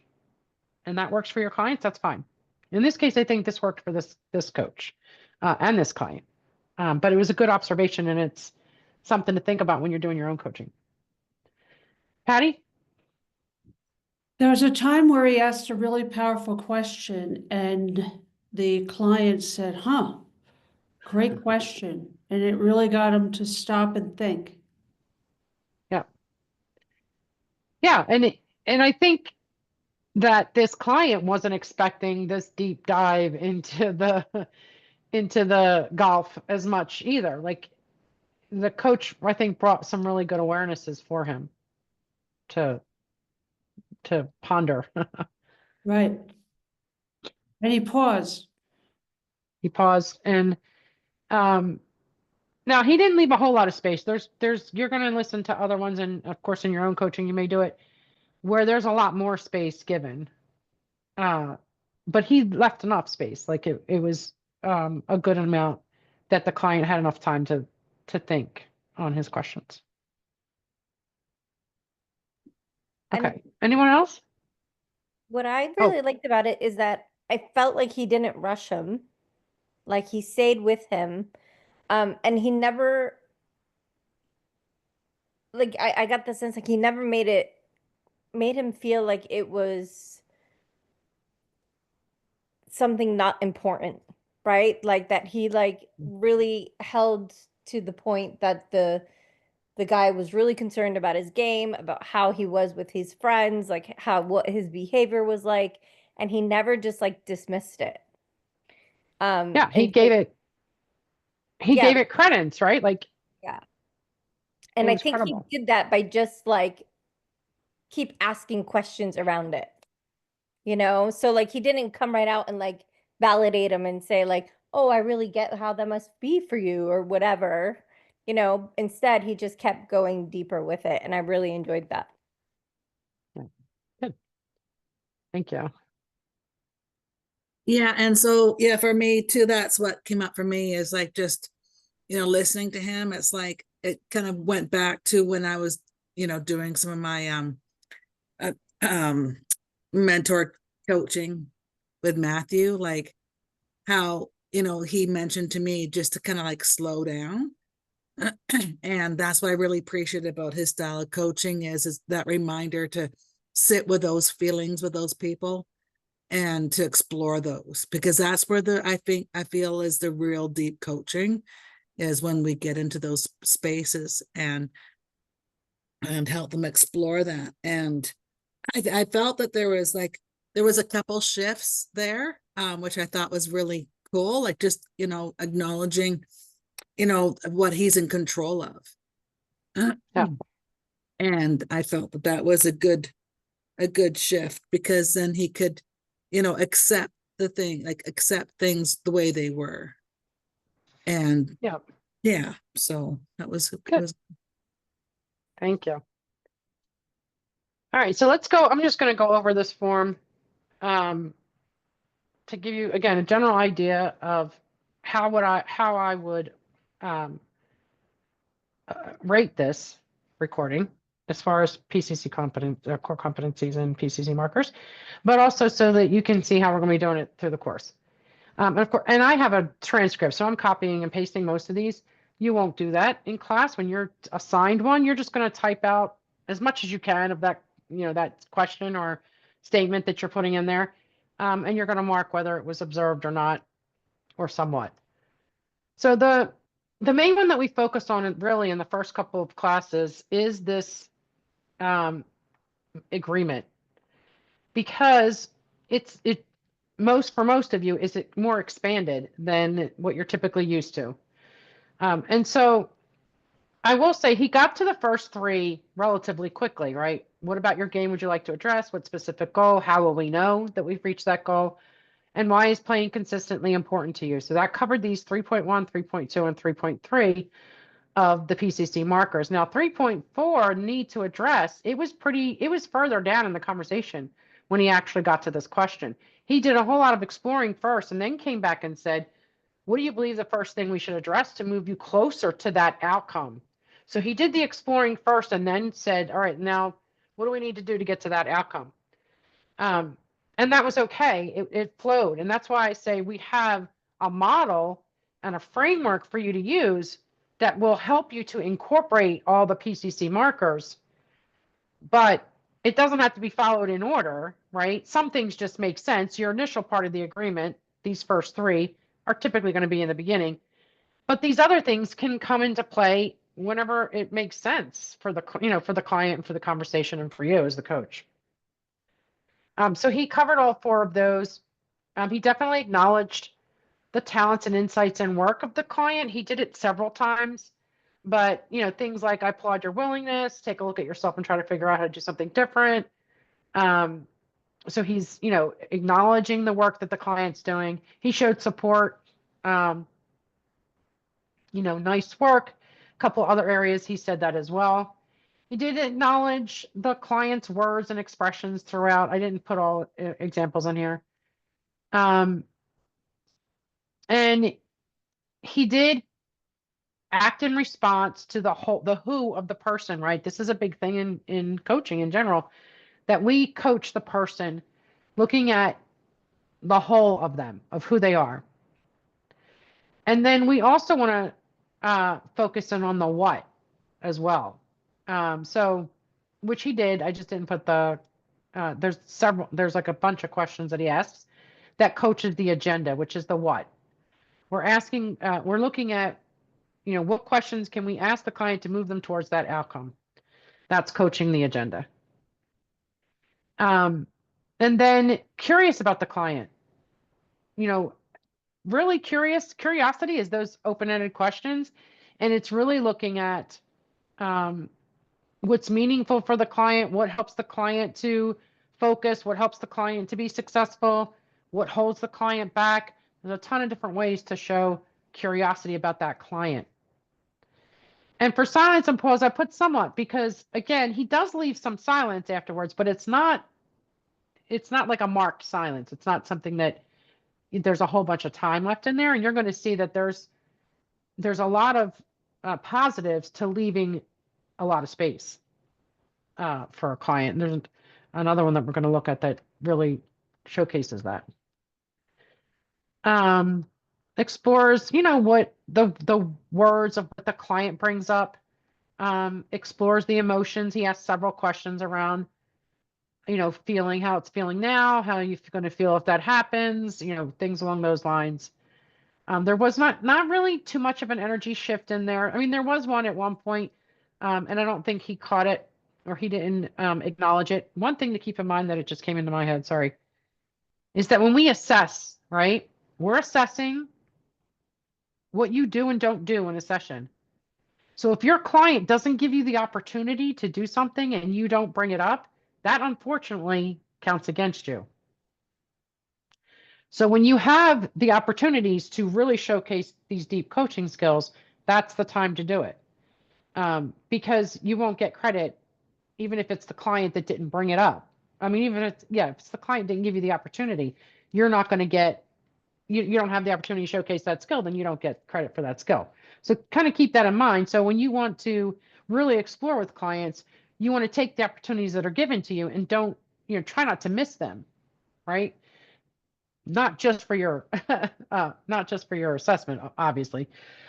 and that works for your clients, that's fine. In this case, I think this worked for this coach and this client. But it was a good observation, and it's something to think about when you're doing your own coaching. Patty? There was a time where he asked a really powerful question, and the client said, "Huh, great question." And it really got him to stop and think. Yeah. And I think that this client wasn't expecting this deep dive into the golf as much either. Like, the coach, I think, brought some really good awarenesses for him to ponder. Right. And he paused. He paused, and now he didn't leave a whole lot of space. You're going to listen to other ones, and of course in your own coaching you may do it where there's a lot more space given. But he left enough space. Like it was a good amount that the client had enough time to think on his questions. Okay. And Anyone else? what I really liked about it is that I felt like he didn't rush him. Like, he stayed with him. And he never, like, I got the sense like he never made him feel like it was something not important, right? Like, that he really held to the point that the guy was really concerned about his game, about how he was with his friends, like what his behavior was like, and he never just dismissed it. Yeah, he gave it credence, right? Like, yeah. And I think he did that by just keep asking questions around it. So he didn't come right out and validate him and say oh, I really get how that must be for you or whatever. Instead he just kept going deeper with it, and I really enjoyed that. Yeah. Good. Thank you. Yeah, and so for me too, that's what came up for me is just listening to him. It's it kind of went back to when I was doing some of my mentor coaching with Matthew, how he mentioned to me just to kind of slow down. And that's what I really appreciate about his style of coaching is that reminder to sit with those feelings with those people and to explore those, because that's where I feel is the real deep coaching, is when we get into those spaces and help them explore that. And I felt that there was there was a couple shifts there, which I thought was really cool. Like just, acknowledging, what he's in control of. Yeah. And I felt that that was a good shift, because then he could, accept accept things the way they were. And Yeah. yeah, so that was Good. Thank you. All right, so let's go. I'm just going to go over this form to give you, again, a general idea of how I would rate this recording as far as PCC core competencies and PCC markers, but also so that you can see how we're going to be doing it through the course. And of course, and I have a transcript, so I'm copying and pasting most of these. You won't do that in class. When you're assigned one, you're just going to type out as much as you can of that, that question or statement that you're putting in there, and you're going to mark whether it was observed or not, or somewhat. So the main one that we focused on really in the first couple of classes is this agreement, because for most of you, is it more expanded than what you're typically used to. And so I will say he got to the first three relatively quickly, right? What about your game would you like to address? What specific goal? How will we know that we've reached that goal? And why is playing consistently important to you? So that covered these 3.1, 3.2, and 3.3 of the PCC markers. Now 3.4 need to address, it was further down in the conversation when he actually got to this question. He did a whole lot of exploring first and then came back and said, what do you believe the first thing we should address to move you closer to that outcome? So he did the exploring first and then said, all right, now what do we need to do to get to that outcome? And that was okay. It flowed. And that's why I say we have a model and a framework for you to use that will help you to incorporate all the PCC markers, but it doesn't have to be followed in order, right? Some things just make sense. Your initial part of the agreement, these first three, are typically going to be in the beginning, but these other things can come into play whenever it makes sense for the, for the client and for the conversation and for you as the coach. So he covered all four of those. He definitely acknowledged the talents and insights and work of the client. He did it several times, but things like, I applaud your willingness, take a look at yourself and try to figure out how to do something different. So he's, acknowledging the work that the client's doing. He showed support, nice work. A couple other areas he said that as well. He did acknowledge the client's words and expressions throughout. I didn't put all examples in here. And he did act in response to the who of the person, right? This is a big thing in coaching in general, that we coach the person looking at the whole of them, of who they are. And then we also want to focus in on the what as well. So, which he did. I just didn't put there's like a bunch of questions that he asks that coaches the agenda, which is the what. We're looking at, what questions can we ask the client to move them towards that outcome? That's coaching the agenda. And then curious about the client, really curiosity is those open-ended questions. And it's really looking at, what's meaningful for the client, what helps the client to focus, what helps the client to be successful, what holds the client back. There's a ton of different ways to show curiosity about that client. And for silence and pause, I put somewhat, because again, he does leave some silence afterwards, but it's not like a marked silence. It's not something that there's a whole bunch of time left in there. And you're going to see that there's a lot of positives to leaving a lot of space for a client. And there's another one that we're going to look at that really showcases that. Explores, what the words of what the client brings up. Explores the emotions. He asks several questions around, feeling, how it's feeling now, how you're going to feel if that happens, things along those lines. There was not really too much of an energy shift in there. I mean, there was one at one point, and I don't think he caught it or he didn't acknowledge it. One thing to keep in mind that it just came into my head, sorry. is that when we assess, right, we're assessing what you do and don't do in a session. So if your client doesn't give you the opportunity to do something and you don't bring it up, that unfortunately counts against you. So when you have the opportunities to really showcase these deep coaching skills, that's the time to do it. Because you won't get credit, even if it's the client that didn't bring it up. I mean, even if it's the client didn't give you the opportunity, you're not going to get, you don't have the opportunity to showcase that skill, then you don't get credit for that skill. So kind of keep that in mind. So when you want to really explore with clients, you want to take the opportunities that are given to you and don't, try not to miss them, right? Not just for your, not just for your assessment, obviously,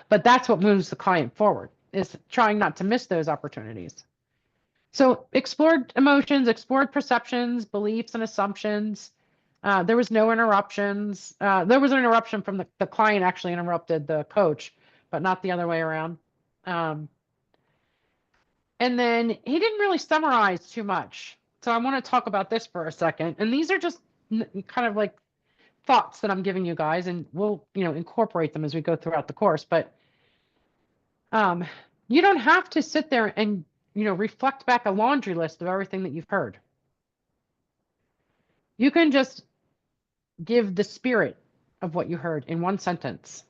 but that's what moves the client forward, is trying not to miss those opportunities. So explored emotions, explored perceptions, beliefs, and assumptions. There was no interruptions. There was an interruption from the client actually interrupted the coach, but not the other way around. And then he didn't really summarize too much. So I want to talk about this for a second. And these are just kind of like thoughts that I'm giving you guys, and we'll, incorporate them as we go throughout the course. But you don't have to sit there and, reflect back a laundry list of everything that you've heard. You can just give the spirit of what you heard in one sentence.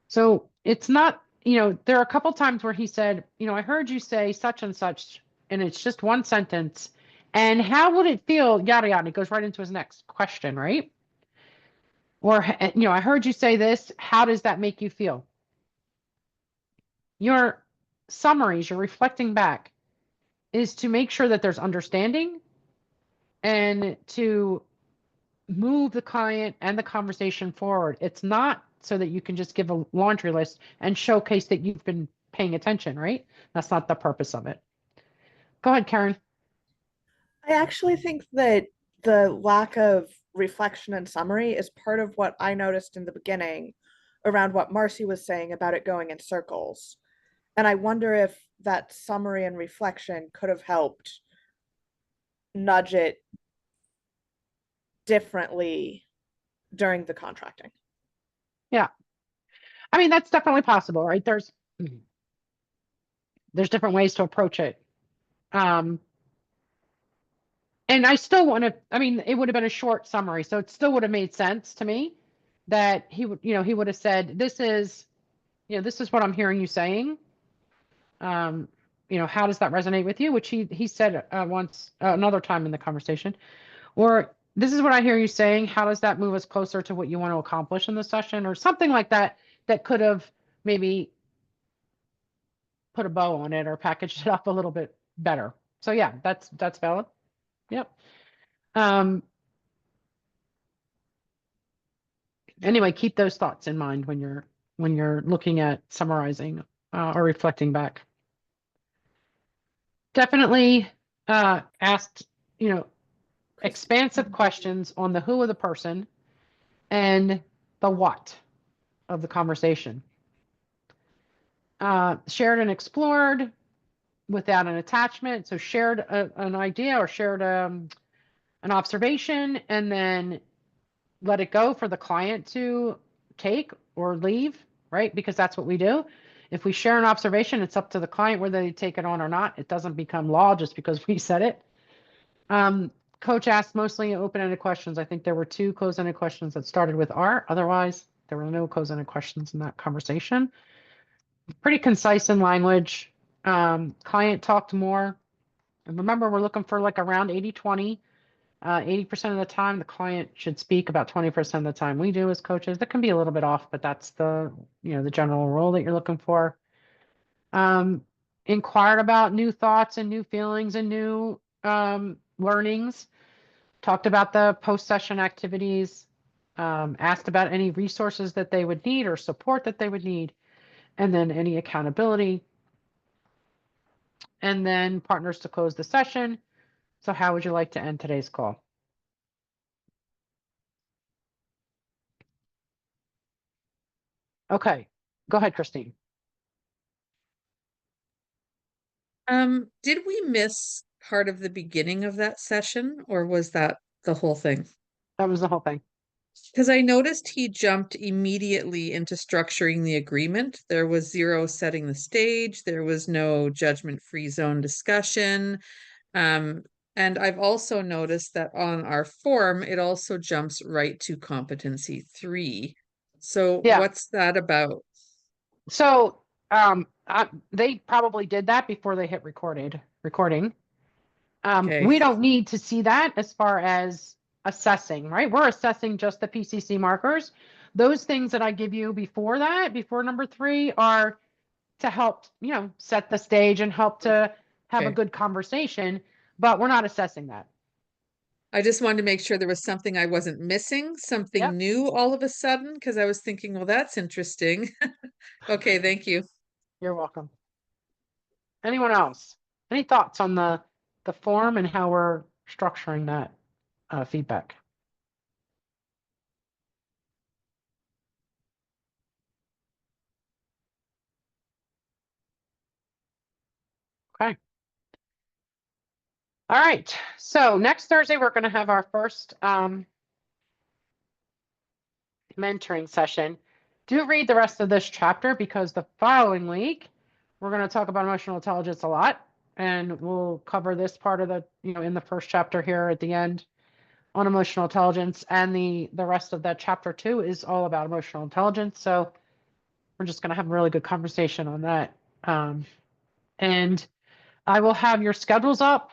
So it's not, there are a couple times where he said, I heard you say such and such, and it's just one sentence. And how would it feel? Yada, yada. It goes right into his next question, right? Or, I heard you say this. How does that make you feel? Your summaries, your reflecting back, is to make sure that there's understanding and to move the client and the conversation forward. It's not so that you can just give a laundry list and showcase that you've been paying attention, right? That's not the purpose of it. Go ahead, Karen. I actually think that the lack of reflection and summary is part of what I noticed in the beginning around what Marcy was saying about it going in circles. And I wonder if that summary and reflection could have helped nudge it differently during the contracting. Yeah. I mean, that's definitely possible, right? There's different ways to approach it. And I still want to, I mean, it would have been a short summary, so it still would have made sense to me that he would, he would have said, this is what I'm hearing you saying. How does that resonate with you? Which he said once, another time in the conversation. Or this is what I hear you saying. How does that move us closer to what you want to accomplish in the session, or something like that, that could have maybe put a bow on it or packaged it up a little bit better. So yeah, that's valid. Yep. Anyway, keep those thoughts in mind when you're looking at summarizing or reflecting back. Definitely asked, expansive questions on the who of the person and the what of the conversation. Shared and explored without an attachment. So shared an idea or shared an observation, and then let it go for the client to take or leave, right? Because that's what we do. If we share an observation, it's up to the client whether they take it on or not. It doesn't become law just because we said it. Coach asked mostly open-ended questions. I think there were 2 closed-ended questions that started with R. Otherwise, there were no closed-ended questions in that conversation. Pretty concise in language. Client talked more. And remember, we're looking for like around 80-20. 80% of the time, the client should speak. About 20% of the time we do as coaches. That can be a little bit off, but that's the, the general rule that you're looking for. Inquired about new thoughts and new feelings and new learnings. Talked about the post-session activities. Asked about any resources that they would need or support that they would need. And then any accountability. And then partners to close the session. So how would you like to end today's call? Okay, go ahead, Christine. Did we miss part of the beginning of that session, or was that the whole thing? That was the whole thing. Because I noticed he jumped immediately into structuring the agreement. There was zero setting the stage. There was no judgment-free zone discussion. And I've also noticed that on our form, it also jumps right to competency 3. So Yeah. what's that about? So they probably did that before they hit recording. Okay. We don't need to see that as far as assessing, right? We're assessing just the PCC markers. Those things that I give you before that, before number 3, are to help, set the stage and help to have a Okay. good conversation, but we're not assessing that. I just wanted to make sure there was something I wasn't missing, something Yep. new all of a sudden, because I was thinking, well, that's interesting. Okay, thank you. You're welcome. Anyone else? Any thoughts on the form and how we're structuring that feedback? Okay. All right. So next Thursday, we're going to have our first mentoring session. Do read the rest of this chapter, because the following week, we're going to talk about emotional intelligence a lot. And we'll cover this part of the, in the first chapter here at the end on emotional intelligence. And the rest of that chapter 2 is all about emotional intelligence. So we're just going to have a really good conversation on that. And I will have your schedules up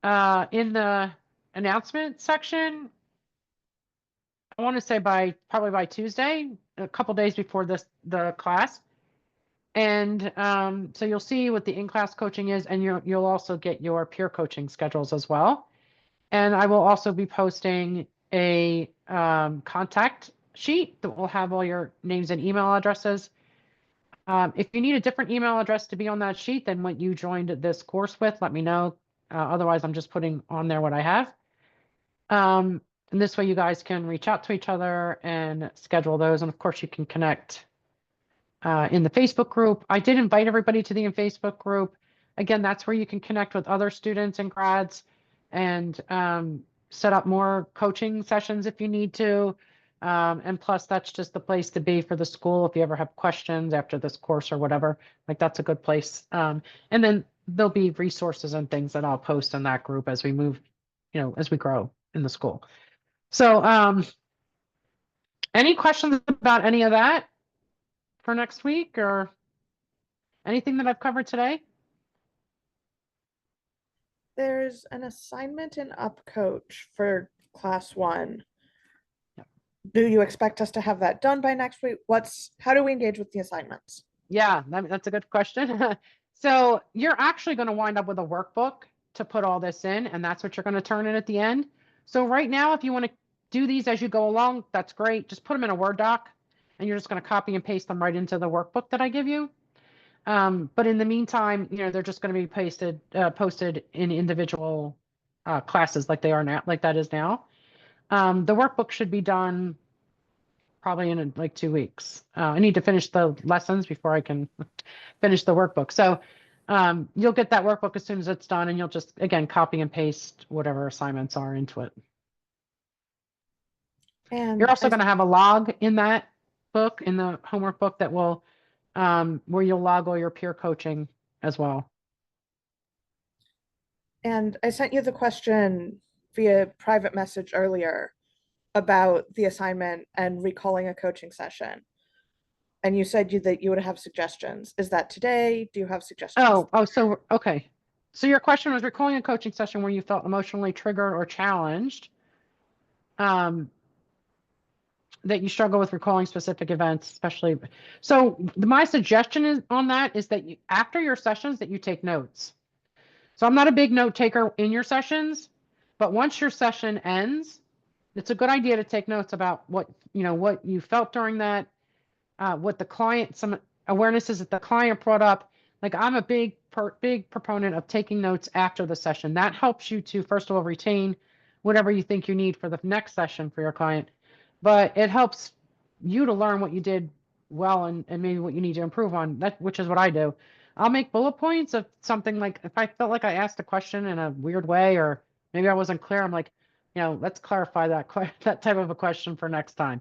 in the announcement section. I want to say probably by Tuesday, a couple days before the class. And so you'll see what the in-class coaching is, and you'll also get your peer coaching schedules as well. And I will also be posting a contact sheet that will have all your names and email addresses. If you need a different email address to be on that sheet than what you joined this course with, let me know. Otherwise, I'm just putting on there what I have. And this way you guys can reach out to each other and schedule those. And of course, you can connect in the Facebook group. I did invite everybody to the Facebook group. Again, that's where you can connect with other students and grads and set up more coaching sessions if you need to. And plus, that's just the place to be for the school if you ever have questions after this course or whatever. Like, that's a good place. And then there'll be resources and things that I'll post in that group as we move, as we grow in the school. So any questions about any of that for next week, or anything that I've covered today? There's an assignment in UpCoach for class 1. Yep. Do you expect us to have that done by next week? How do we engage with the assignments? Yeah, that's a good question. So you're actually going to wind up with a workbook to put all this in, and that's what you're going to turn in at the end. So right now, if you want to do these as you go along, that's great. Just put them in a Word doc, and you're just going to copy and paste them right into the workbook that I give you. But in the meantime, they're just going to be posted in individual classes like they are now, like that is now. The workbook should be done probably in like 2 weeks. I need to finish the lessons before I can finish the workbook. So you'll get that workbook as soon as it's done, and you'll just, again, copy and paste whatever assignments are into it. And you're also going to have a log in that book, in the homework book, that will where you'll log all your peer coaching as well. And I sent you the question via private message earlier about the assignment and recalling a coaching session. And you said that you would have suggestions. Is that today? Do you have suggestions? So okay. So your question was recalling a coaching session where you felt emotionally triggered or challenged, that you struggle with recalling specific events, especially. So my suggestion is on that is that after your sessions that you take notes. So I'm not a big note taker in your sessions, but once your session ends, it's a good idea to take notes about what you felt during that, what the client, some awarenesses that the client brought up. Like, I'm a big proponent of taking notes after the session. That helps you to, first of all, retain whatever you think you need for the next session for your client, but it helps you to learn what you did well and maybe what you need to improve on, that, which is what I do. I'll make bullet points of something, like if I felt like I asked a question in a weird way, or maybe I wasn't clear, I'm like, let's clarify that type of a question for next time.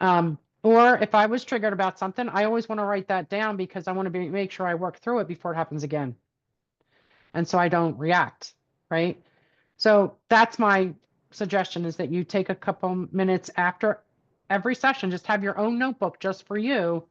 Or if I was triggered about something, I always want to write that down because I want to make sure I work through it before it happens again. And so I don't react, right? So that's my suggestion, is that you take a couple minutes after every session, just have your own notebook just for you,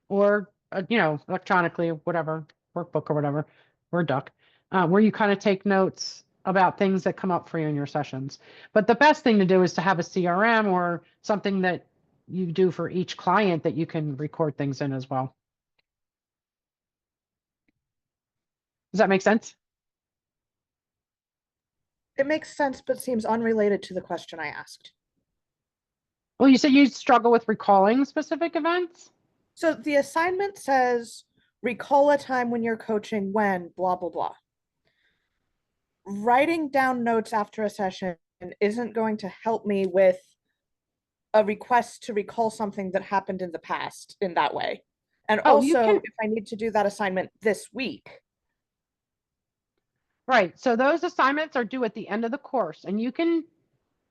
or, electronically, whatever, workbook or whatever, or Duck, where you kind of take notes about things that come up for you in your sessions. But the best thing to do is to have a CRM or something that you do for each client that you can record things in as well. Does that make sense? It makes sense, but seems unrelated to the question I asked. Well, you said you struggle with recalling specific events? So the assignment says, recall a time when you're coaching when blah, blah, blah. Writing down notes after a session isn't going to help me with a request to recall something that happened in the past in that way. And Oh, you also, can- if I need to do that assignment this week. Right. So those assignments are due at the end of the course, and you can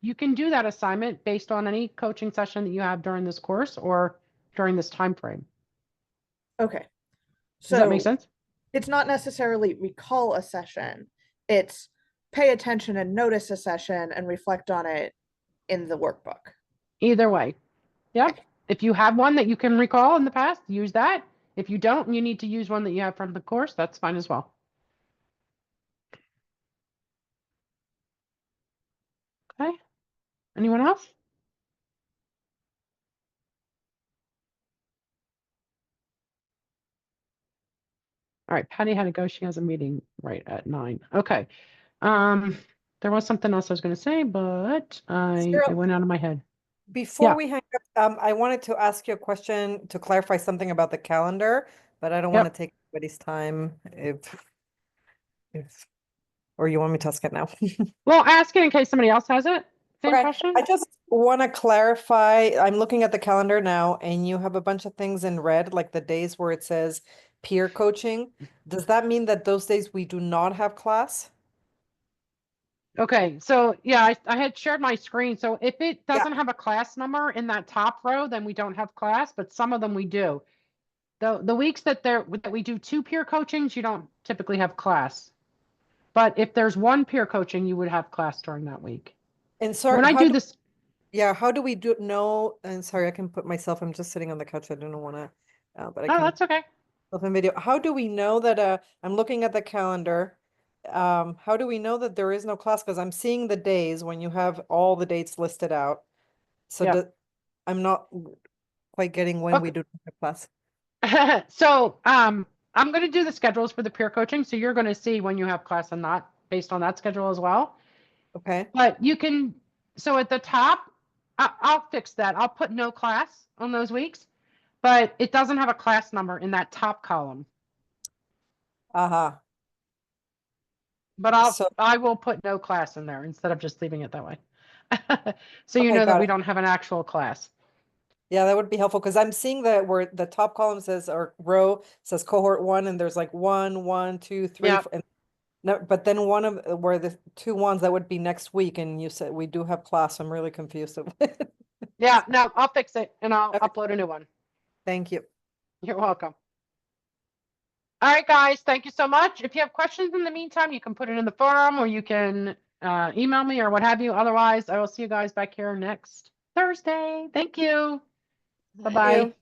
do that assignment based on any coaching session that you have during this course or during this time frame. Okay. Does that make So sense? it's not necessarily recall a session. It's pay attention and notice a session and reflect on it in the workbook. Either way. Yep. Okay. If you have one that you can recall in the past, use that. If you don't, and you need to use one that you have from the course, that's fine as well. Okay. Anyone else? All right, Patty had to go. She has a meeting right at 9. Okay. There was something else I was going to say, but it went out of my head. Before Yeah. we hang up, I wanted to ask you a question to clarify something about the calendar, but I don't Yep. want to take anybody's time if, or you want me to ask it now? Well, ask it in case somebody else has it. Same Okay, question. I just want to clarify, I'm looking at the calendar now and you have a bunch of things in red, like the days where it says peer coaching. Does that mean that those days we do not have class? Okay, so yeah, I had shared my screen. So if it Yeah. doesn't have a class number in that top row, then we don't have class, but some of them we do. The weeks that we do 2 peer coachings, you don't typically have class. But if there's 1 peer coaching, you would have class during that week. And sorry, When I do this, yeah, how do we know? And sorry, I can put myself, I'm just sitting on the couch. I don't want to, but I oh, can that's okay. open video. How do we know that, I'm looking at the calendar. How do we know that there is no class? Because I'm seeing the days when you have all the dates listed out. So Yeah. I'm not quite getting when we do have class. So I'm going to do the schedules for the peer coaching. So you're going to see when you have class and not based on that schedule as well. Okay. But you can, so at the top, I'll fix that. I'll put no class on those weeks, but it doesn't have a class number in that top column. Uh-huh. But I will put no class in there instead of just leaving it that way. So you Okay, know that got we it. don't have an actual class. Yeah, that would be helpful because I'm seeing that where the top column says, or row says cohort 1, and there's like 1, 1, 2, 3, Yeah. and no, but then one of where the 2 ones that would be next week, and you said we do have class. I'm really confused. Yeah, no, I'll fix it and I'll Okay. upload a new one. Thank you. You're welcome. All right, guys, thank you so much. If you have questions in the meantime, you can put it in the forum or you can email me or what have you. Otherwise, I will see you guys back here next Thursday. Thank you. Bye-bye.